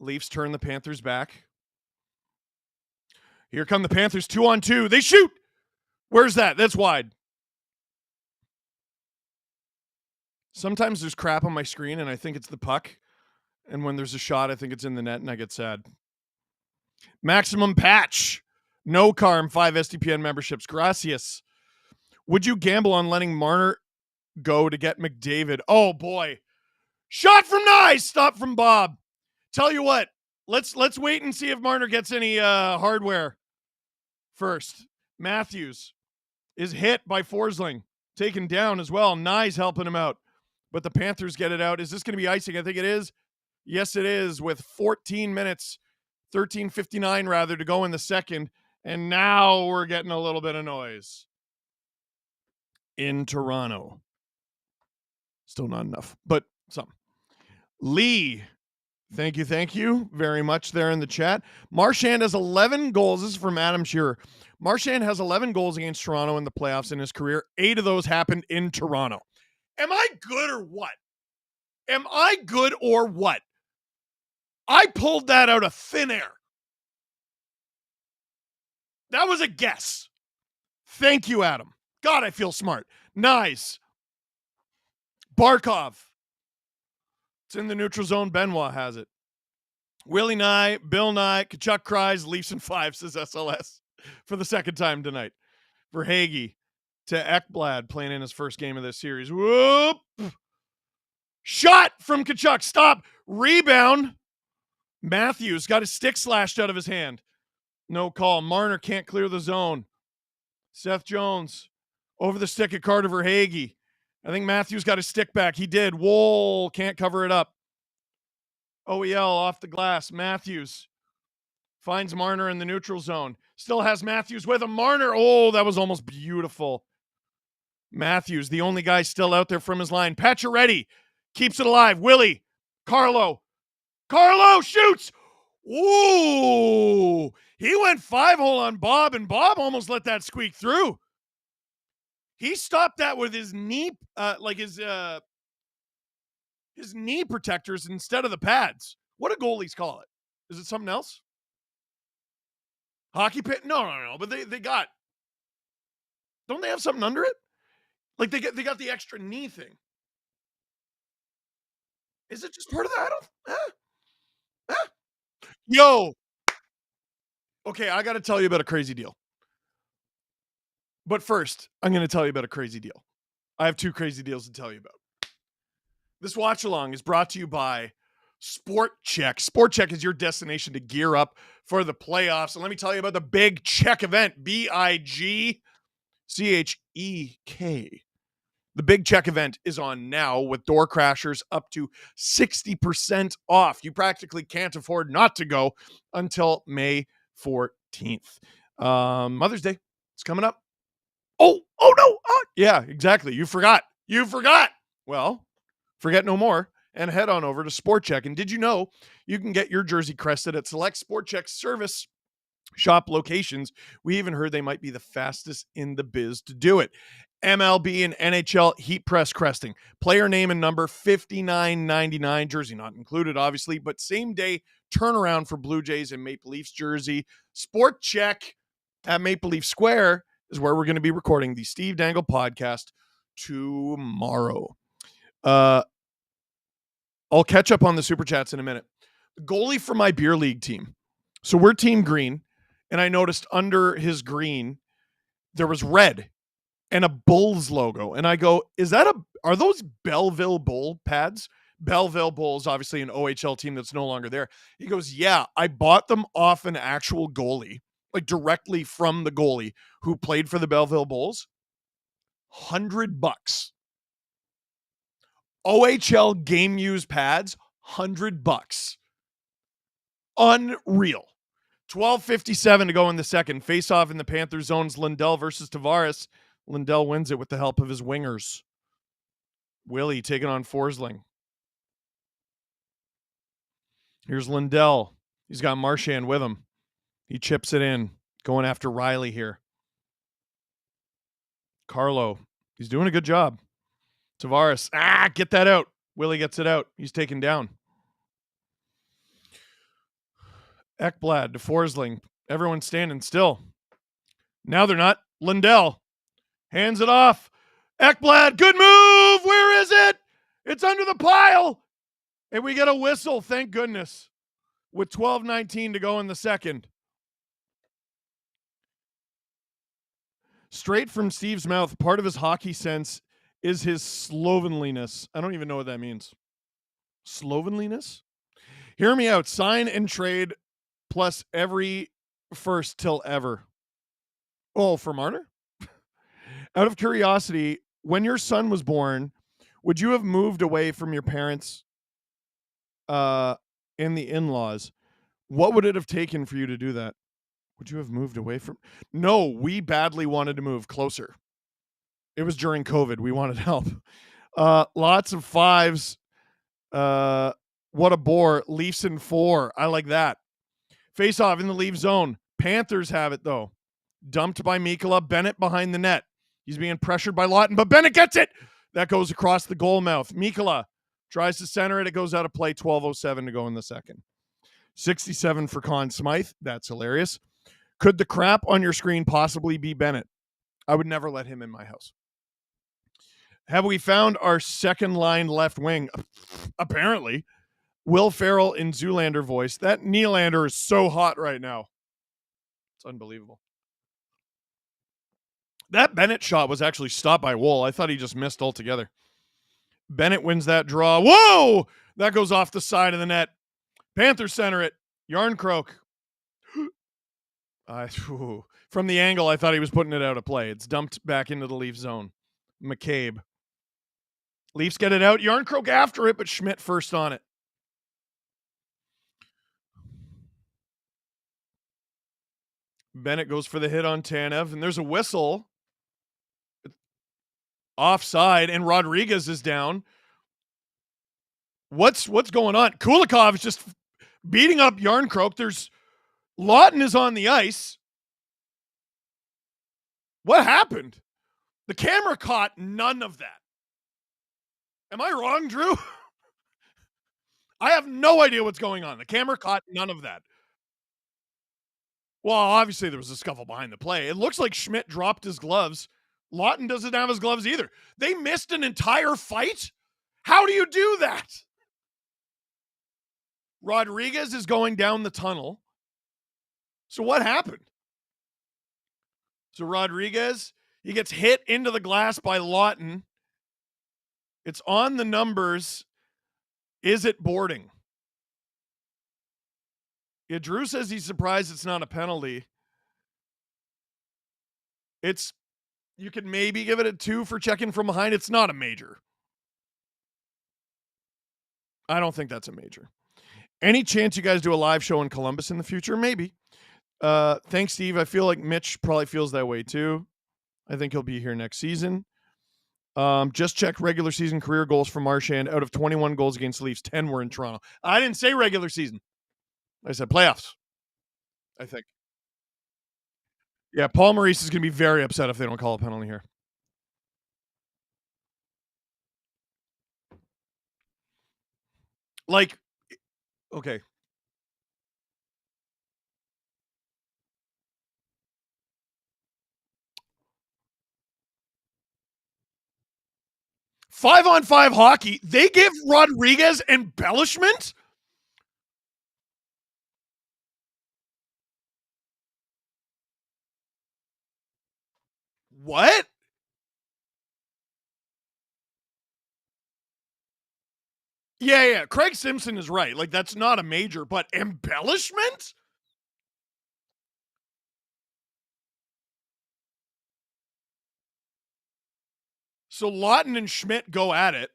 Leafs turn the Panthers back. Here come the Panthers 2-on-2. They shoot. Where's that? That's wide. Sometimes there's crap on my screen and I think it's the puck. And when there's a shot, I think it's in the net and I get sad. Maximum Patch. No Carm, 5 SDPN memberships. Gracias. Would you gamble on letting Marner go to get McDavid? Oh, boy. Shot from Nyes. Stop from Bob. Tell you what. Let's wait and see if Marner gets any hardware. first. Matthews is hit by Forsling, taken down as well. Nye's helping him out, but the Panthers get it out. Is this going to be icing? I think it is. Yes, it is, with 14 minutes, 13:59 rather, to go in the second. And now we're getting a little bit of noise in Toronto. Still not enough, but some. Lee, thank you very much there in the chat. Marchand has 11 goals. This is from Adam Shearer. Marchand has 11 goals against Toronto in the playoffs in his career. 8 of those happened in Toronto. Am I good or what? Am I good or what? I pulled that out of thin air. That was a guess. Thank you, Adam. God, I feel smart. Nice. Barkov. It's in the neutral zone. Benoit has it. Willie Nye, Bill Nye, Kachuk cries, Leafs in 5, says SLS for the second time tonight. For Hagee to Ekblad playing in his first game of this series. Whoop! Shot from Kachuk. Stop. Rebound. Matthews got his stick slashed out of his hand. No call. Marner can't clear the zone. Seth Jones over the stick at Carter for Hagee. I think Matthews got his stick back. He did. Woll can't cover it up. OEL off the glass. Matthews finds Marner in the neutral zone. Still has Matthews with him. Marner. Oh, that was almost beautiful. Matthews, the only guy still out there from his line. Pacioretty keeps it alive. Willie. Carlo shoots. Ooh. He went 5-hole on Bob, and Bob almost let that squeak through. He stopped that with his knee, his knee protectors instead of the pads. What do goalies call it? Is it something else? Hockey pit? No. But they got. Don't they have something under it? Like they got the extra knee thing. Is it just part of that? I don't. Yo. Okay, I got to tell you about a crazy deal. But first, I'm going to tell you about a crazy deal. I have 2 crazy deals to tell you about. This watch along is brought to you by SportChek. SportChek is your destination to gear up for the playoffs. And let me tell you about the Big Check event, BIGCHEK. The Big Check event is on now with door crashers up to 60% off. You practically can't afford not to go until May 14th. Mother's Day. It's coming up. Oh no. Yeah, exactly. You forgot. Well, forget no more and head on over to SportChek. And did you know you can get your jersey crested at select SportChek service shop locations? We even heard they might be the fastest in the biz to do it. MLB and NHL heat press cresting. Player name and number, $59.99. Jersey not included, obviously, but same day turnaround for Blue Jays and Maple Leafs jersey. SportChek at Maple Leaf Square is where we're going to be recording the Steve Dangle podcast tomorrow. I'll catch up on the super chats in a minute. Goalie for my beer league team. So we're team green, and I noticed under his green there was red and a Bulls logo. And I go, are those Belleville Bull pads? Belleville Bull is obviously an OHL team that's no longer there. He goes, yeah, I bought them off an actual goalie, like directly from the goalie who played for the Belleville Bulls. $100. OHL game use pads, $100. Unreal. 12:57 to go in the second. Face off in the Panthers zones. Lindell versus Tavares. Lindell wins it with the help of his wingers. Willie taking on Forsling. Here's Lindell. He's got Marchand with him. He chips it in. Going after Riley here. Carlo. He's doing a good job. Tavares. Get that out. Willie gets it out. He's taken down. Ekblad to Forsling. Everyone's standing still. Now they're not. Lindell hands it off. Ekblad, good move. Where is it? It's under the pile. And we get a whistle, thank goodness, with 12:19 to go in the second. Straight from Steve's mouth, part of his hockey sense is his slovenliness. I don't even know what that means. Slovenliness? Hear me out. Sign and trade plus every first till ever. Oh, for Marner? Out of curiosity, when your son was born, would you have moved away from your parents and the in-laws? What would it have taken for you to do that? Would you have moved away from? No, we badly wanted to move closer. It was during COVID. We wanted help. Lots of fives. What a bore. Leafs in 4. I like that. Face off in the Leaf zone. Panthers have it, though. Dumped by Mikkola. Bennett behind the net. He's being pressured by Lawton, but Bennett gets it. That goes across the goal mouth. Mikkola tries to center it. It goes out of play. 12:07 to go in the second. 67 for Conn Smythe. That's hilarious. Could the crap on your screen possibly be Bennett? I would never let him in my house. Have we found our second line left wing? Apparently. Will Ferrell in Zoolander voice. That Nylander is so hot right now. It's unbelievable. That Bennett shot was actually stopped by Woll. I thought he just missed altogether. Bennett wins that draw. Whoa! That goes off the side of the net. Panthers center it. Yarncroke. From the angle, I thought he was putting it out of play. It's dumped back into the Leaf zone. McCabe. Leafs get it out. Yarncroke after it, but Schmidt first on it. Bennett goes for the hit on Tanev, and there's a whistle. Offside, and Rodriguez is down. What's going on? Kulikov is just beating up Yarncroke. There's Lawton is on the ice. What happened? The camera caught none of that. Am I wrong, Drew? I have no idea what's going on. The camera caught none of that. Well, obviously there was a scuffle behind the play. It looks like Schmidt dropped his gloves. Lawton doesn't have his gloves either. They missed an entire fight? How do you do that? Rodriguez is going down the tunnel. So what happened? So Rodriguez, he gets hit into the glass by Lawton. It's on the numbers. Is it boarding? Yeah, Drew says he's surprised it's not a penalty. You could maybe give it a 2 for checking from behind. It's not a major. I don't think that's a major. Any chance you guys do a live show in Columbus in the future? Maybe. Thanks, Steve. I feel like Mitch probably feels that way too. I think he'll be here next season. Just check regular season career goals for Marchand. Out of 21 goals against the Leafs, 10 were in Toronto. I didn't say regular season. I said playoffs, I think. Yeah, Paul Maurice is going to be very upset if they don't call a penalty here. Like, okay. Five-on-five hockey. They give Rodriguez embellishment? What? Yeah. Craig Simpson is right. Like, that's not a major, but embellishment? So Lawton and Schmidt go at it.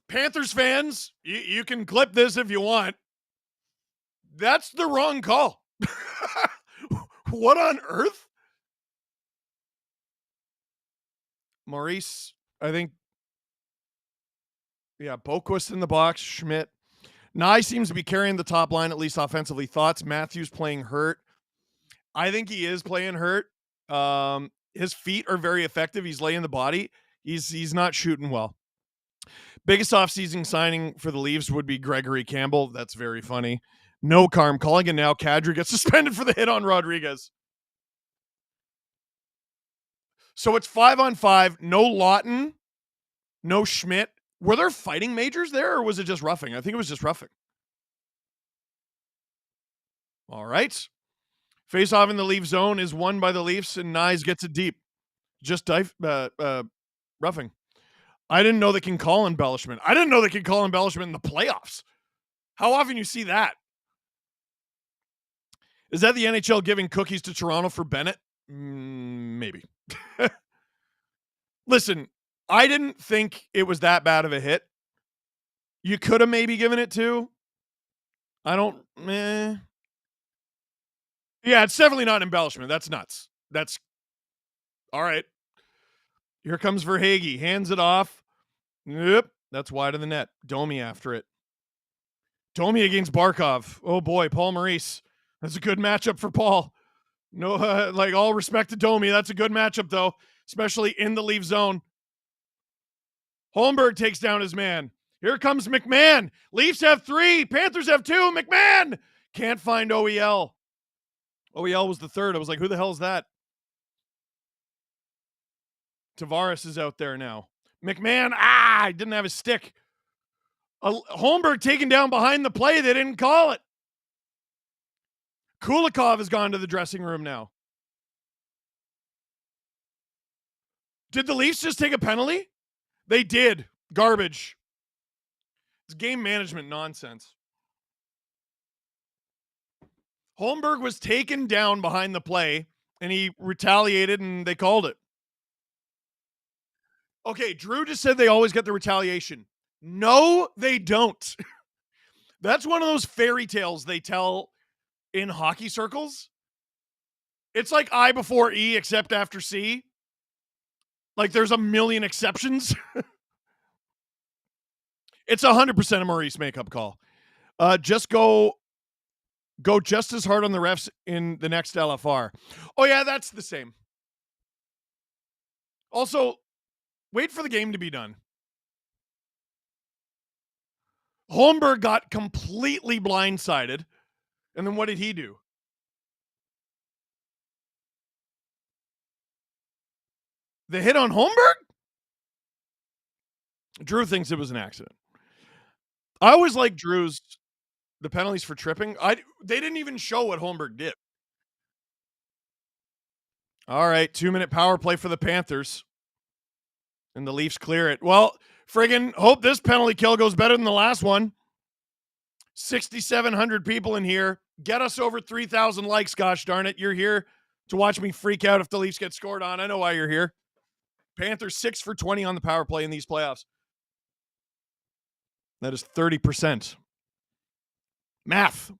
Panthers fans, you can clip this if you want. That's the wrong call. What on earth? Maurice, I think. Yeah, Boquist in the box, Schmidt. Nye seems to be carrying the top line, at least offensively. Thoughts? Matthews playing hurt. I think he is playing hurt. His feet are very effective. He's laying the body. He's not shooting well. Biggest offseason signing for the Leafs would be Gregory Campbell. That's very funny. No Carm calling it now. Kadri gets suspended for the hit on Rodriguez. So it's 5-on-5. No Lawton. No Schmidt. Were there fighting majors there, or was it just roughing? I think it was just roughing. All right. Face off in the Leaf zone is won by the Leafs, and Nyes gets it deep. Just roughing. I didn't know they can call embellishment. I didn't know they could call embellishment in the playoffs. How often you see that? Is that the NHL giving cookies to Toronto for Bennett? Maybe. Listen, I didn't think it was that bad of a hit. You could have maybe given it to. I don't. Yeah, it's definitely not embellishment. That's nuts. That's all right. Here comes Verhaeghe. Hands it off. Yep. That's wide of the net. Domi after it. Domi against Barkov. Oh boy, Paul Maurice. That's a good matchup for Paul. No, like all respect to Domi. That's a good matchup though, especially in the Leaf zone. Holmberg takes down his man. Here comes McMahon. Leafs have 3. Panthers have 2. McMahon can't find OEL. OEL was the third. I was like, who the hell is that? Tavares is out there now. McMahon, he didn't have his stick. Holmberg taken down behind the play. They didn't call it. Kulikov has gone to the dressing room now. Did the Leafs just take a penalty? They did. Garbage. It's game management nonsense. Holmberg was taken down behind the play, and he retaliated, and they called it. Okay, Drew just said they always get the retaliation. No, they don't. That's one of those fairy tales they tell in hockey circles. It's like I before E except after C. Like there's a million exceptions. It's 100% a Maurice makeup call. Just go just as hard on the refs in the next LFR. Oh yeah, that's the same. Also, wait for the game to be done. Holmberg got completely blindsided. And then what did he do? The hit on Holmberg? Drew thinks it was an accident. I always like Drew's the penalties for tripping. They didn't even show what Holmberg did. All right, 2-minute power play for the Panthers. And the Leafs clear it. Well, friggin' hope this penalty kill goes better than the last one. 6,700 people in here. Get us over 3,000 likes, gosh darn it. You're here to watch me freak out if the Leafs get scored on. I know why you're here. Panthers 6 for 20 on the power play in these playoffs. That is 30%. Math.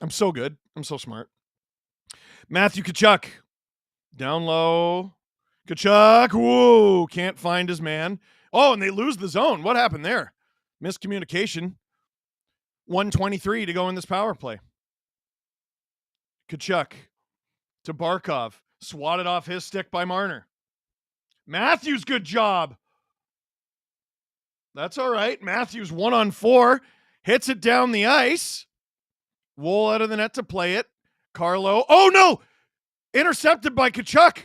I'm so good. I'm so smart. Matthew Tkachuk. Down low. Tkachuk. Whoa. Can't find his man. Oh, and they lose the zone. What happened there? Miscommunication. 1:23 to go in this power play. Tkachuk to Barkov. Swatted off his stick by Marner. Matthews, good job. That's all right. Matthews 1-on-4. Hits it down the ice. Woll out of the net to play it. Carlo. Oh, no. Intercepted by Tkachuk.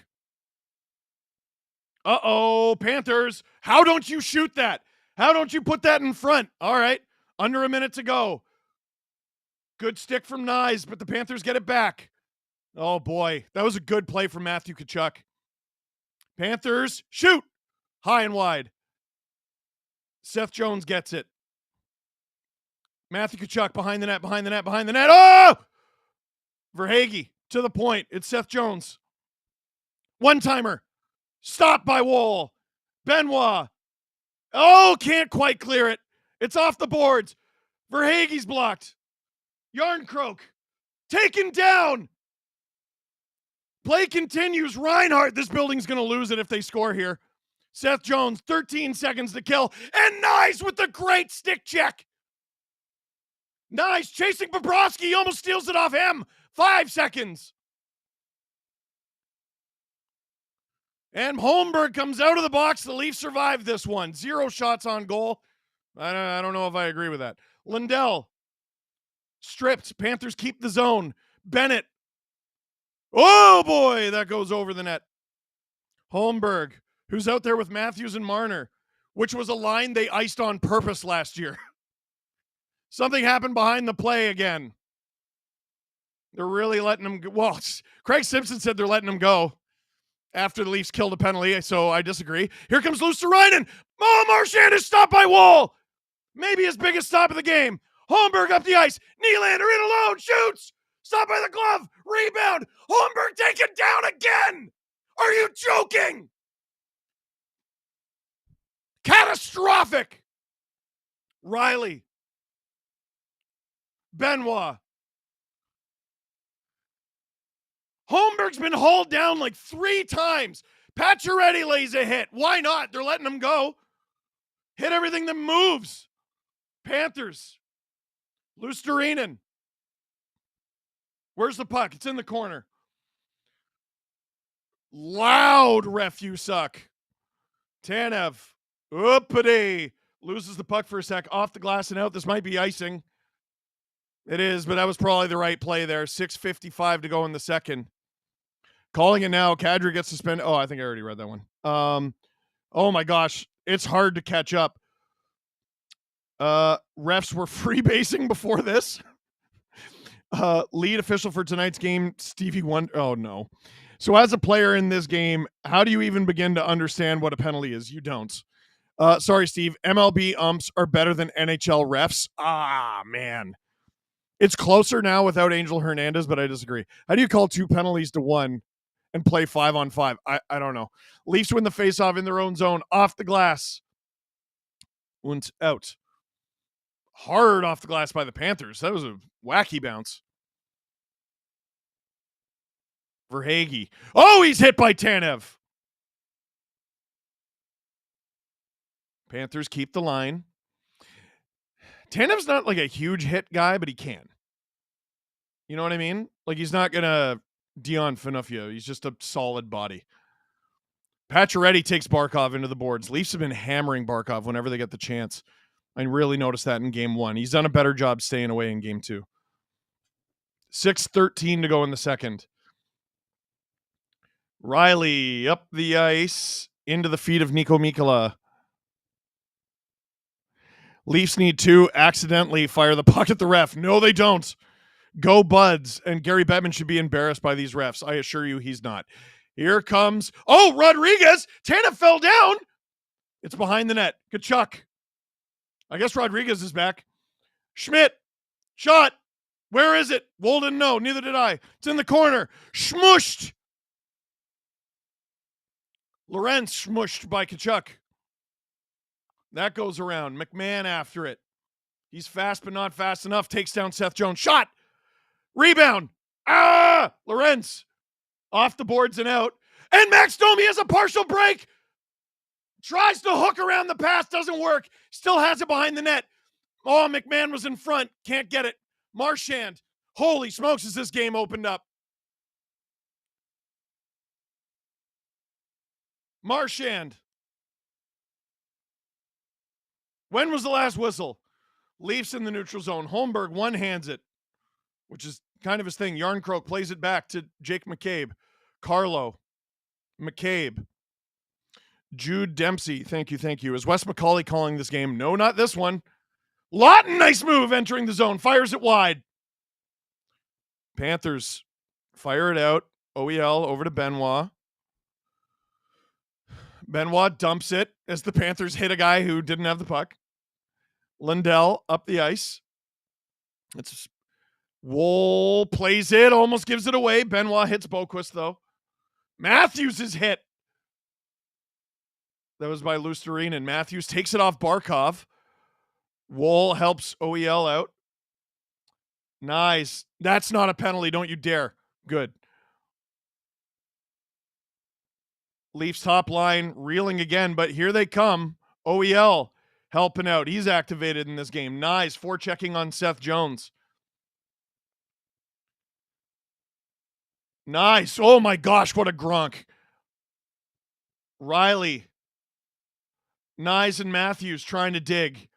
Uh-oh, Panthers. How don't you shoot that? How don't you put that in front? All right. Under a minute to go. Good stick from Nyes, but the Panthers get it back. Oh, boy. That was a good play from Matthew Tkachuk. Panthers, shoot! High and wide. Seth Jones gets it. Matthew Tkachuk behind the net, behind the net, behind the net. Oh! Verhaeghe to the point. It's Seth Jones. One-timer. Stopped by Woll. Benoit. Oh, can't quite clear it. It's off the boards. Verhaeghe's blocked. Yarncroke. Taken down. Play continues. Reinhardt. This building's going to lose it if they score here. Seth Jones, 13 seconds to kill. And Nyes with the great stick check. Nyes chasing Bobrovsky. He almost steals it off him. 5 seconds. And Holmberg comes out of the box. The Leafs survive this one. 0 shots on goal. I don't know if I agree with that. Lindell. Stripped. Panthers keep the zone. Bennett. Oh, boy. That goes over the net. Holmberg, who's out there with Matthews and Marner, which was a line they iced on purpose last year. Something happened behind the play again. They're really letting him go. Well, Craig Simpson said they're letting him go after the Leafs killed a penalty, so I disagree. Here comes Luosterainen. Oh, Marchand is stopped by Woll. Maybe his biggest stop of the game. Holmberg up the ice. Nylander in alone. Shoots. Stopped by the glove. Rebound. Holmberg taken down again. Are you joking? Catastrophic. Riley. Benoit. Holmberg's been hauled down like 3 times. Pacioretty lays a hit. Why not? They're letting him go. Hit everything that moves. Panthers. Lusterinen. Where's the puck? It's in the corner. Loud ref, you suck. Tanev. Oopity. Loses the puck for a sec. Off the glass and out. This might be icing. It is, but that was probably the right play there. 6:55 to go in the second. Calling it now. Kadri gets suspended. Oh, I think I already read that one. Oh my gosh. It's hard to catch up. Refs were freebasing before this. Lead official for tonight's game, Stevie Wonder. Oh no. So as a player in this game, how do you even begin to understand what a penalty is? You don't. Sorry, Steve. MLB umps are better than NHL refs. Ah, man. It's closer now without Angel Hernandez, but I disagree. How do you call 2 penalties to 1 and play 5-on-5? I don't know. Leafs win the faceoff in their own zone. Off the glass. Und out. Hard off the glass by the Panthers. That was a wacky bounce. Verhaeghe. Oh, he's hit by Tanev. Panthers keep the line. Tanev's not like a huge hit guy, but he can. You know what I mean? Like, he's not going to Dion Phaneuf. He's just a solid body. Pacioretty takes Barkov into the boards. Leafs have been hammering Barkov whenever they get the chance. I really noticed that in game 1. He's done a better job staying away in game 2. 6:13 to go in the second. Riley up the ice into the feet of Niko Mikkola. Leafs need to accidentally fire the puck at the ref. No, they don't. Go Buds. And Gary Bettman should be embarrassed by these refs. I assure you he's not. Here comes... Oh, Rodriguez! Tanev fell down! It's behind the net. Tkachuk. I guess Rodriguez is back. Schmidt. Shot. Where is it? Woll didn't know. Neither did I. It's in the corner. Smushed. Lorenz smushed by Tkachuk. That goes around. McMahon after it. He's fast but not fast enough. Takes down Seth Jones. Shot. Rebound. Lorenz. Off the boards and out. And Max Domi has a partial break. Tries to hook around the pass. Doesn't work. Still has it behind the net. Oh, McMahon was in front. Can't get it. Marchand. Holy smokes, as this game opened up. Marchand. When was the last whistle? Leafs in the neutral zone. Holmberg one-hands it, which is kind of his thing. Yarncroke plays it back to Jake McCabe. Carlo. McCabe. Jude Dempsey. Thank you. Is Wes McCauley calling this game? No, not this one. Lawton, nice move entering the zone. Fires it wide. Panthers fire it out. OEL over to Benoit. Benoit dumps it as the Panthers hit a guy who didn't have the puck. Lindell up the ice. It's Woll plays it, almost gives it away. Benoit hits Boquist, though. Matthews is hit. That was by Lusterinen. Matthews takes it off Barkov. Woll helps OEL out. Nice. That's not a penalty. Don't you dare. Good. Leafs top line reeling again, but here they come. OEL helping out. He's activated in this game. Nice. Forechecking on Seth Jones. Nice. Oh my gosh, what a Gronk. Riley. Nyes and Matthews trying to dig.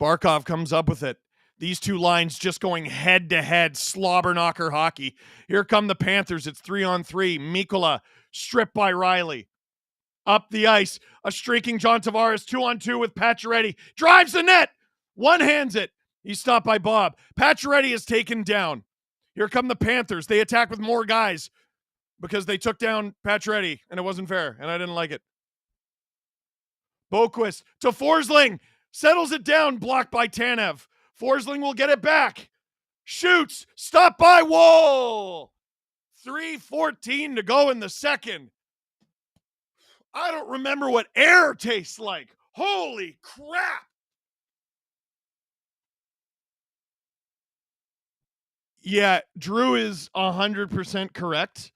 Barkov comes up with it. These two lines just going head-to-head, slobber knocker hockey. Here come the Panthers. It's 3-on-3. Mikkola stripped by Riley. Up the ice. A streaking John Tavares 2-on-2 with Pacioretty. Drives the net. One-hands it. He's stopped by Bob. Pacioretty is taken down. Here come the Panthers. They attack with more guys because they took down Pacioretty, and it wasn't fair, and I didn't like it. Boquist to Forsling. Settles it down. Blocked by Tanev. Forsling will get it back. Shoots. Stopped by Woll. 3:14 to go in the second. I don't remember what air tastes like. Holy crap. Yeah, Drew is 100% correct.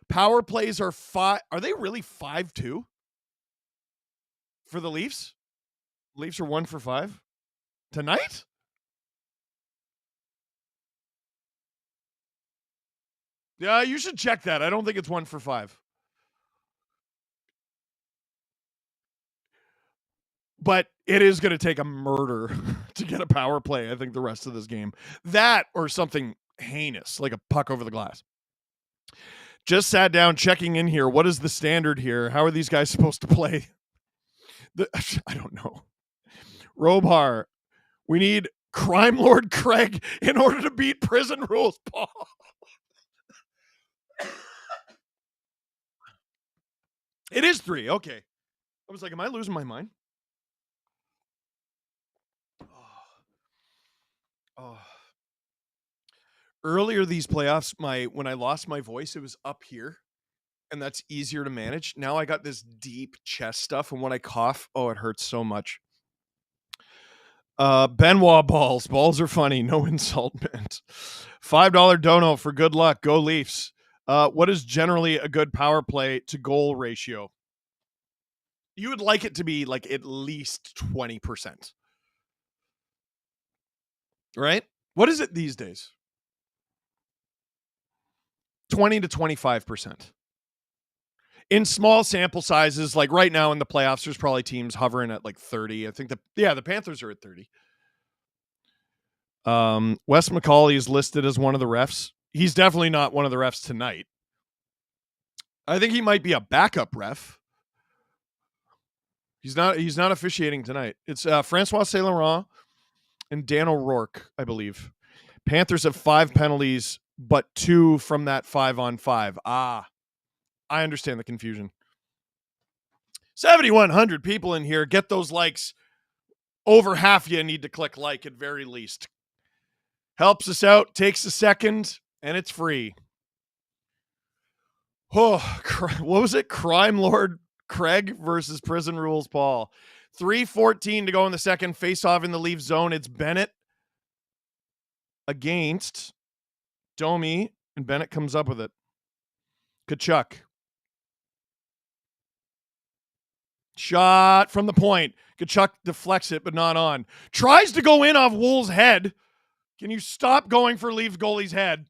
Power plays are 5. Are they really 5-2 for the Leafs? Leafs are 1 for 5 tonight? Yeah, you should check that. I don't think it's 1 for 5. But it is going to take a murder to get a power play, I think, the rest of this game. That or something heinous, like a puck over the glass. Just sat down checking in here. What is the standard here? How are these guys supposed to play? I don't know. Robhar, we need Crime Lord Craig in order to beat Prison Rules Paul. It is 3. Okay. I was like, am I losing my mind? Oh. Earlier these playoffs, when I lost my voice, it was up here, and that's easier to manage. Now I got this deep chest stuff, and when I cough, it hurts so much. Benoit balls. Balls are funny. No insult meant. $5 dono for good luck. Go Leafs. What is generally a good power play to goal ratio? You would like it to be like at least 20%. Right? What is it these days? 20 to 25%. In small sample sizes, like right now in the playoffs, there's probably teams hovering at like 30. I think the Panthers are at 30. Wes McCauley is listed as one of the refs. He's definitely not one of the refs tonight. I think he might be a backup ref. He's not officiating tonight. It's Francois Saint Laurent and Dan O'Rourke, I believe. Panthers have 5 penalties, but 2 from that 5-on-5. I understand the confusion. 7,100 people in here. Get those likes. Over half you need to click like at very least. Helps us out. Takes a second, and it's free. Oh, what was it? Crime Lord Craig versus Prison Rules Paul. 3:14 to go in the second. Face off in the Leaf zone. It's Bennett against Domi, and Bennett comes up with it. Tkachuk. Shot from the point. Tkachuk deflects it, but not on. Tries to go in off Woll's head. Can you stop going for Leafs goalie's head?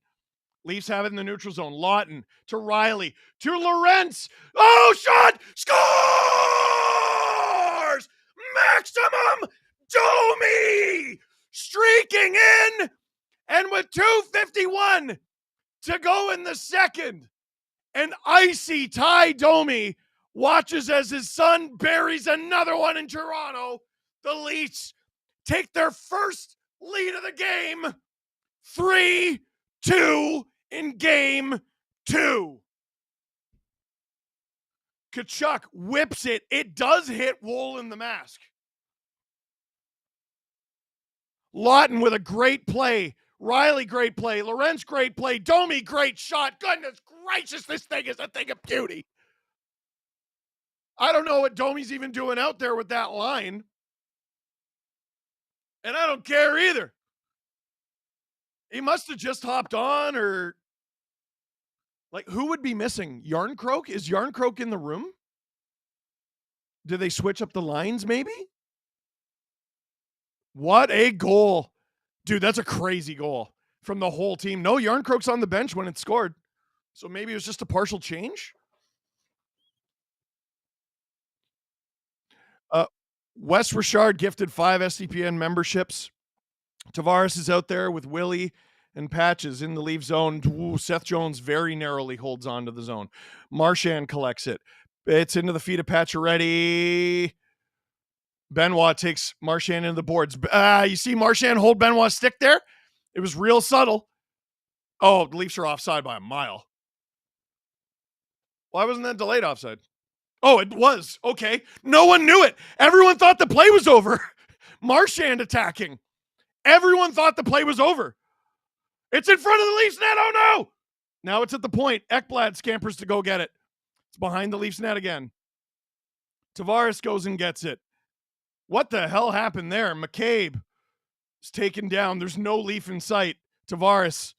Leafs have it in the neutral zone. Lawton to Riley to Lorentz. Oh, shot! Scores! Maximum Domi! Streaking in, and with 2:51 to go in the second, an icy Ty Domi watches as his son buries another one in Toronto. The Leafs take their first lead of the game. 3-2 in game 2. Tkachuk whips it. It does hit Woll in the mask. Lawton with a great play. Riley, great play. Lorentz, great play. Domi, great shot. Goodness gracious, this thing is a thing of beauty. I don't know what Domi's even doing out there with that line. And I don't care either. He must have just hopped on, or like, who would be missing? Yarncroke? Is Yarncroke in the room? Did they switch up the lines maybe? What a goal. Dude, that's a crazy goal from the whole team. No, Yarncroke's on the bench when it scored. So maybe it was just a partial change. Wes Richard gifted 5 SDPN memberships. Tavares is out there with Willie and Patches in the Leaf zone. Ooh, Seth Jones very narrowly holds on to the zone. Marchand collects it. It's into the feet of Pacioretty. Benoit takes Marchand into the boards. You see Marchand hold Benoit's stick there? It was real subtle. Oh, the Leafs are offside by a mile. Why wasn't that delayed offside? Oh, it was. Okay. No one knew it. Everyone thought the play was over. Marchand attacking. Everyone thought the play was over. It's in front of the Leafs net. Oh, no. Now it's at the point. Ekblad scampers to go get it. It's behind the Leafs net again. Tavares goes and gets it. What the hell happened there? McCabe is taken down. There's no Leaf in sight. Tavares.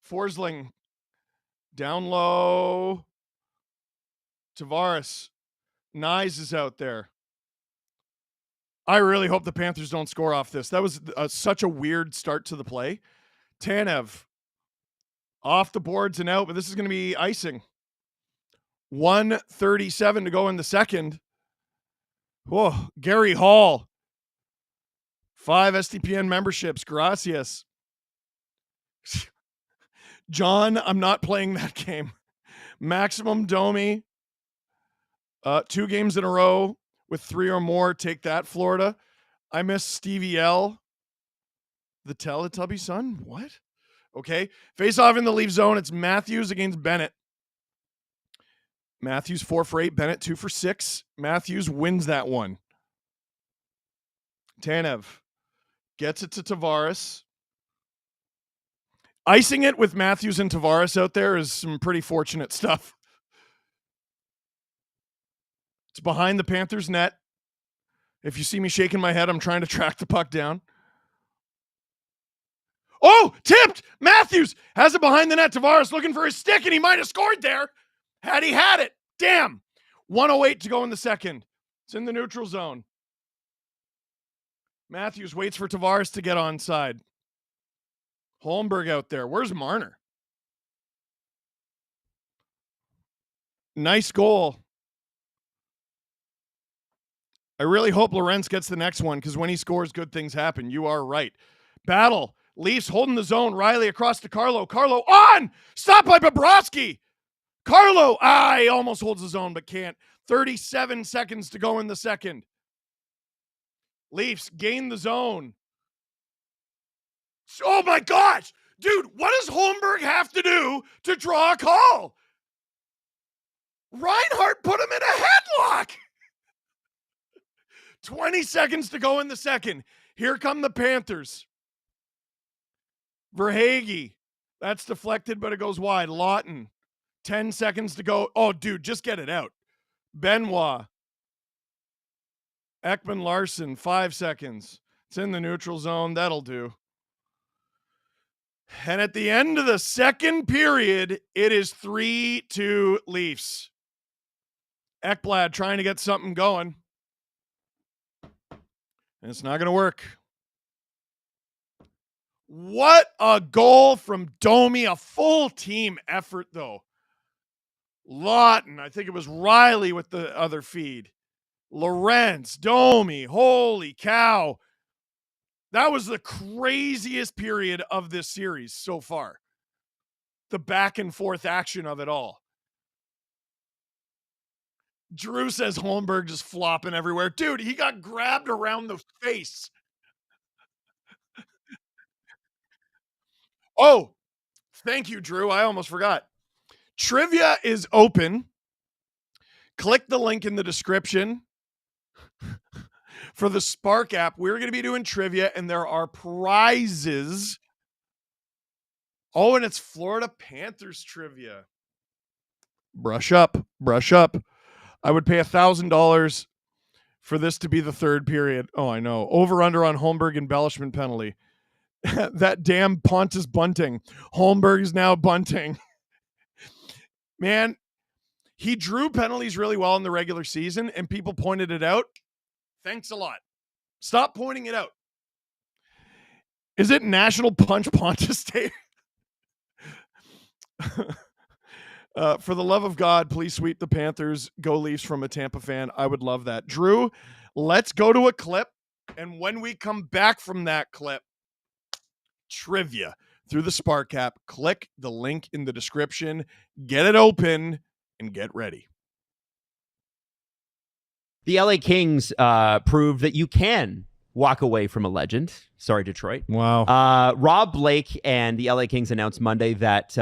Forsling. Down low. Tavares. Nyes is out there. I really hope the Panthers don't score off this. That was such a weird start to the play. Tanev off the boards and out, but this is going to be icing. 1:37 to go in the second. Whoa, Gary Hall. 5 SDPN memberships. Gracias. John, I'm not playing that game. Maximum Domi. 2 games in a row with 3 or more. Take that, Florida. I miss Stevie L. The Teletubby son? What? Okay. Face off in the Leaf zone. It's Matthews against Bennett. Matthews 4 for 8. Bennett 2 for 6. Matthews wins that one. Tanev gets it to Tavares. Icing it with Matthews and Tavares out there is some pretty fortunate stuff. It's behind the Panthers net. If you see me shaking my head, I'm trying to track the puck down. Oh, tipped! Matthews has it behind the net. Tavares looking for his stick, and he might have scored there had he had it. Damn. 1:08 to go in the second. It's in the neutral zone. Matthews waits for Tavares to get onside. Holmberg out there. Where's Marner? Nice goal. I really hope Lorentz gets the next one because when he scores, good things happen. You are right. Battle. Leafs holding the zone. Riley across to Carlo. Carlo on! Stopped by Bobrovsky. Carlo. He almost holds the zone but can't. 37 seconds to go in the second. Leafs gain the zone. Oh my gosh! Dude, what does Holmberg have to do to draw a call? Reinhart put him in a headlock. 20 seconds to go in the second. Here come the Panthers. Verhaeghe. That's deflected, but it goes wide. Lawton. 10 seconds to go. Oh, dude, just get it out. Benoit. Ekman Larson. 5 seconds. It's in the neutral zone. That'll do. And at the end of the second period, it is 3-2 Leafs. Ekblad trying to get something going. And it's not going to work. What a goal from Domi. A full team effort, though. Lawton. I think it was Riley with the other feed. Lorentz. Domi. Holy cow. That was the craziest period of this series so far. The back and forth action of it all. Drew says Holmberg just flopping everywhere. Dude, he got grabbed around the face. Oh, thank you, Drew. I almost forgot. Trivia is open. Click the link in the description for the Spark app. We're going to be doing trivia, and there are prizes. Oh, and it's Florida Panthers trivia. Brush up. Brush up. I would pay $1,000 for this to be the third period. Oh, I know. Over under on Holmberg embellishment penalty. That damn Pontus bunting. Holmberg is now bunting. Man, he drew penalties really well in the regular season, and people pointed it out. Thanks a lot. Stop pointing it out. Is it National Punch Pontus Day? For the love of God, please sweep the Panthers. Go Leafs from a Tampa fan. I would love that. Drew, let's go to a clip. And when we come back from that clip, trivia through the Spark app. Click the link in the description. Get it open and get ready. The LA Kings proved that you can walk away from a legend. Sorry, Detroit. Wow. Rob Blake and the LA Kings announced Monday that,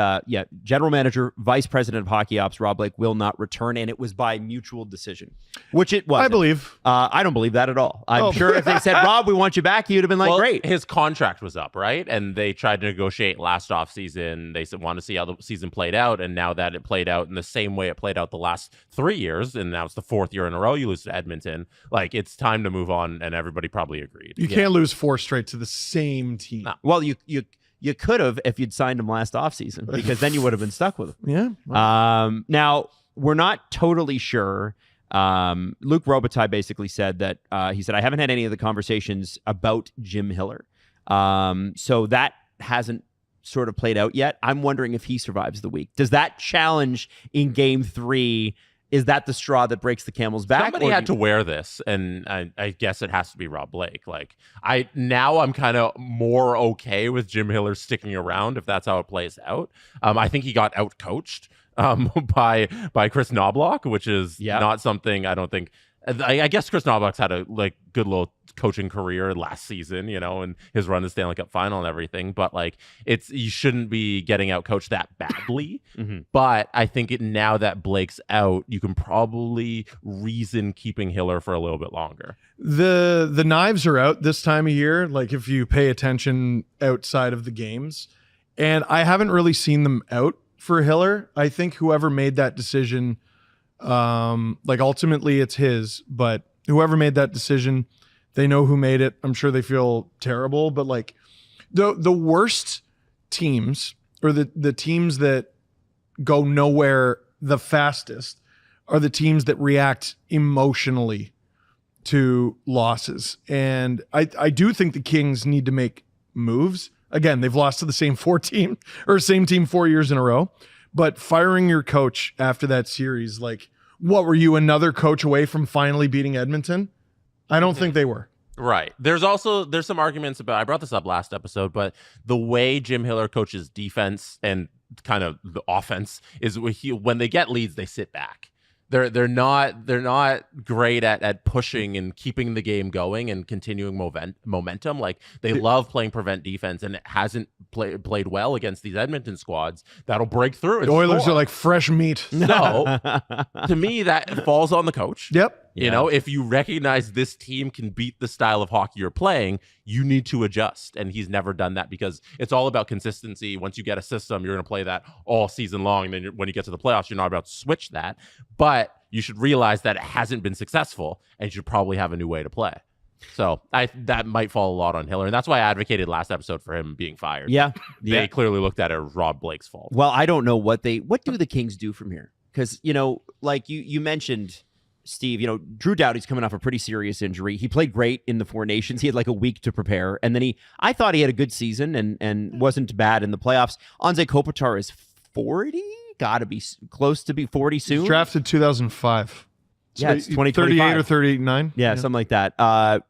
general manager, vice president of hockey ops, Rob Blake, will not return, and it was by mutual decision, which it was. I believe. I don't believe that at all. I'm sure if they said, Rob, we want you back, he would have been like, great. His contract was up, right? And they tried to negotiate last offseason. They said, want to see how the season played out, and now that it played out in the same way it played out the last 3 years, and now it's the 4th year in a row you lose to Edmonton, like, it's time to move on, and everybody probably agreed. You can't lose 4 straight to the same team. No. Well, you could have if you'd signed him last offseason, because then you would have been stuck with him. Yeah. Now, we're not totally sure. Luke Robitaille basically said that he said, I haven't had any of the conversations about Jim Hiller. So that hasn't sort of played out yet. I'm wondering if he survives the week. Does that challenge in game 3, is that the straw that breaks the camel's back? Somebody had to wear this, and I guess it has to be Rob Blake. Like, I'm kind of more okay with Jim Hiller sticking around if that's how it plays out. I think he got out-coached by Chris Knobloch, which is not something I don't think. I guess Chris Knobloch's had a good little coaching career last season, and his run to the Stanley Cup final and everything. But you shouldn't be getting out coached that badly. But I think now that Blake's out, you can probably reason keeping Hiller for a little bit longer. The knives are out this time of year. Like, if you pay attention outside of the games, and I haven't really seen them out for Hiller. I think whoever made that decision. Ultimately it's his, but whoever made that decision, they know who made it. I'm sure they feel terrible, but the worst teams, or the teams that go nowhere the fastest, are the teams that react emotionally to losses. And I do think the Kings need to make moves. Again, they've lost to the same same team 4 years in a row. But firing your coach after that series, what were you, another coach away from finally beating Edmonton? I don't think they were. Right. There's some arguments about, I brought this up last episode, but the way Jim Hiller coaches defense and kind of the offense is when they get leads, they sit back. They're not great at pushing and keeping the game going and continuing momentum. Like, they love playing prevent defense, and it hasn't played well against these Edmonton squads that'll break through. The Oilers are like fresh meat. So to me, that falls on the coach. Yep. If you recognize this team can beat the style of hockey you're playing, you need to adjust. And he's never done that, because it's all about consistency. Once you get a system, you're going to play that all season long. And then when you get to the playoffs, you're not about to switch that. But you should realize that it hasn't been successful, and you should probably have a new way to play. So that might fall a lot on Hiller. And that's why I advocated last episode for him being fired. Yeah. They clearly looked at it as Rob Blake's fault. Well, I don't know what do the Kings do from here? Because, like you mentioned, Steve, Drew Doughty's coming off a pretty serious injury. He played great in the Four Nations. He had a week to prepare. And then I thought he had a good season and wasn't bad in the playoffs. Anze Kopitar is 40? Got to be close to be 40 soon. He's drafted 2005. So yeah, it's 2025. 38 or 39. Yeah, something like that. At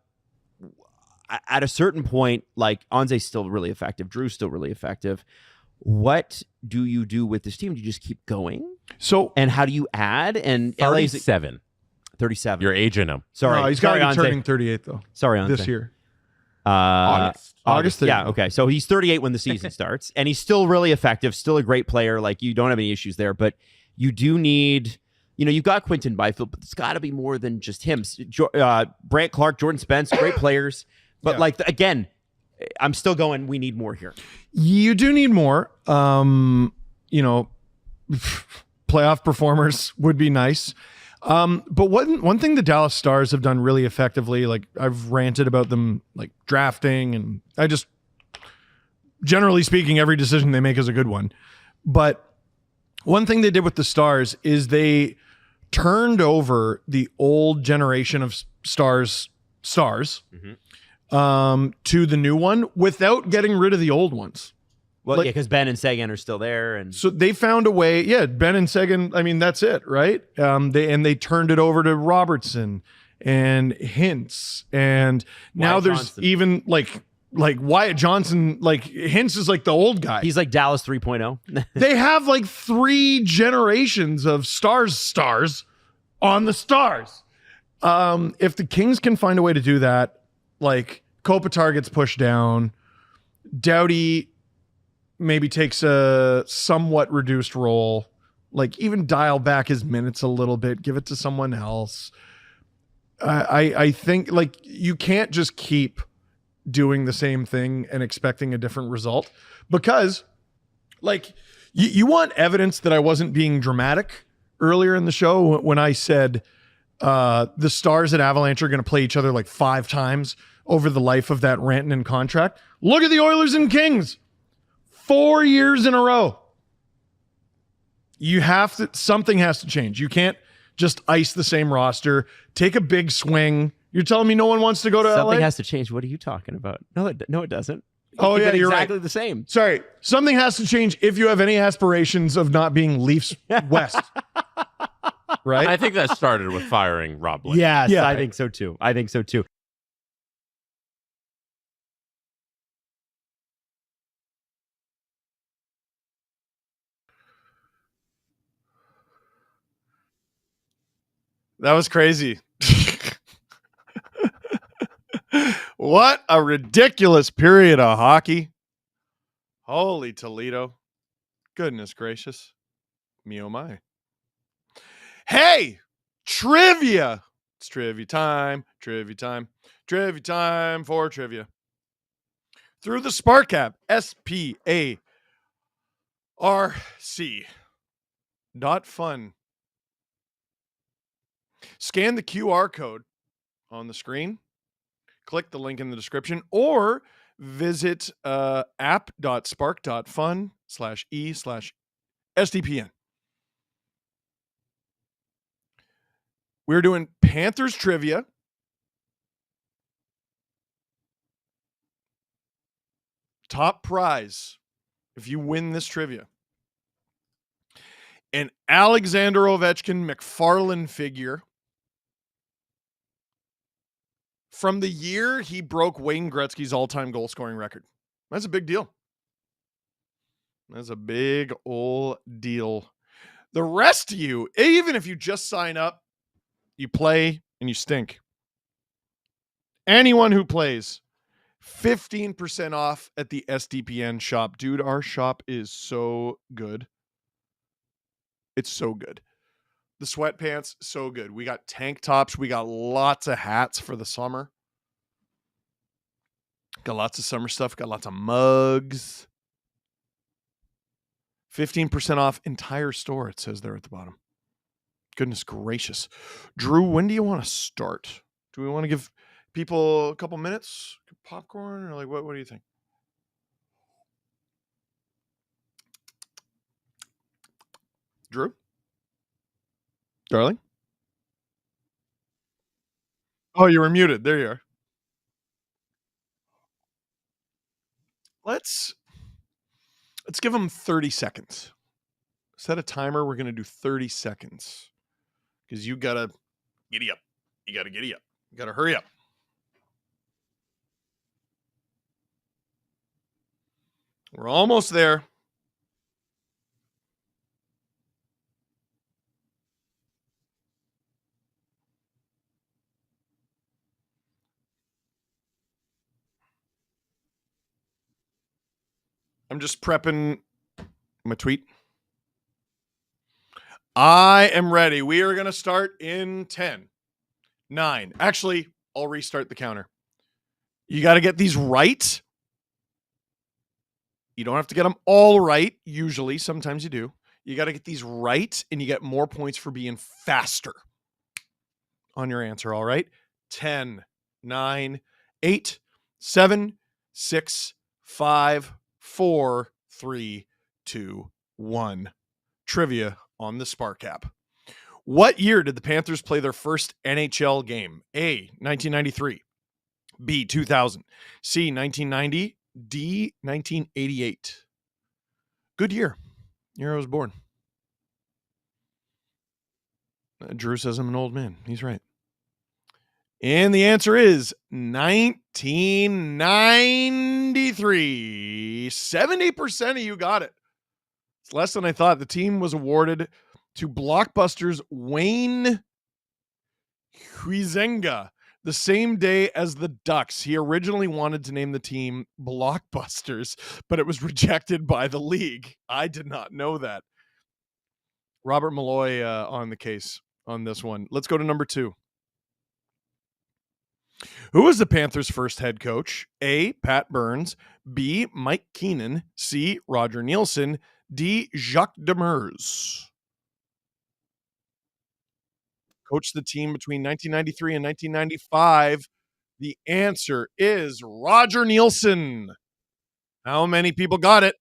a certain point, Anze's still really effective. Drew's still really effective. What do you do with this team? Do you just keep going? And how do you add? And 37. 37. You're aging him. No, he's got to be turning 38 though. Sorry, Anze. This year. August 30. Yeah, okay. So he's 38 when the season starts, and he's still really effective, still a great player. You don't have any issues there, but you do need, you've got Quinton Byfield, but it's got to be more than just him. Brant Clark, Jordan Spence, great players. But again, I'm still going, we need more here. You do need more. Playoff performers would be nice. But one thing the Dallas Stars have done really effectively, I've ranted about them, drafting, and I just, generally speaking, every decision they make is a good one. But one thing they did with the Stars is they turned over the old generation of stars to the new one without getting rid of the old ones. Well, because Ben and Seguin are still there, and so they found a way. Yeah, Ben and Seguin. I mean, that's it, right? They turned it over to Robertson and Hintz, and now Wyatt there's Johnson. even like Wyatt Johnson. Hintz is the old guy. he's like Dallas 3.0. They have 3 generations of stars on the Stars. If the Kings can find a way to do that, Kopitar gets pushed down. Doughty maybe takes a somewhat reduced role. Like, even dial back his minutes a little bit. Give it to someone else. I think, like, you can't just keep doing the same thing and expecting a different result, because, like, you want evidence that I wasn't being dramatic earlier in the show when I said the Stars and Avalanche are going to play each other like 5 times over the life of that Rantanen contract. Look at the Oilers and Kings. 4 years in a row. Something has to change. You can't just ice the same roster, take a big swing. You're telling me no one wants to go to Something LA? has to change. What are you talking about? No, it doesn't. Oh, yeah, you're exactly right. the same. Sorry. Something has to change if you have any aspirations of not being Leafs West. Right? I think that started with firing Rob Blake. Yes, Yeah. I think so too. That was crazy. What a ridiculous period of hockey. Holy Toledo. Goodness gracious. Me oh my. Hey, trivia. It's trivia time for trivia. Through the Spark app, SPARC.fun. Scan the QR code on the screen, click the link in the description, or visit app.spark.fun/e/SDPN. We're doing Panthers trivia. Top prize if you win this trivia: an Alexander Ovechkin McFarlane figure from the year he broke Wayne Gretzky's all-time goal-scoring record. That's a big deal. That's a big old deal. The rest of you, even if you just sign up, you play, and you stink. Anyone who plays, 15% off at the SDPN shop. Dude, our shop is so good. It's so good. The sweatpants, so good. We got tank tops. We got lots of hats for the summer. Got lots of summer stuff. Got lots of mugs. 15% off entire store, it says there at the bottom. Goodness gracious. Drew, when do you want to start? Do we want to give people a couple minutes? Popcorn? Or like what do you think? Drew? Darling? Oh, you were muted. There you are. Let's give them 30 seconds. Set a timer. We're going to do 30 seconds. Because you got to giddy up. You got to giddy up. You got to hurry up. We're almost there. I'm just prepping my tweet. I am ready. We are going to start in 10, 9. Actually, I'll restart the counter. You got to get these right. You don't have to get them all right, usually. Sometimes you do. You got to get these right, and you get more points for being faster on your answer, all right? 10, 9, 8, 7, 6, 5, 4, 3, 2, 1. Trivia on the Spark app. What year did the Panthers play their first NHL game? A, 1993. B, 2000. C, 1990. D, 1988. Good year. Year I was born. Drew says I'm an old man. He's right. And the answer is 1993. 70% of you got it. It's less than I thought. The team was awarded to Blockbuster's Wayne Huizenga the same day as the Ducks. He originally wanted to name the team Blockbusters, but it was rejected by the league. I did not know that. Robert Malloy on the case on this one. Let's go to number 2. Who was the Panthers' first head coach? A. Pat Burns. B. Mike Keenan. C. Roger Nielsen. D. Jacques Demers. Coached the team between 1993 and 1995. The answer is Roger Nielsen. How many people got it?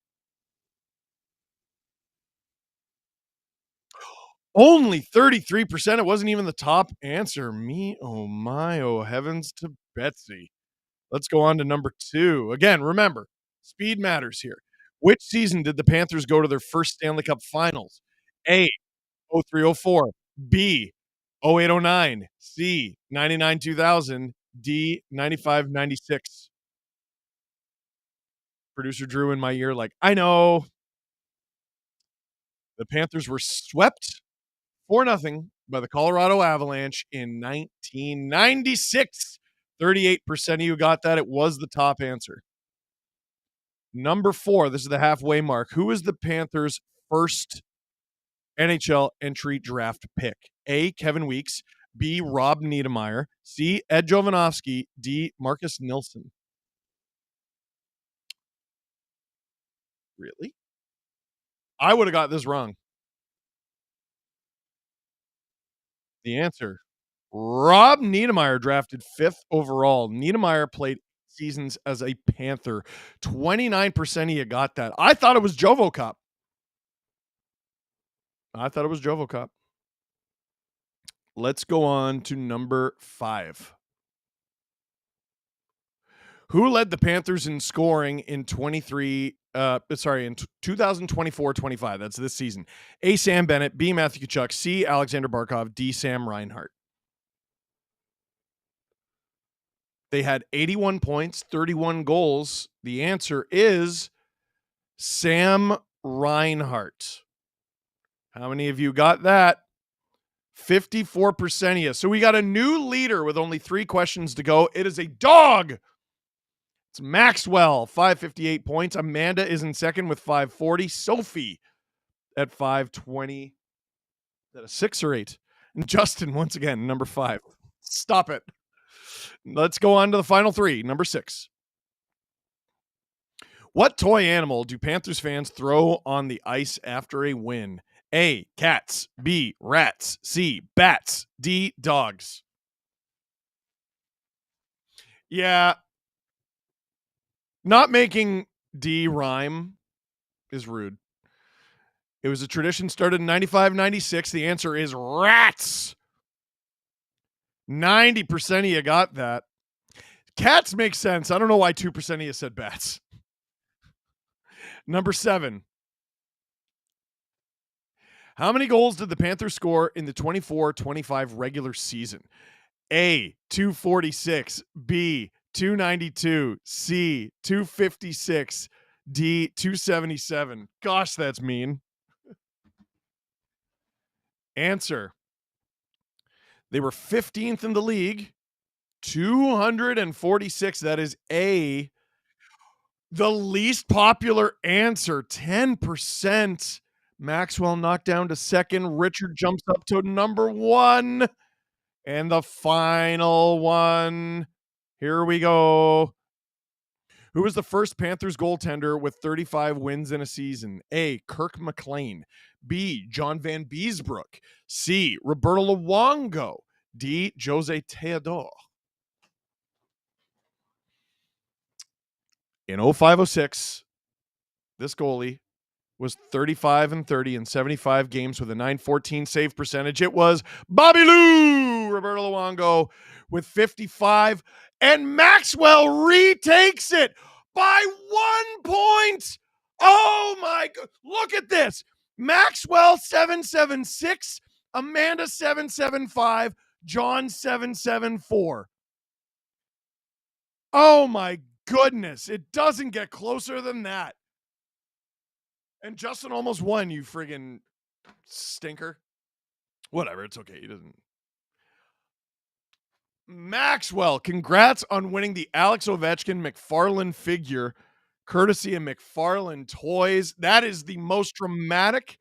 Only 33%. It wasn't even the top answer. Me, oh my, oh heavens to Betsy. Let's go on to number 2. Again, remember, speed matters here. Which season did the Panthers go to their first Stanley Cup Finals? A, 03-04. B, 08-09. C, 99-2000. D, 95-96. Producer Drew in my ear like, I know. The Panthers were swept 4-0 by the Colorado Avalanche in 1996. 38% of you got that. It was the top answer. Number 4, this is the halfway mark. Who is the Panthers' first NHL entry draft pick? A, Kevin Weeks. B, Rob Niedermeyer. C, Ed Jovanovski. D, Marcus Nilsson. Really? I would have got this wrong. The answer, Rob Niedermeyer, drafted 5th overall. Niedermeyer played seasons as a Panther. 29% of you got that. I thought it was Jovo Cup. Let's go on to number 5. Who led the Panthers in scoring in 2024-25? That's this season. A, Sam Bennett. B, Matthew Tkachuk. C, Alexander Barkov. D, Sam Reinhart. They had 81 points, 31 goals. The answer is Sam Reinhart. How many of you got that? 54% of you. So we got a new leader with only 3 questions to go. It is a dog. It's Maxwell, 558 points. Amanda is in second with 540. Sophie at 520. Is that a 6 or 8? And Justin, once again, number 5. Stop it. Let's go on to the final 3. Number 6. What toy animal do Panthers fans throw on the ice after a win? A, cats. B, rats. C, bats. D, dogs. Yeah. Not making D rhyme is rude. It was a tradition started in 95-96. The answer is rats. 90% of you got that. Cats make sense. I don't know why 2% of you said bats. Number 7. How many goals did the Panthers score in the 24-25 regular season? A, 246. B, 292. C, 256. D, 277. Gosh, that's mean. Answer. They were 15th in the league. 246. That is A. The least popular answer, 10%. Maxwell knocked down to second. Richard jumps up to number 1. And the final one. Here we go. Who was the first Panthers goaltender with 35 wins in a season? A, Kirk McLean. B, John Van Beesbrook. C, Roberto Luongo. D, Jose Teodoro. In 05-06, this goalie was 35-30 in 75 games with a .914 save percentage. It was Bobby Lou, Roberto Luongo, with 55, and Maxwell retakes it by 1 point. Oh my God. Look at this. Maxwell 776, Amanda 775, John 774. Oh my goodness. It doesn't get closer than that. And Justin almost won, you friggin' stinker. Whatever, it's okay. He doesn't. Maxwell, congrats on winning the Alex Ovechkin McFarlane figure, courtesy of McFarlane Toys. That is the most dramatic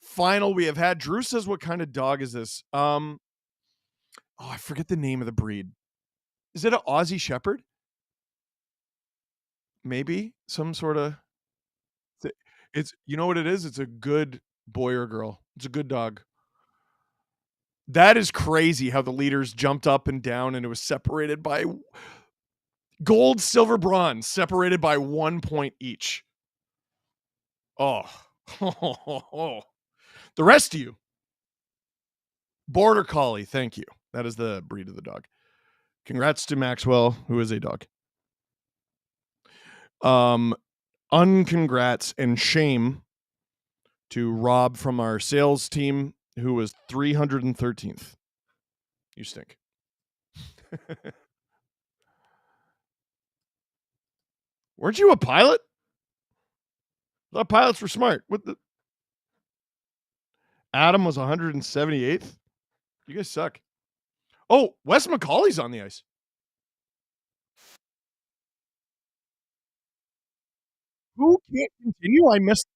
final we have had. Drew says, what kind of dog is this? I forget the name of the breed. Is it an Aussie Shepherd? Maybe some sort of. It's, you know what it is? It's a good boy or girl. It's a good dog. That is crazy how the leaders jumped up and down and it was separated by gold, silver, bronze, separated by 1 point each. Oh. The rest of you. Border Collie, thank you. That is the breed of the dog. Congrats to Maxwell, who is a dog. Uncongrats and shame to Rob from our sales team, who was 313th. You stink. Weren't you a pilot? I thought pilots were smart. What the? Adam was 178th. You guys suck. Oh, Wes McCauley's on the ice. Who can't continue? I missed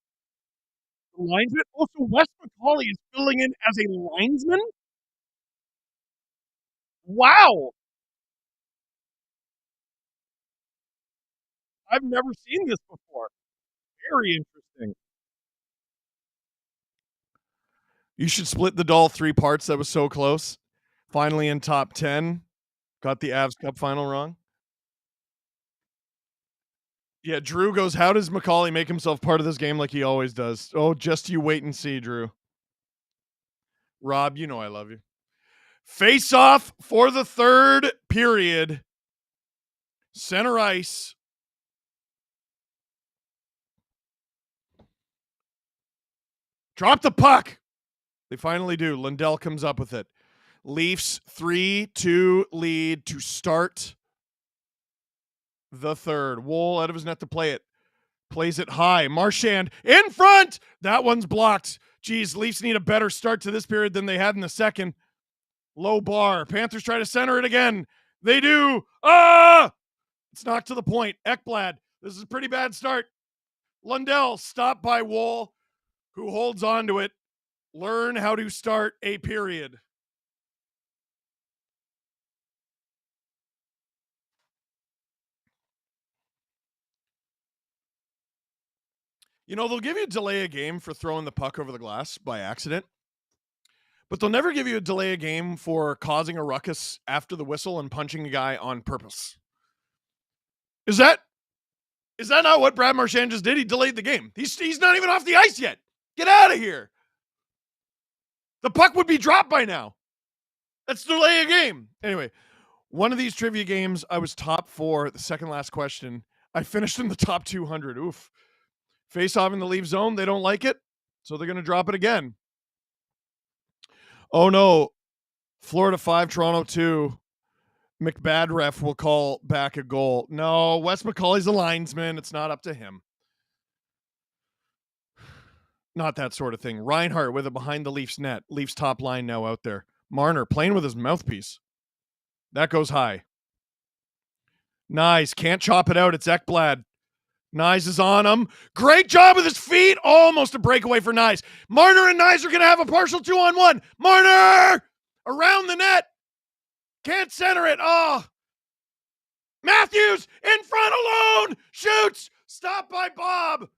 the linesman. Also, Wes McCauley is filling in as a linesman? Wow. I've never seen this before. Very interesting. You should split the doll 3 parts. That was so close. Finally in top 10. Got the Avs Cup final wrong. Yeah, Drew goes, how does McCauley make himself part of this game like he always does? Oh, just you wait and see, Drew. Rob, you know I love you. Face off for the third period. Center ice. Drop the puck. They finally do. Lindell comes up with it. Leafs 3-2 lead to start the third. Woll out of his net to play it. Plays it high. Marchand in front. That one's blocked. Geez, Leafs need a better start to this period than they had in the second. Low bar. Panthers try to center it again. They do. It's knocked to the point. Ekblad. This is a pretty bad start. Lundell stopped by Woll, who holds on to it. Learn how to start a period. You know, they'll give you a delay a game for throwing the puck over the glass by accident, but they'll never give you a delay a game for causing a ruckus after the whistle and punching a guy on purpose. Is that not what Brad Marchand just did? He delayed the game. He's not even off the ice yet. Get out of here. The puck would be dropped by now. That's delay a game. Anyway, one of these trivia games, I was top 4. The second last question, I finished in the top 200. Oof. Face off in the Leaf zone. They don't like it, so they're going to drop it again. Oh, no. Florida 5, Toronto 2. McBad ref will call back a goal. No, Wes McCauley's a linesman. It's not up to him. Not that sort of thing. Reinhart with it behind the Leafs net. Leafs top line now out there. Marner playing with his mouthpiece. That goes high. Nyes can't chop it out. It's Ekblad. Nyes is on him. Great job with his feet. Almost a breakaway for Nyes. Marner and Nyes are going to have a partial 2-on-1. Marner around the net. Can't center it. Oh. Matthews in front alone. Shoots. Stopped by Bob.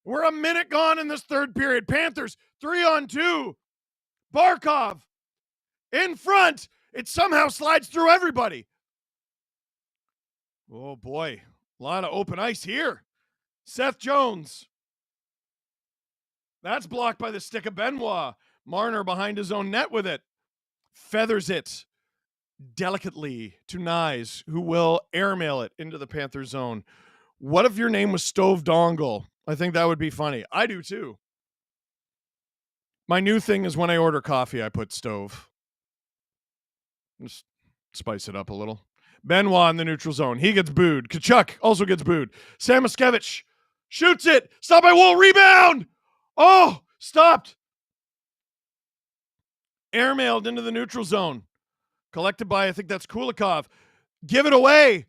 We're a minute gone in this third period. Panthers 3-on-2. Barkov in front. It somehow slides through everybody. Oh, boy. A lot of open ice here. Seth Jones. That's blocked by the stick of Benoit. Marner behind his own net with it. Feathers it delicately to Nyes, who will airmail it into the Panther zone. What if your name was Stove Dangle? I think that would be funny. I do too. My new thing is when I order coffee, I put Stove. Just spice it up a little. Benoit in the neutral zone. He gets booed. Kachuk also gets booed. Samoskevich shoots it. Stop by Woll. Rebound. Oh, stopped. Airmailed into the neutral zone. Collected by, I think that's Kulikov. Give it away.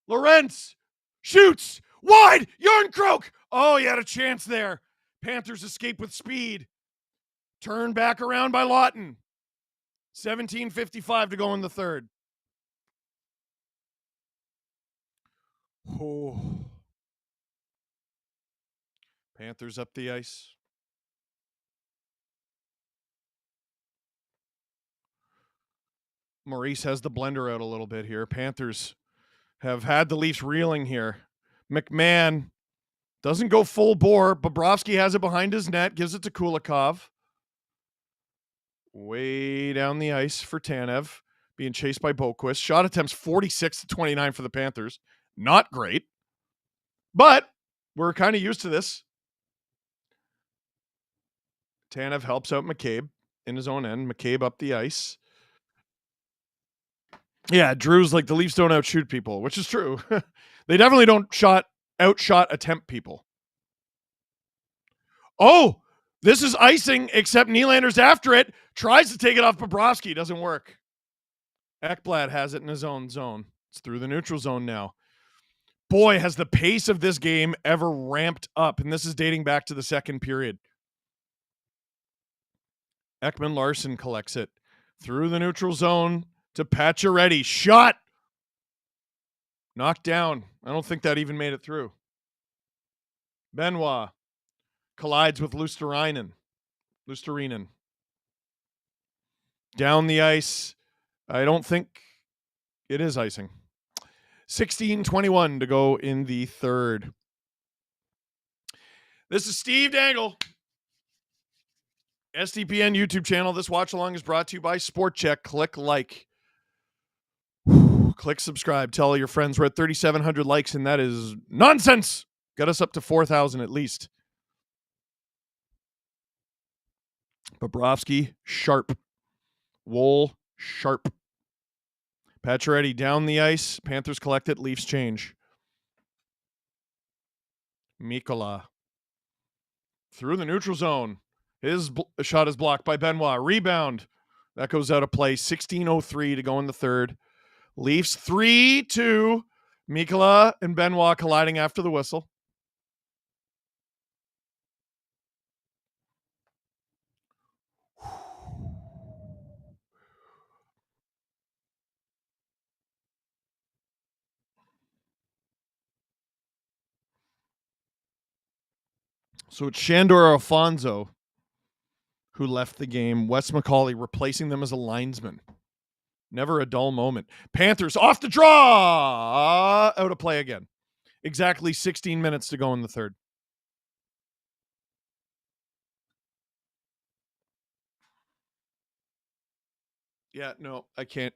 Lorentz shoots. Wide. Yarncroak. Oh, he had a chance there. Panthers escape with speed. Turn back around by Lawton. 17:55 to go in the third. Oh. Panthers up the ice. Maurice has the blender out a little bit here. Panthers have had the Leafs reeling here. McMahon doesn't go full bore. Bobrovsky has it behind his net, gives it to Kulikov. Way down the ice for Tanev, being chased by Boquist. Shot attempts 46-29 for the Panthers. Not great, but we're kind of used to this. Tanev helps out McCabe in his own end. McCabe up the ice. Yeah, Drew's like, the Leafs don't outshoot people, which is true. They definitely don't outshot attempt people. Oh, this is icing, except Nylander's after it. Tries to take it off Bobrovsky. Doesn't work. Ekblad has it in his own zone. It's through the neutral zone now. Boy, has the pace of this game ever ramped up, and this is dating back to the second period. Ekman-Larsson collects it through the neutral zone to Pacioretty. Shot! Knocked down. I don't think that even made it through. Benoit collides with Luostarinen. Down the ice. I don't think it is icing. 16:21 to go in the third. This is Steve Dangle. SDPN YouTube channel. This watch along is brought to you by SportChek. Click like. Click subscribe. Tell all your friends. We're at 3,700 likes, and that is nonsense. Got us up to 4,000 at least. Bobrovsky, sharp. Woll, sharp. Pacioretty down the ice. Panthers collect it. Leafs change. Mikkola through the neutral zone. His shot is blocked by Benoit. Rebound. That goes out of play. 16:03 to go in the third. Leafs 3-2. Mikkola and Benoit colliding after the whistle. So it's Shandor Alfonso who left the game. Wes McCauley replacing them as a linesman. Never a dull moment. Panthers off the draw. Out of play again. Exactly 16 minutes to go in the third. Yeah, no, I can't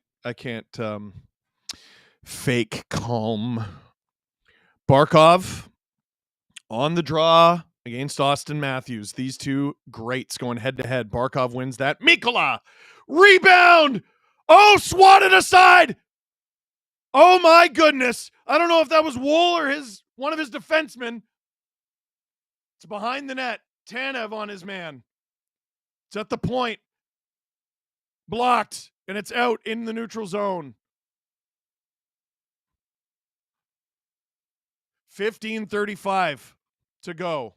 fake calm. Barkov on the draw against Austin Matthews. These two greats going head to head. Barkov wins that. Mikkola rebound. Oh, swatted aside. Oh my goodness. I don't know if that was Woll or one of his defensemen. It's behind the net. Tanev on his man. It's at the point. Blocked, and it's out in the neutral zone. 15:35 to go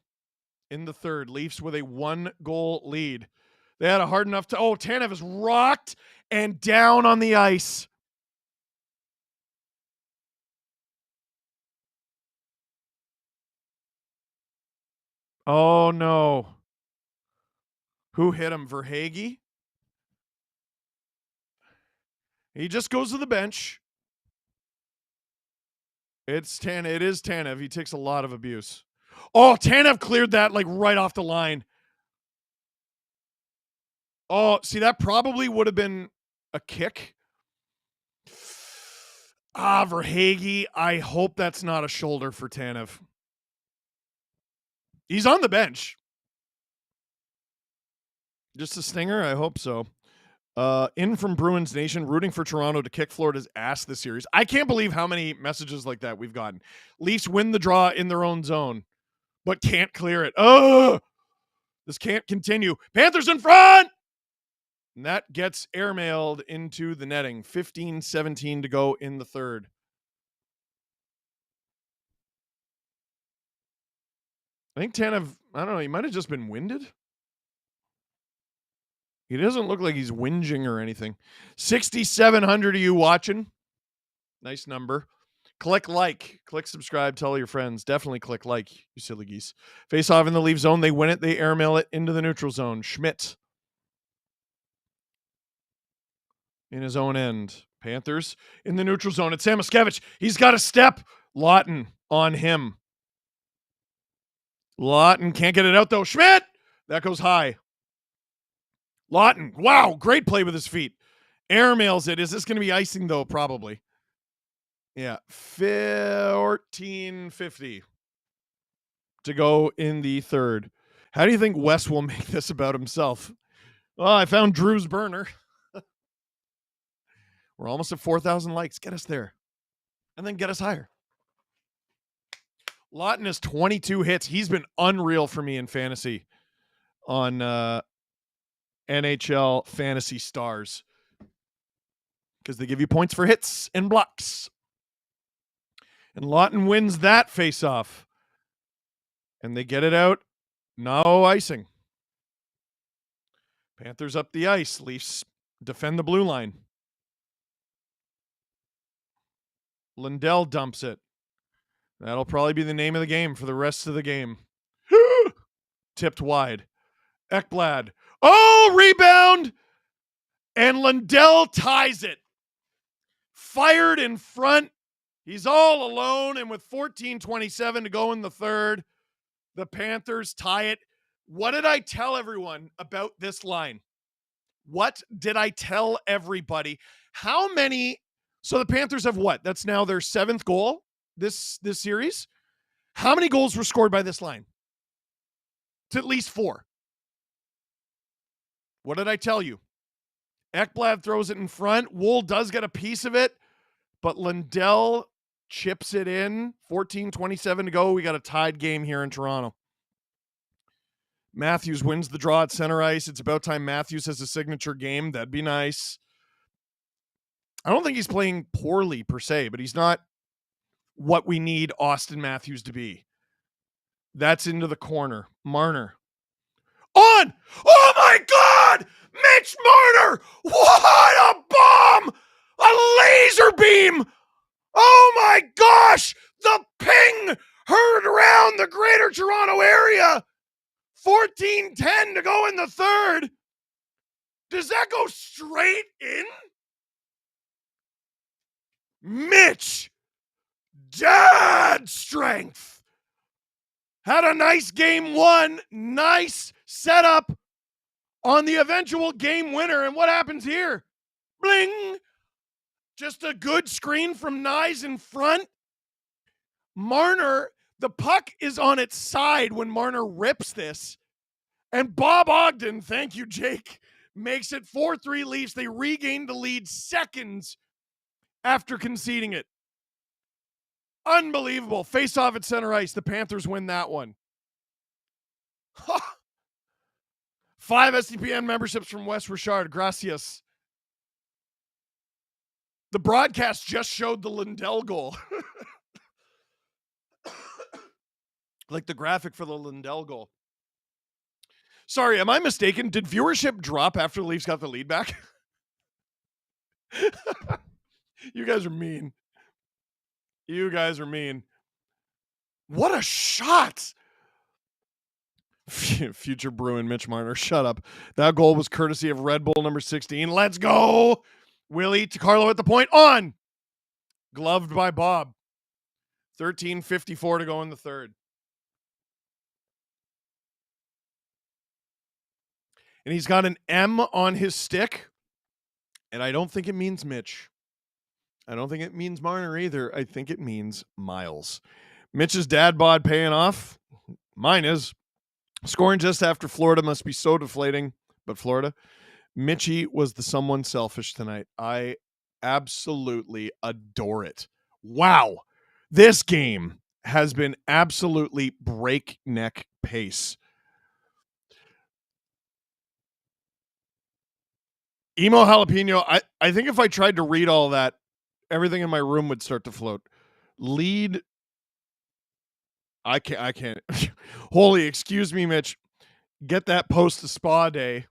in the third. Leafs with a 1-goal lead. They had a hard enough to... Oh, Tanev is rocked and down on the ice. Oh, no. Who hit him? Verhaeghe? He just goes to the bench. It is Tanev. He takes a lot of abuse. Oh, Tanev cleared that like right off the line. Oh, see, that probably would have been a kick. Verhaeghe. I hope that's not a shoulder for Tanev. He's on the bench. Just a stinger? I hope so. In from Bruins Nation, rooting for Toronto to kick Florida's ass this series. I can't believe how many messages like that we've gotten. Leafs win the draw in their own zone, but can't clear it. Oh, this can't continue. Panthers in front! And that gets airmailed into the netting. 15-17 to go in the third. I think Tanev, I don't know, he might have just been winded. He doesn't look like he's whinging or anything. 6,700 of you watching. Nice number. Click like. Click subscribe. Tell your friends. Definitely click like, you silly geese. Face off in the leave zone. They win it. They airmail it into the neutral zone. Schmidt in his own end. Panthers in the neutral zone. It's Sakic. He's got a step. Lawton on him. Lawton can't get it out, though. Schmidt! That goes high. Lawton. Wow, great play with his feet. Airmails it. Is this going to be icing, though? Probably. Yeah. 14:50 to go in the third. How do you think Wes will make this about himself? Oh, I found Drew's burner. We're almost at 4,000 likes. Get us there. And then get us higher. Lawton has 22 hits. He's been unreal for me in fantasy on NHL Fantasy Stars because they give you points for hits and blocks. And Lawton wins that face-off. And they get it out. No icing. Panthers up the ice. Leafs defend the blue line. Lundell dumps it. That'll probably be the name of the game for the rest of the game. Tipped wide. Ekblad. Oh, rebound! And Lundell ties it. Fired in front. He's all alone, and with 14:27 to go in the third, the Panthers tie it. What did I tell everyone about this line? What did I tell everybody? How many? So the Panthers have what? That's now their 7th goal this series. How many goals were scored by this line? It's at least 4. What did I tell you? Ekblad throws it in front. Woll does get a piece of it, but Lundell chips it in. 14:27 to go. We got a tied game here in Toronto. Matthews wins the draw at center ice. It's about time Matthews has a signature game. That'd be nice. I don't think he's playing poorly per se, but he's not what we need Austin Matthews to be. That's into the corner. Marner. On! Oh my God! Mitch Marner! What a bomb! A laser beam! Oh my gosh! The ping heard around the greater Toronto area. 14:10 to go in the third. Does that go straight in? Mitch, dad strength. Had a nice game 1. Nice setup on the eventual game winner. And what happens here? Bling. Just a good screen from Nyes in front. Marner, the puck is on its side when Marner rips this. And Bob Ogden, thank you, Jake, makes it 4-3 Leafs. They regained the lead seconds after conceding it. Unbelievable. Face off at center ice. The Panthers win that one. 5 SDPN memberships from Wes Richard. Gracias. The broadcast just showed the Lundell goal. Like the graphic for the Lundell goal. Sorry, am I mistaken? Did viewership drop after the Leafs got the lead back? You guys are mean. You guys are mean. What a shot! Future Bruin Mitch Marner, shut up. That goal was courtesy of Red Bull number 16. Let's go! Willie DiCarlo at the point. On! Gloved by Bob. 13:54 to go in the third. And he's got an M on his stick. And I don't think it means Mitch. I don't think it means Marner either. I think it means Miles. Mitch's dad bod paying off. Mine is. Scoring just after Florida must be so deflating. But Florida. Mitchie was the someone selfish tonight. I absolutely adore it. Wow. This game has been absolutely breakneck pace. Emo jalapeno. I think if I tried to read all that, everything in my room would start to float. Lead. I can't. Holy, excuse me, Mitch. Get that post to spa day.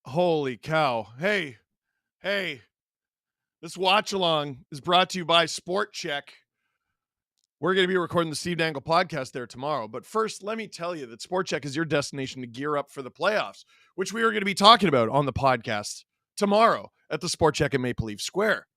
Holy cow. Hey. This watch along is brought to you by SportChek. We're going to be recording the Steve Dangle podcast there tomorrow. But first, let me tell you that SportChek is your destination to gear up for the playoffs, which we are going to be talking about on the podcast tomorrow at the SportChek at Maple Leaf Square.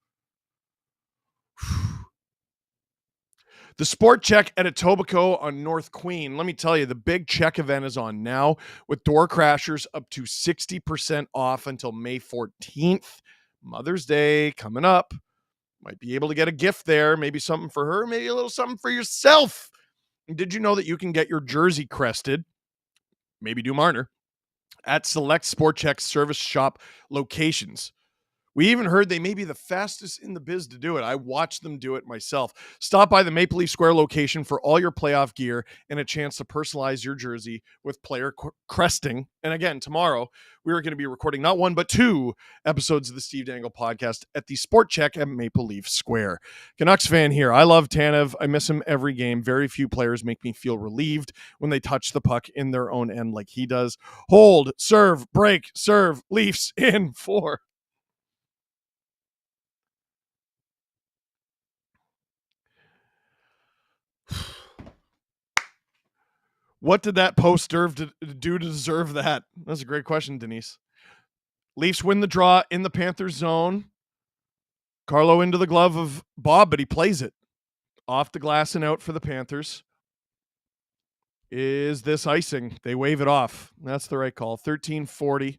The SportChek at Etobicoke on North Queen. Let me tell you, the big check event is on now with door crashers up to 60% off until May 14th. Mother's Day coming up. Might be able to get a gift there. Maybe something for her. Maybe a little something for yourself. And did you know that you can get your jersey crested? Maybe do Marner at select SportChek service shop locations. We even heard they may be the fastest in the biz to do it. I watched them do it myself. Stop by the Maple Leaf Square location for all your playoff gear and a chance to personalize your jersey with player cresting. And again, tomorrow, we are going to be recording not one, but 2 episodes of the Steve Dangle podcast at the SportChek at Maple Leaf Square. Canucks fan here. I love Tanev. I miss him every game. Very few players make me feel relieved when they touch the puck in their own end like he does. Hold, serve, break, serve, Leafs in 4. What did that post do to deserve that? That's a great question, Denise. Leafs win the draw in the Panthers zone. Carlo into the glove of Bob, but he plays it. Off the glass and out for the Panthers. Is this icing? They wave it off. That's the right call. 13:40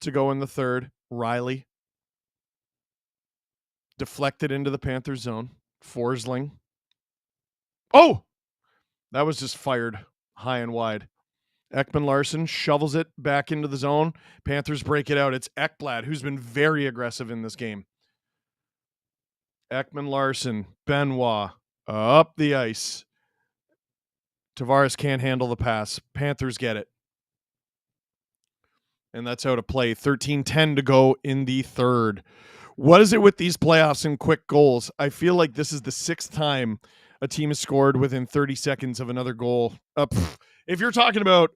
to go in the third. Riley deflected into the Panthers zone. Forsling. Oh! That was just fired high and wide. Ekman Larson shovels it back into the zone. Panthers break it out. It's Ekblad, who's been very aggressive in this game. Ekman Larson, Benoit, up the ice. Tavares can't handle the pass. Panthers get it. And that's out of play. 13:10 to go in the third. What is it with these playoffs and quick goals? I feel like this is the 6th time a team has scored within 30 seconds of another goal. If you're talking about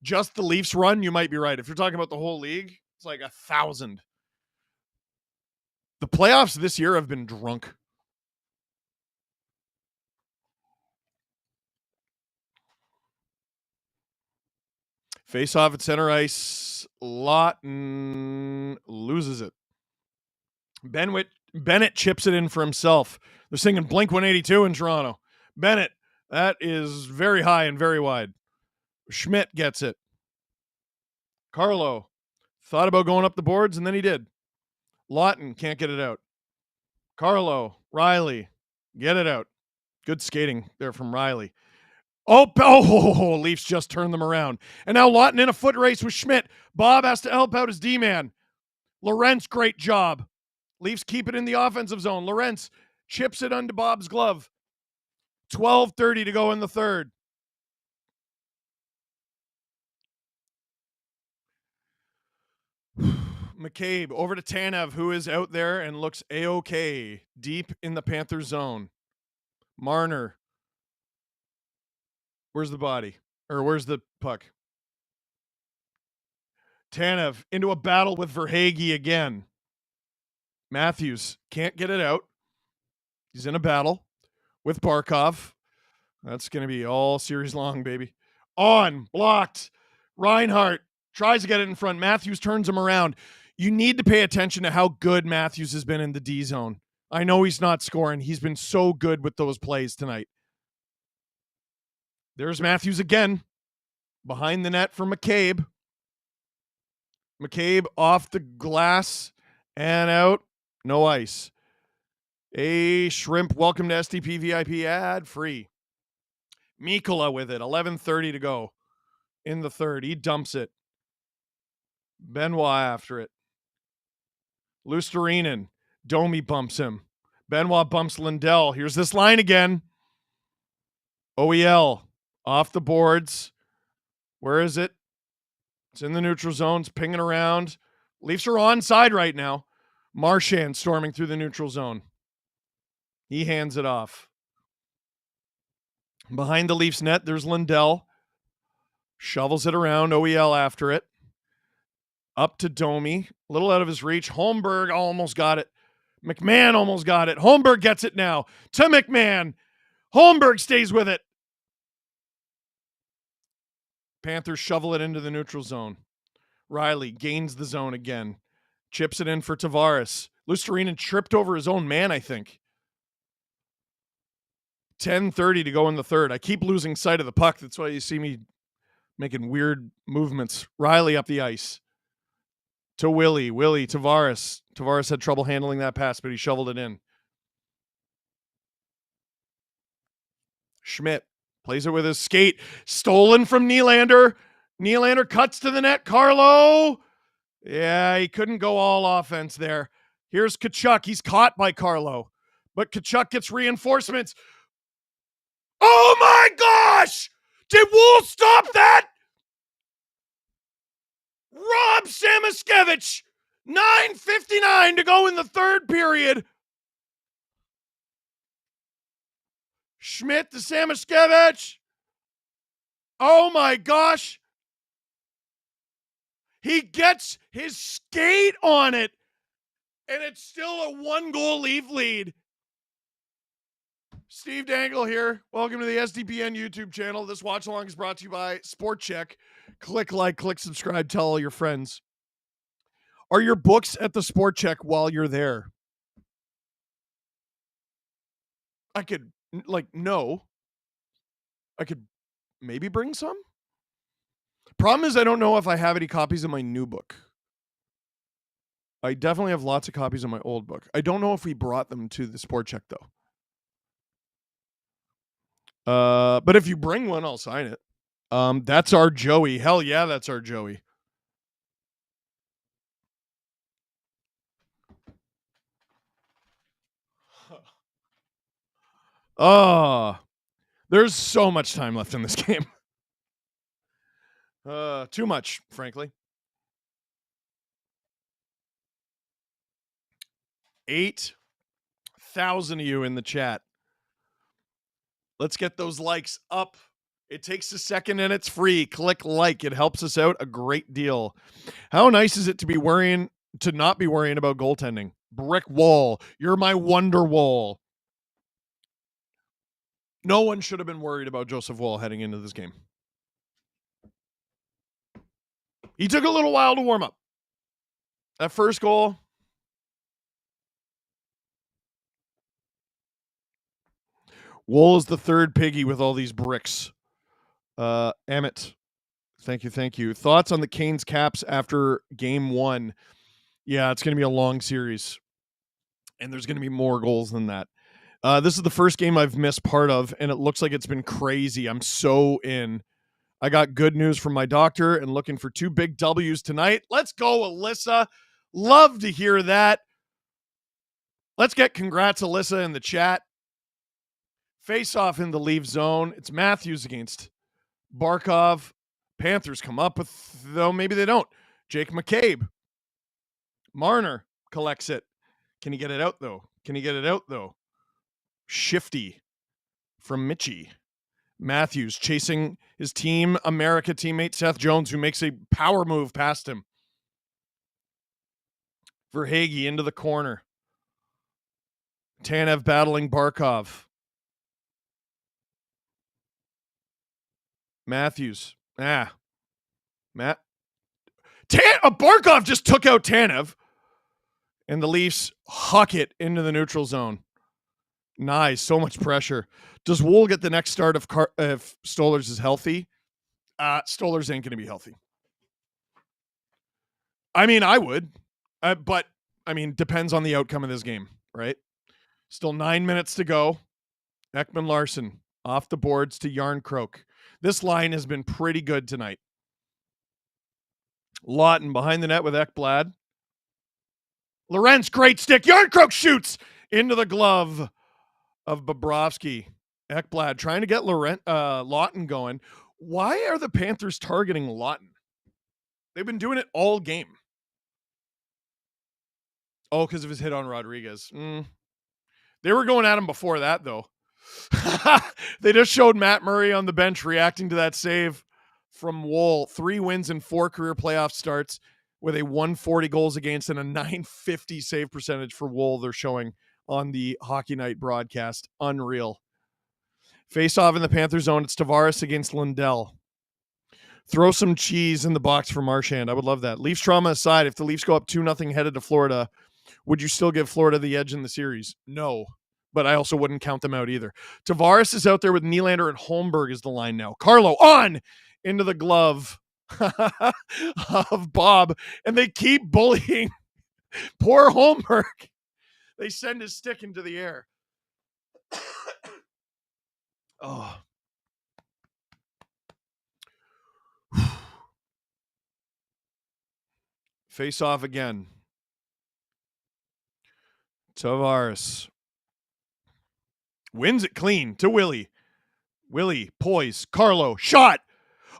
just the Leafs run, you might be right. If you're talking about the whole league, it's like 1,000. The playoffs this year have been drunk. Face off at center ice. Lawton loses it. Bennett chips it in for himself. They're singing Blink-182 in Toronto. Bennett, that is very high and very wide. Schmidt gets it. Carlo thought about going up the boards, and then he did. Lawton can't get it out. Carlo, Riley, get it out. Good skating there from Riley. Oh, Leafs just turned them around. And now Lawton in a foot race with Schmidt. Bob has to help out his D-man. Lorentz, great job. Leafs keep it in the offensive zone. Lorentz chips it onto Bob's glove. 12:30 to go in the third. McCabe over to Tanev, who is out there and looks A-OK deep in the Panthers zone. Marner. Where's the body? Or where's the puck? Tanev into a battle with Verhaeghe again. Matthews can't get it out. He's in a battle with Barkov. That's going to be all series long, baby. On, blocked. Reinhart tries to get it in front. Matthews turns him around. You need to pay attention to how good Matthews has been in the D zone. I know he's not scoring. He's been so good with those plays tonight. There's Matthews again. Behind the net for McCabe. McCabe off the glass and out. No ice. A Shrimp, welcome to STP VIP ad free. Mikkola with it. 11:30 to go in the third. He dumps it. Benoit after it. Lusterinen. Domi bumps him. Benoit bumps Lindell. Here's this line again. OEL off the boards. Where is it? It's in the neutral zone. It's pinging around. Leafs are onside right now. Marchand storming through the neutral zone. He hands it off. Behind the Leafs net, there's Lindell. Shovels it around. OEL after it. Up to Domi. A little out of his reach. Holmberg almost got it. McMahon almost got it. Holmberg gets it now. To McMahon. Holmberg stays with it. Panthers shovel it into the neutral zone. Riley gains the zone again. Chips it in for Tavares. Lusterinen tripped over his own man, I think. 10:30 to go in the third. I keep losing sight of the puck. That's why you see me making weird movements. Riley up the ice. To Willie. Willie, Tavares. Tavares had trouble handling that pass, but he shoveled it in. Schmidt plays it with his skate. Stolen from Nylander. Nylander cuts to the net. Carlo. Yeah, he couldn't go all offense there. Here's Tkachuk. He's caught by Carlo. But Tkachuk gets reinforcements. Oh my gosh! Did Woll stop that? Rob Samoskevich. 9:59 to go in the third period. Schmidt to Samoskevich. Oh my gosh. He gets his skate on it. And it's still a 1-goal Leaf lead. Steve Dangle here. Welcome to the SDPN YouTube channel. This watch along is brought to you by SportChek. Click like, click subscribe, tell all your friends. Are your books at the SportChek while you're there? I could, no. I could maybe bring some. Problem is, I don't know if I have any copies of my new book. I definitely have lots of copies of my old book. I don't know if we brought them to the SportChek, though. But if you bring one, I'll sign it. That's our Joey. Hell yeah, that's our Joey. Oh, there's so much time left in this game. Too much, frankly. 8,000 of you in the chat. Let's get those likes up. It takes a second and it's free. Click like. It helps us out a great deal. How nice is it to not be worrying about goaltending? Brick Woll. You're my wonder Woll. No one should have been worried about Joseph Woll heading into this game. He took a little while to warm up. That first goal. Woll is the third piggy with all these bricks. Emmett, thank you. Thoughts on the Canes Caps after game 1? Yeah, it's going to be a long series. And there's going to be more goals than that. This is the first game I've missed part of, and it looks like it's been crazy. I'm so in. I got good news from my doctor and looking for 2 big W's tonight. Let's go, Alyssa. Love to hear that. Let's get congrats, Alyssa, in the chat. Face off in the Leaf zone. It's Matthews against Barkov. Panthers come up with, though maybe they don't. Jake McCabe. Marner collects it. Can he get it out, though? Shifty from Mitchie. Matthews chasing his Team America teammate Seth Jones, who makes a power move past him. Verhaeghe into the corner. Tanev battling Barkov. Matthews. Barkov just took out Tanev. And the Leafs huck it into the neutral zone. Nice. So much pressure. Does Woll get the next start if Stolarz is healthy? Stolarz ain't going to be healthy. I mean, I would. But, depends on the outcome of this game, right? Still 9 minutes to go. Ekman Larsson off the boards to Yarncroke. This line has been pretty good tonight. Lawton behind the net with Ekblad. Lorenz, great stick. Yarncroke shoots into the glove of Bobrovsky. Ekblad trying to get Lawton going. Why are the Panthers targeting Lawton? They've been doing it all game. Oh, because of his hit on Rodriguez. They were going at him before that, though. They just showed Matt Murray on the bench reacting to that save from Woll. 3 wins and 4 career playoff starts with a 140 goals against and a 950 save percentage for Woll. They're showing on the Hockey Night broadcast. Unreal. Face off in the Panther zone. It's Tavares against Lundell. Throw some cheese in the box for Marchand. I would love that. Leafs trauma aside, if the Leafs go up 2-0 headed to Florida, would you still give Florida the edge in the series? No, but I also wouldn't count them out either. Tavares is out there with Nylander and Holmberg is the line now. Carlo on into the glove of Bob, and they keep bullying poor Holmberg. They send his stick into the air. Oh. Face off again. Tavares wins it clean to Willie. Willie, poise. Carlo, shot.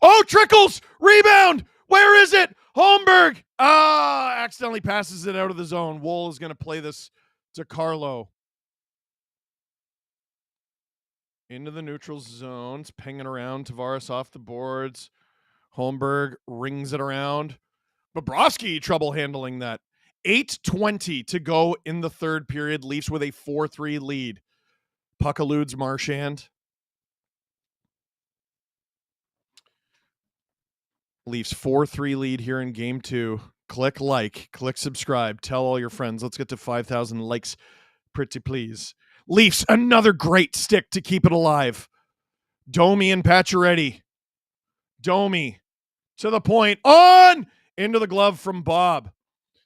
Oh, trickles. Rebound. Where is it? Holmberg. Accidentally passes it out of the zone. Woll is going to play this to Carlo. Into the neutral zone. It's pinging around. Tavares off the boards. Holmberg rings it around. Bobrovsky trouble handling that. 8:20 to go in the third period. Leafs with a 4-3 lead. Puck eludes Marchand. Leafs 4-3 lead here in game 2. Click like, click subscribe, tell all your friends. Let's get to 5,000 likes, pretty please. Leafs, another great stick to keep it alive. Domi and Pacioretty. Domi to the point. On! Into the glove from Bob.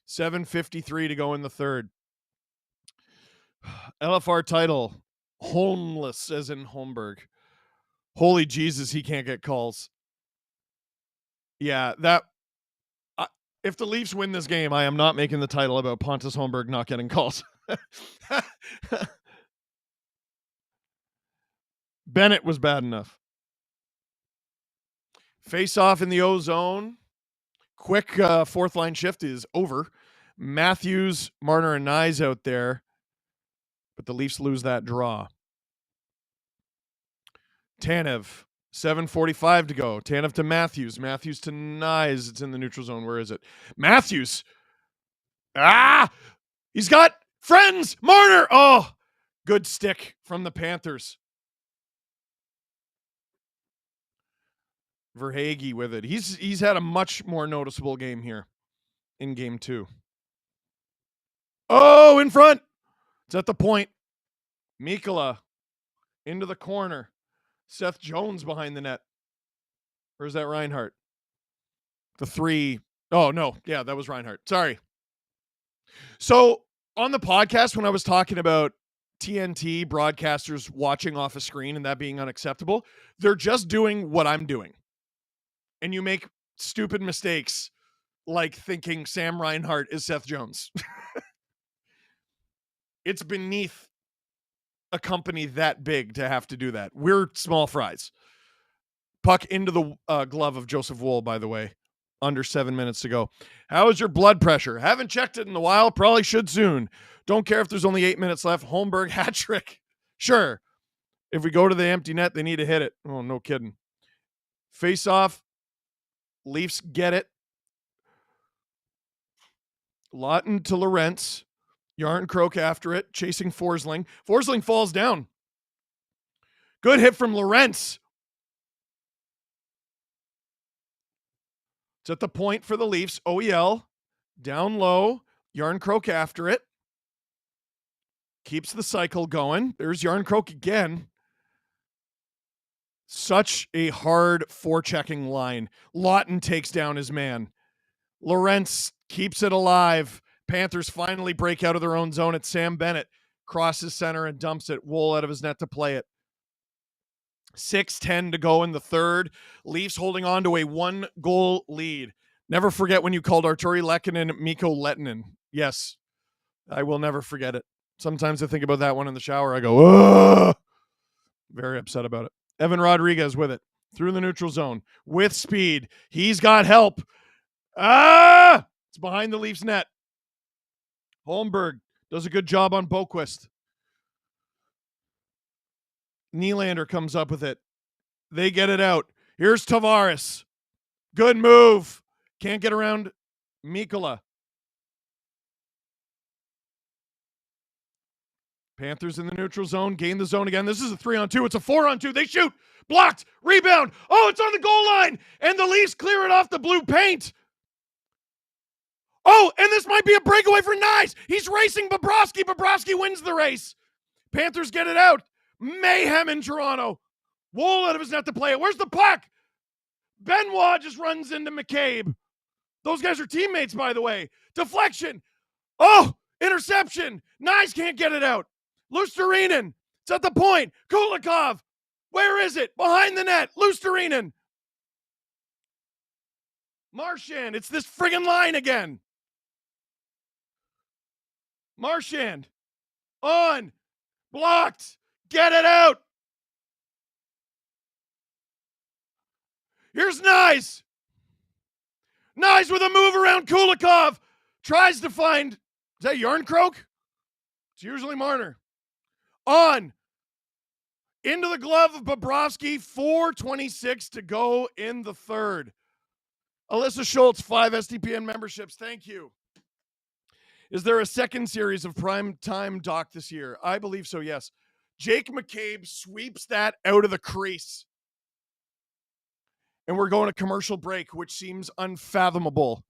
7:53 to go in the third. LFR title. Homeless, as in Holmberg. Holy Jesus, he can't get calls. Yeah, that... if the Leafs win this game, I am not making the title about Pontus Holmberg not getting calls. Bennett was bad enough. Face off in the O-zone. Quick fourth line shift is over. Matthews, Marner, and Nyes out there. But the Leafs lose that draw. Tanev, 7:45 to go. Tanev to Matthews. Matthews to Nyes. It's in the neutral zone. Where is it? Matthews. He's got friends. Marner. Oh, good stick from the Panthers. Verhaeghe with it. He's had a much more noticeable game here in game 2. Oh, in front. It's at the point. Mikkola into the corner. Seth Jones behind the net. Or is that Reinhart? The 3. Oh, no. Yeah, that was Reinhart. Sorry. So on the podcast, when I was talking about TNT broadcasters watching off a screen and that being unacceptable, they're just doing what I'm doing. And you make stupid mistakes like thinking Sam Reinhart is Seth Jones. It's beneath a company that big to have to do that. We're small fries. Puck into the glove of Joseph Woll, by the way. Under 7 minutes to go. How is your blood pressure? Haven't checked it in a while. Probably should soon. Don't care if there's only 8 minutes left. Holmberg hat trick. Sure. If we go to the empty net, they need to hit it. Oh, no kidding. Face off. Leafs get it. Lawton to Lorentz. Yarncroke after it, chasing Forsling. Forsling falls down. Good hit from Lorentz. It's at the point for the Leafs. OEL down low. Yarncroke after it. Keeps the cycle going. There's Yarncroke again. Such a hard forechecking line. Lawton takes down his man. Lorentz keeps it alive. Panthers finally break out of their own zone. It's Sam Bennett. Crosses center and dumps it. Woll out of his net to play it. 6:10 to go in the third. Leafs holding on to a 1-goal lead. Never forget when you called Arturi Lehkonen Mikko Lehtinen. Yes, I will never forget it. Sometimes I think about that one in the shower. I go, ugh! Very upset about it. Evan Rodriguez with it. Through the neutral zone. With speed. He's got help. It's behind the Leafs net. Holmberg does a good job on Boquist. Nylander comes up with it. They get it out. Here's Tavares. Good move. Can't get around Mikkola. Panthers in the neutral zone. Gain the zone again. This is a 3-on-2. It's a 4-on-2. They shoot. Blocked. Rebound. Oh, it's on the goal line. And the Leafs clear it off the blue paint. Oh, and this might be a breakaway for Nyes. He's racing Bobrovsky. Bobrovsky wins the race. Panthers get it out. Mayhem in Toronto. Woll out of his net to play it. Where's the puck? Benoit just runs into McCabe. Those guys are teammates, by the way. Deflection. Oh, interception. Nyes can't get it out. Lusterinen. It's at the point. Kulikov. Where is it? Behind the net. Lusterinen. Marchand. It's this friggin' line again. Marchand. On. Blocked. Get it out. Here's Nyes. Nyes with a move around Kulikov. Tries to find, is that Yarncroke? It's usually Marner. On. Into the glove of Bobrovsky. 4:26 to go in the third. Alyssa Schultz, 5 SDPN memberships. Thank you. Is there a second series of prime time doc this year? I believe so, yes. Jake McCabe sweeps that out of the crease. And we're going to commercial break, which seems unfathomable.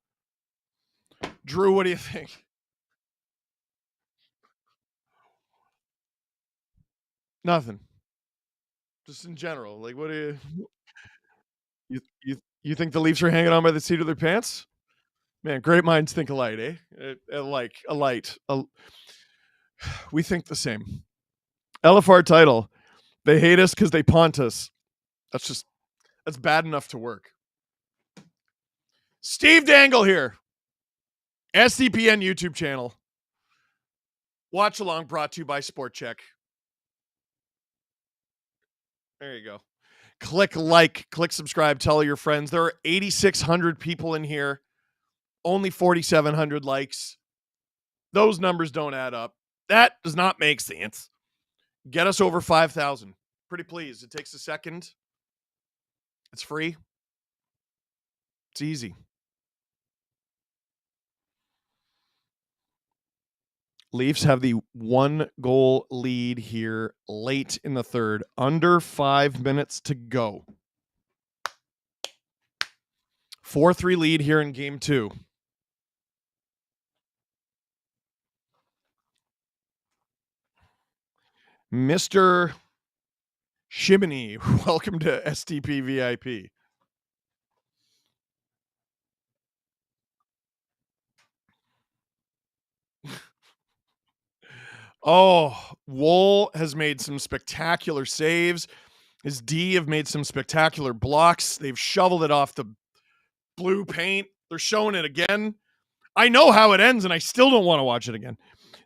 Drew, what do you think? Nothing. Just in general. Like, what do you think the Leafs are hanging on by the seat of their pants? Man, great minds think alike, eh? Alike. We think the same. LFR title. They hate us because they punt us. That's bad enough to work. Steve Dangle here. SDPN YouTube channel. Watch along brought to you by SportChek. There you go. Click like, click subscribe, tell your friends. There are 8,600 people in here. Only 4,700 likes. Those numbers don't add up. That does not make sense. Get us over 5,000. Pretty please. It takes a second. It's free. It's easy. Leafs have the 1-goal lead here late in the third. Under 5 minutes to go. 4-3 lead here in game 2. Mr. Shimony, welcome to STP VIP. Oh, Woll has made some spectacular saves. His D have made some spectacular blocks. They've shoveled it off the blue paint. They're showing it again. I know how it ends, and I still don't want to watch it again.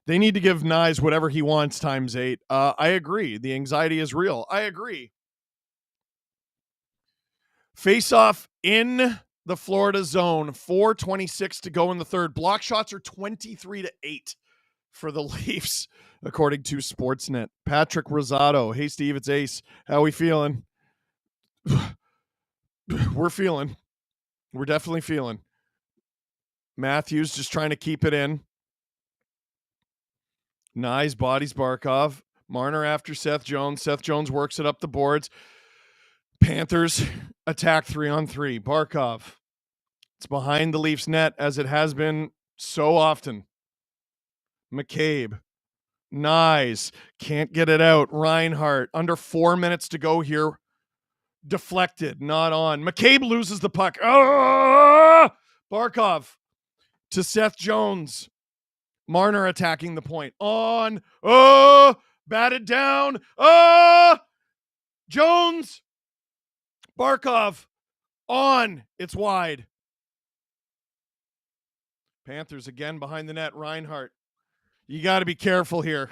They need to give Nyes whatever he wants times 8. I agree. The anxiety is real. I agree. Face-off in the Florida zone. 4:26 to go in the third. Block shots are 23-8 for the Leafs, according to Sportsnet. Patrick Rosado. Hey, Steve, it's Ace. How we feeling? We're feeling. We're definitely feeling. Matthews just trying to keep it in. Nyes bodies Barkov. Marner after Seth Jones. Seth Jones works it up the boards. Panthers attack 3-on-3. Barkov. It's behind the Leafs net as it has been so often. McCabe. Nyes. Can't get it out. Reinhart. Under 4 minutes to go here. Deflected. Not on. McCabe loses the puck. Barkov to Seth Jones. Marner attacking the point. On. Batted down. Jones. Barkov. On. It's wide. Panthers again behind the net. Reinhart. You got to be careful here.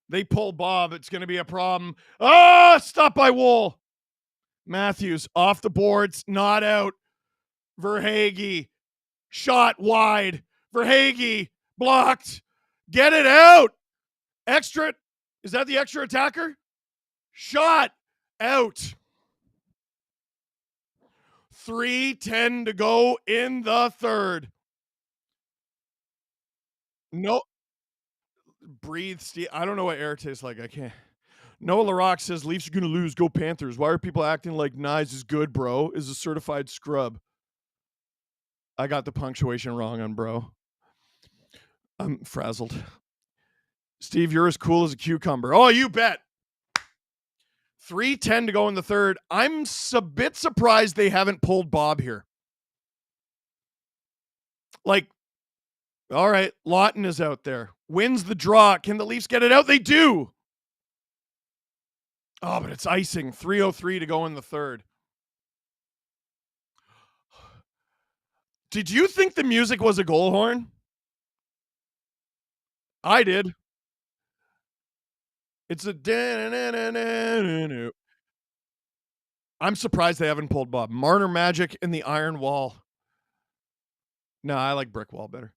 They pull Bob. It's going to be a problem. Stop by Woll. Matthews off the boards. Not out. Verhaeghe. Shot wide. Verhaeghe blocked. Get it out. Extra. Is that the extra attacker? Shot out. 3:10 to go in the third. No. Breathe, Steve. I don't know what air tastes like. I can't. Noah LaRock says Leafs are going to lose. Go Panthers. Why are people acting like Nyes is good, bro? Is a certified scrub. I got the punctuation wrong on bro. I'm frazzled. Steve, you're as cool as a cucumber. Oh, you bet. 3:10 to go in the third. I'm a bit surprised they haven't pulled Bob here. Like, all right, Lawton is out there. Wins the draw. Can the Leafs get it out? They do. Oh, but it's icing. 3:03 to go in the third. Did you think the music was a goal horn? I did. It's a. I'm surprised they haven't pulled Bob. Marner Magic and the Iron Wall. No, I like Brick Wall better.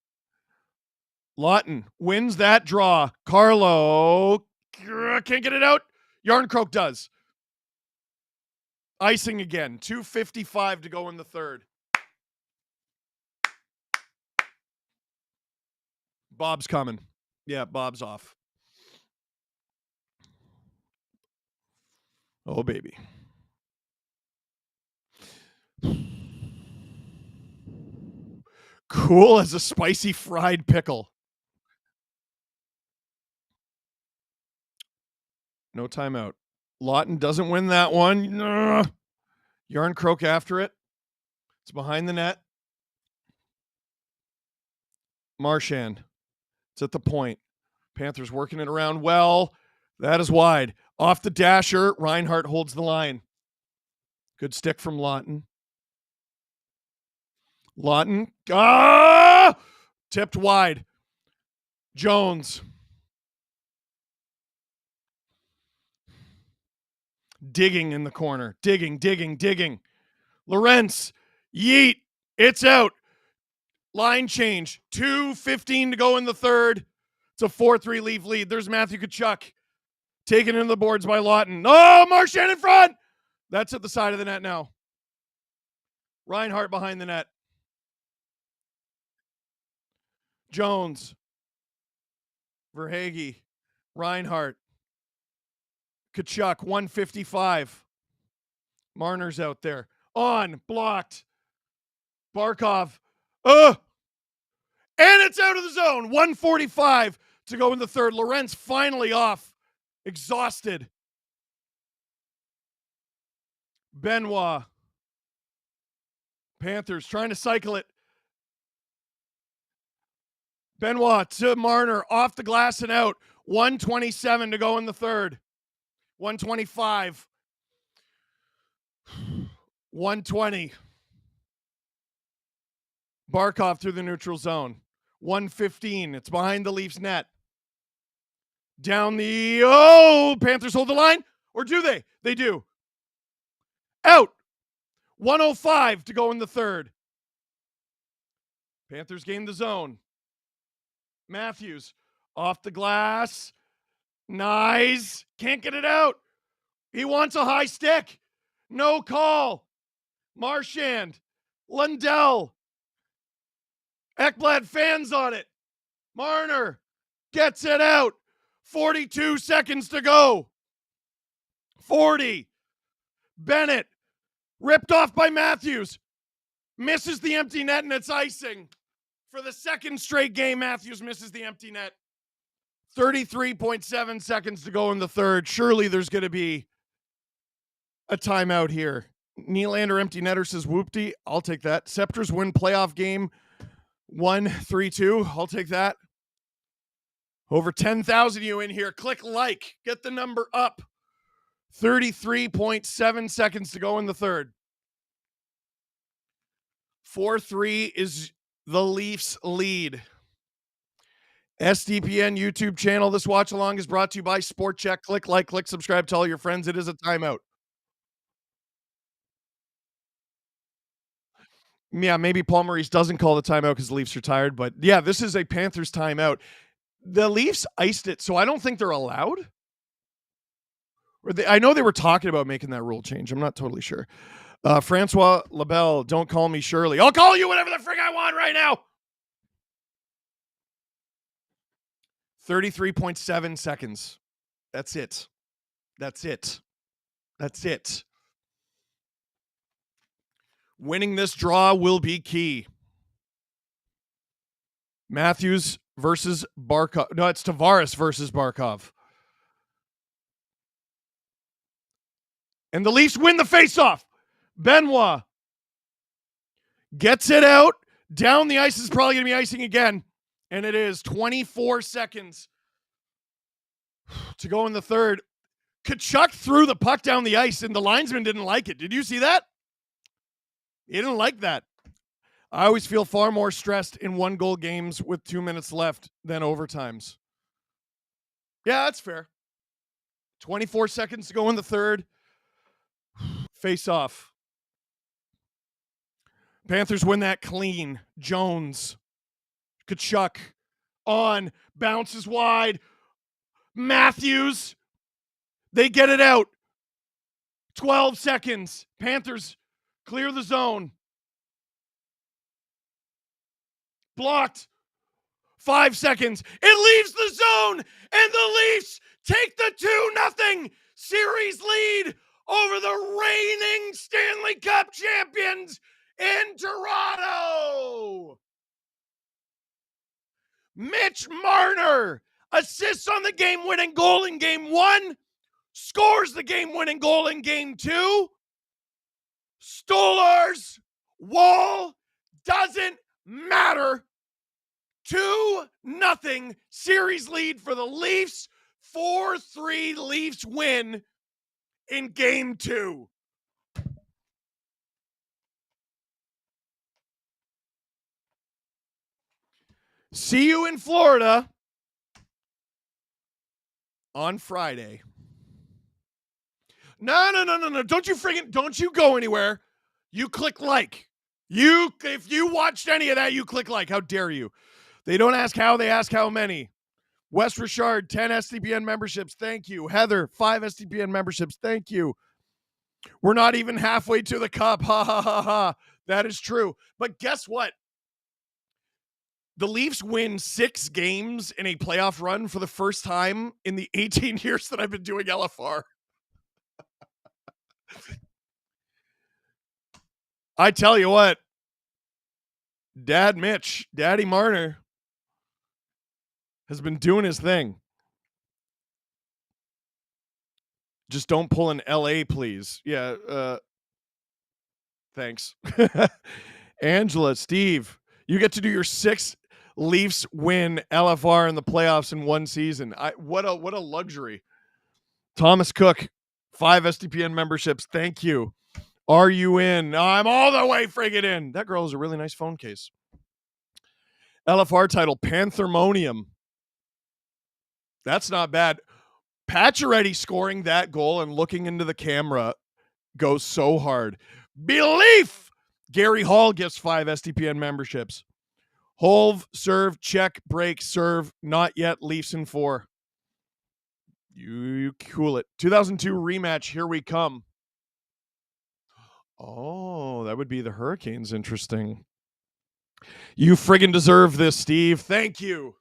Lawton wins that draw. Carlo can't get it out. Yarncroke does. Icing again. 2:55 to go in the third. Bob's coming. Yeah, Bob's off. Oh, baby. Cool as a spicy fried pickle. No timeout. Lawton doesn't win that one. Yarncroke after it. It's behind the net. Marchand. It's at the point. Panthers working it around well. That is wide. Off the dasher. Reinhart holds the line. Good stick from Lawton. Lawton. Tipped wide. Jones. Digging in the corner. Digging. Lorentz. Yeet. It's out. Line change. 2:15 to go in the third. It's a 4-3 Leaf lead. There's Matthew Tkachuk. Taken into the boards by Lawton. Oh, Marchand in front. That's at the side of the net now. Reinhart behind the net. Jones. Verhaeghe. Reinhart. Tkachuk, 155. Marner's out there. On. Blocked. Barkov. And it's out of the zone. 145 to go in the third. Lorentz finally off. Exhausted. Benoit. Panthers trying to cycle it. Benoit to Marner. Off the glass and out. 127 to go in the third. 125. 120. Barkov through the neutral zone. 115. It's behind the Leafs net. Down the... Panthers hold the line? Or do they? They do. Out. 105 to go in the third. Panthers gain the zone. Matthews off the glass. Nice. Can't get it out. He wants a high stick. No call. Marchand. Lundell. Ekblad fans on it. Marner gets it out. 42 seconds to go. 40. Bennett ripped off by Matthews. Misses the empty net and it's icing. For the second straight game, Matthews misses the empty net. 33.7 seconds to go in the third. Surely there's going to be a timeout here. Nylander empty netter says whoopty. I'll take that. Scepters win playoff game 1-3-2. I'll take that. Over 10,000 you in here. Click like. Get the number up. 33.7 seconds to go in the third. 4-3 is the Leafs lead. SDPN YouTube channel. This watch along is brought to you by SportChek. Click like, click subscribe, tell your friends. It is a timeout. Yeah, maybe Paul Maurice doesn't call the timeout because the Leafs are tired, but yeah, this is a Panthers timeout. The Leafs iced it, so I don't think they're allowed. I know they were talking about making that rule change. I'm not totally sure. Francois Labelle, don't call me Shirley. I'll call you whatever the frig I want right now. 33.7 seconds. That's it. That's it. That's it. Winning this draw will be key. Matthews versus Barkov. No, it's Tavares versus Barkov. And the Leafs win the faceoff. Benoit gets it out. Down the ice is probably going to be icing again. And it is 24 seconds to go in the third. Tkachuk threw the puck down the ice, and the linesman didn't like it. Did you see that? He didn't like that. I always feel far more stressed in 1-goal games with 2 minutes left than overtimes. Yeah, that's fair. 24 seconds to go in the third. Face off. Panthers win that clean. Jones. Tkachuk on. Bounces wide. Matthews. They get it out. 12 seconds. Panthers clear the zone. Blocked. 5 seconds. It leaves the zone, and the Leafs take the 2-0 series lead over the reigning Stanley Cup champions in Toronto. Mitch Marner assists on the game-winning goal in Game 1, scores the game-winning goal in Game 2. Stolarz, Woll, doesn't matter. 2-0 series lead for the Leafs. 4-3 Leafs win in Game 2. See you in Florida on Friday. No. Don't you go anywhere. You click like. If you watched any of that, you click like. How dare you? They don't ask how, they ask how many. Wes Richard, 10 SDPN memberships. Thank you. Heather, 5 SDPN memberships. Thank you. We're not even halfway to the cup. Ha, ha, ha, ha. That is true. But guess what? The Leafs win 6 games in a playoff run for the first time in the 18 years that I've been doing LFR. I tell you what, Daddy Marner, has been doing his thing. Just don't pull an LA, please. Yeah, thanks. Angela, Steve, you get to do your 6th Leafs win LFR in the playoffs in one season. What a luxury. Thomas Cook, 5 SDPN memberships. Thank you. Are you in? I'm all the way friggin' in. That girl has a really nice phone case. LFR title, Panthermonium. That's not bad. Pacioretty scoring that goal and looking into the camera goes so hard. Belief! Gary Hall gets 5 SDPN memberships. Holv, serve, check, break, serve, not yet, Leafs in 4. You cool it. 2002 rematch, here we come. Oh, that would be the Hurricanes. Interesting. You friggin' deserve this, Steve. Thank you.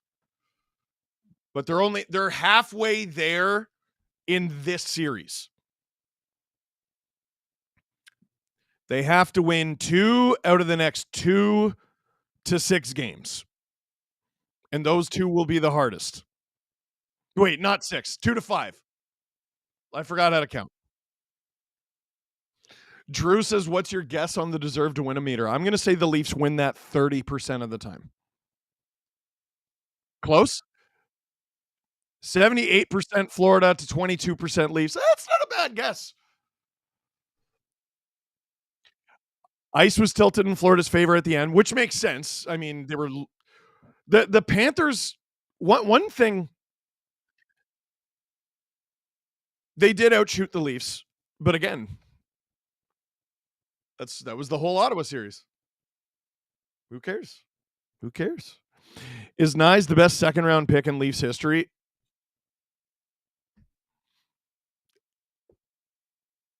But they're halfway there in this series. They have to win 2 out of the next 2 to 6 games. And those 2 will be the hardest. Wait, not 6, 2 to 5. I forgot how to count. Drew says, what's your guess on the deserve to win a meter? I'm going to say the Leafs win that 30% of the time. Close? 78% Florida to 22% Leafs. That's not a bad guess. Ice was tilted in Florida's favor at the end, which makes sense. I mean, they were the Panthers. One thing, they did outshoot the Leafs, but again, that was the whole Ottawa series. Who cares? Who cares? Is Nyes the best second-round pick in Leafs history?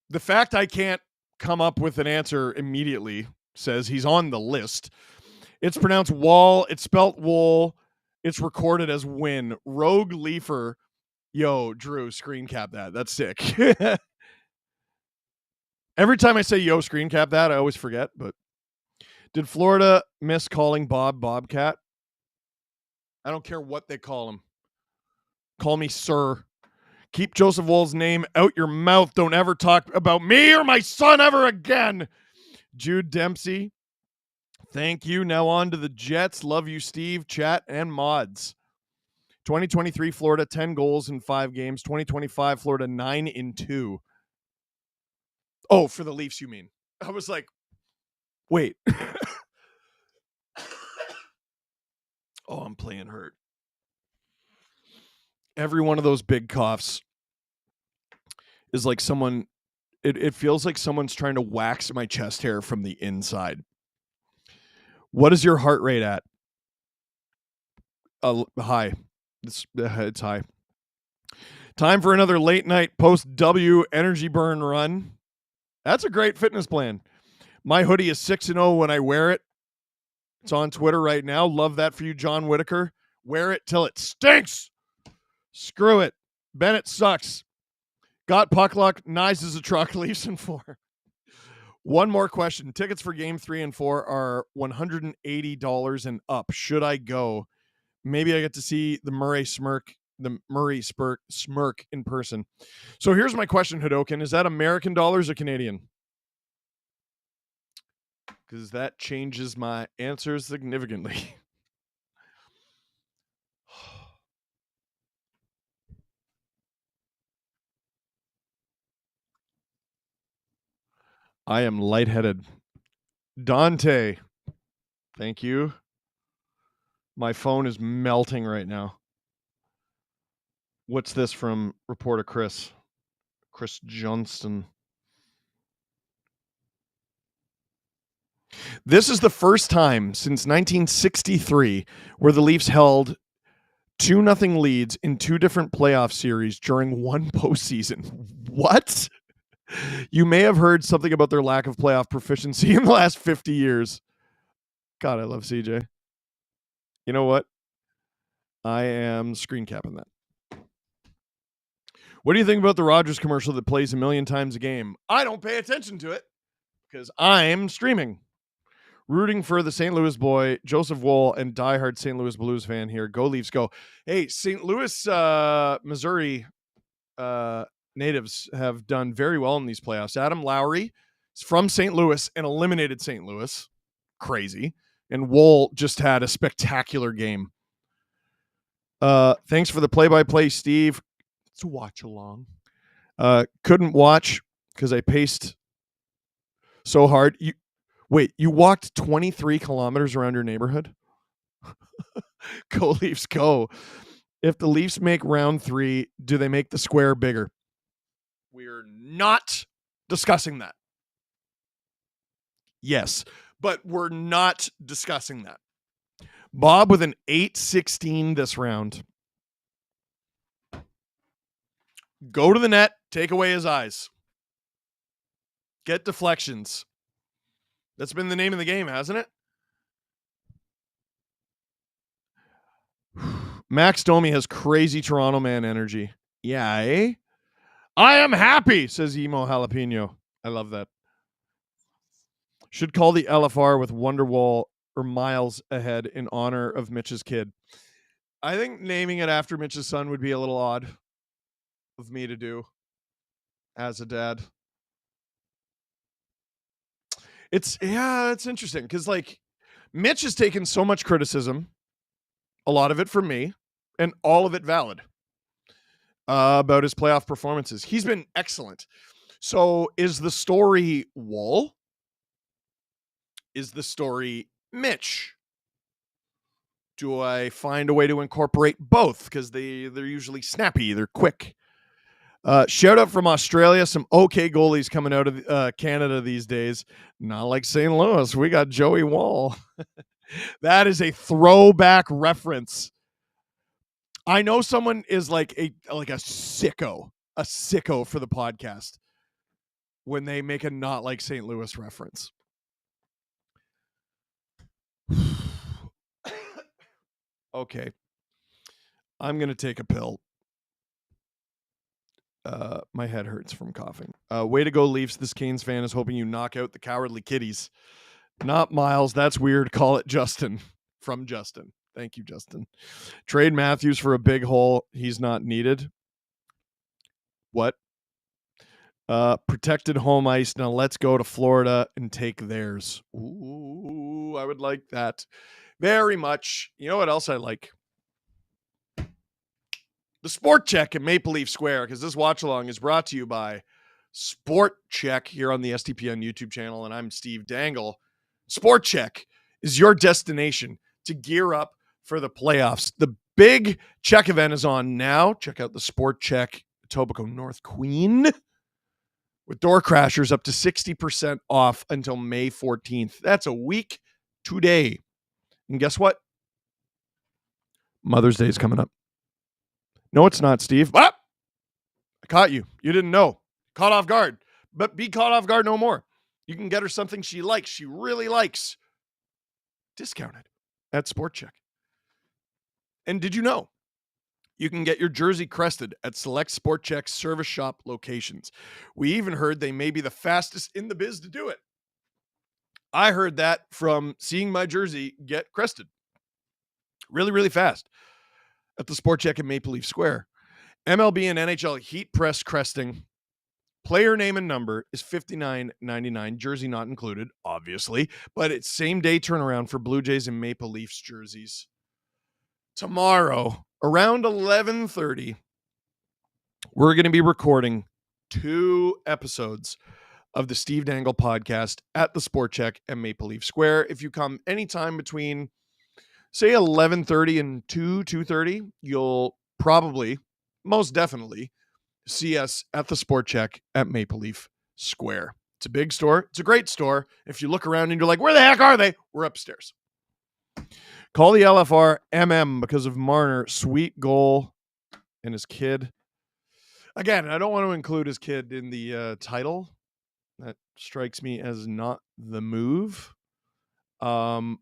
The fact I can't come up with an answer immediately says he's on the list. It's pronounced Woll. It's spelt Woll. It's recorded as Win. Rogue Leafer. Yo, Drew, screen cap that. That's sick. Every time I say yo, screen cap that, I always forget. But did Florida miss calling Bob Bobcat? I don't care what they call him. Call me sir. Keep Joseph Woll's name out your mouth. Don't ever talk about me or my son ever again. Jude Dempsey. Thank you. Now on to the Jets. Love you, Steve, chat, and mods. 2023, Florida, 10 goals in 5 games. 2025, Florida, 9 in 2. Oh, for the Leafs, you mean? I was like, wait. Oh, I'm playing hurt. Every one of those big coughs is like someone, it feels like someone's trying to wax my chest hair from the inside. What is your heart rate at? High. It's high. Time for another late night post W energy burn run. That's a great fitness plan. My hoodie is 6-0 when I wear it. It's on Twitter right now. Love that for you, John Whitaker. Wear it till it stinks. Screw it. Bennett sucks. Got puck luck. Nyes is a truck. Leafs in 4. One more question. Tickets for game 3 and 4 are $180 and up. Should I go? Maybe I get to see the Murray smirk in person. So here's my question, Hadoken. Is that American dollars or Canadian? Because that changes my answer significantly. I am lightheaded. Dante, thank you. My phone is melting right now. What's this from reporter Chris Johnston? This is the first time since 1963 where the Leafs held 2-0 leads in 2 different playoff series during one postseason. What? You may have heard something about their lack of playoff proficiency in the last 50 years. God, I love CJ. You know what? I am screen capping that. What do you think about the Rogers commercial that plays 1 million times a game? I don't pay attention to it because I'm streaming. Rooting for the St. Louis boy, Joseph Woll, and diehard St. Louis Blues fan here. Go Leafs, go. Hey, St. Louis, Missouri natives have done very well in these playoffs. Adam Lowry is from St. Louis and eliminated St. Louis. Crazy. And Woll just had a spectacular game. Thanks for the play-by-play, Steve. It's a watch along. Couldn't watch because I paced so hard. You walked 23 kilometers around your neighborhood? Go Leafs, go. If the Leafs make round 3, do they make the square bigger? We're not discussing that. Yes, but we're not discussing that. Bob with an 8-16 this round. Go to the net, take away his eyes. Get deflections. That's been the name of the game, hasn't it? Max Domi has crazy Toronto man energy. Yeah, eh? I am happy, says Emo Jalapeno. I love that. Should call the LFR with Wonderwall or miles ahead in honor of Mitch's kid. I think naming it after Mitch's son would be a little odd of me to do as a dad. It's interesting because like Mitch has taken so much criticism, a lot of it from me, and all of it valid, about his playoff performances. He's been excellent. So is the story Woll? Is the story Mitch? Do I find a way to incorporate both? Because they're usually snappy, they're quick. Shout out from Australia. Some okay goalies coming out of Canada these days. Not like St. Louis. We got Joey Woll. That is a throwback reference. I know someone is like a sicko for the podcast when they make a not like St. Louis reference. Okay. I'm going to take a pill. My head hurts from coughing. Way to go, Leafs. This Canes fan is hoping you knock out the cowardly kitties. Not Miles. That's weird. Call it Justin. From Justin. Thank you, Justin. Trade Matthews for a big hole. He's not needed. What? Protected home ice. Now let's go to Florida and take theirs. Ooh, I would like that very much. You know what else I like? The SportChek at Maple Leaf Square, because this watch along is brought to you by SportChek here on the STPN YouTube channel, and I'm Steve Dangle. SportChek is your destination to gear up for the playoffs. The big check event is on now. Check out the SportChek Etobicoke North Queen with door crashers up to 60% off until May 14th. That's a week today. And guess what? Mother's Day is coming up. No, it's not, Steve. Ah! I caught you. You didn't know. Caught off guard. But be caught off guard no more. You can get her something she likes. She really likes. Discounted at SportChek. And did you know you can get your jersey crested at select SportChek service shop locations? We even heard they may be the fastest in the biz to do it. I heard that from seeing my jersey get crested. Really, really fast. At the SportChek in Maple Leaf Square. MLB and NHL heat press cresting. Player name and number is $59.99. Jersey not included, obviously. But it's same day turnaround for Blue Jays and Maple Leafs jerseys. Tomorrow, around 11:30, we're going to be recording 2 episodes of the Steve Dangle podcast at the SportChek and Maple Leaf Square. If you come anytime between, say, 11:30 and 2:30, you'll probably, most definitely, see us at the SportChek at Maple Leaf Square. It's a big store. It's a great store. If you look around and you're like, where the heck are they? We're upstairs. Call the LFR MM because of Marner. Sweet goal and his kid. Again, I don't want to include his kid in the title. That strikes me as not the move. You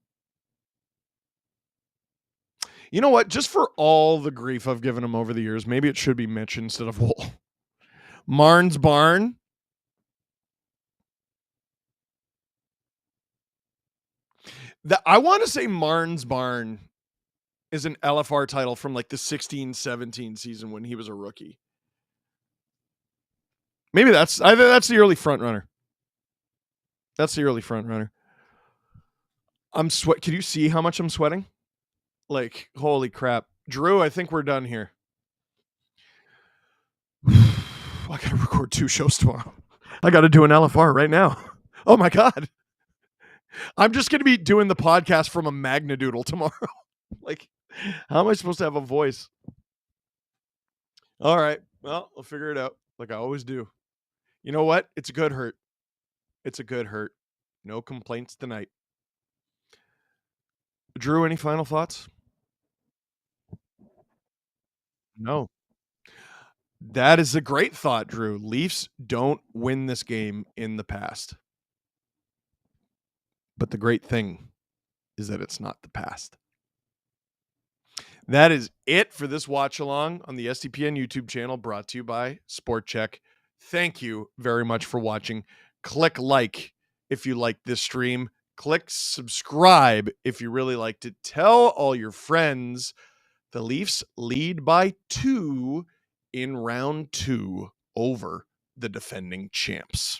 know what? Just for all the grief I've given him over the years, maybe it should be Mitch instead of Woll. Marn's Barn. I want to say Marn's Barn is an LFR title from like the 16-17 season when he was a rookie. Maybe that's the early front runner. That's the early front runner. I'm sweat. Can you see how much I'm sweating? Like, holy crap. Drew, I think we're done here. I got to record 2 shows tomorrow. I got to do an LFR right now. Oh my God. I'm just going to be doing the podcast from a Magnadoodle tomorrow. Like, how am I supposed to have a voice? All right. Well, we'll figure it out like I always do. You know what? It's a good hurt. It's a good hurt. No complaints tonight. Drew, any final thoughts? No. That is a great thought, Drew. Leafs don't win this game in the past. But the great thing is that it's not the past. That is it for this watch along on the STPN YouTube channel brought to you by SportChek. Thank you very much for watching. Click like if you like this stream. Click subscribe if you really liked it. Tell all your friends. The Leafs lead by 2 in round 2 over the defending champs.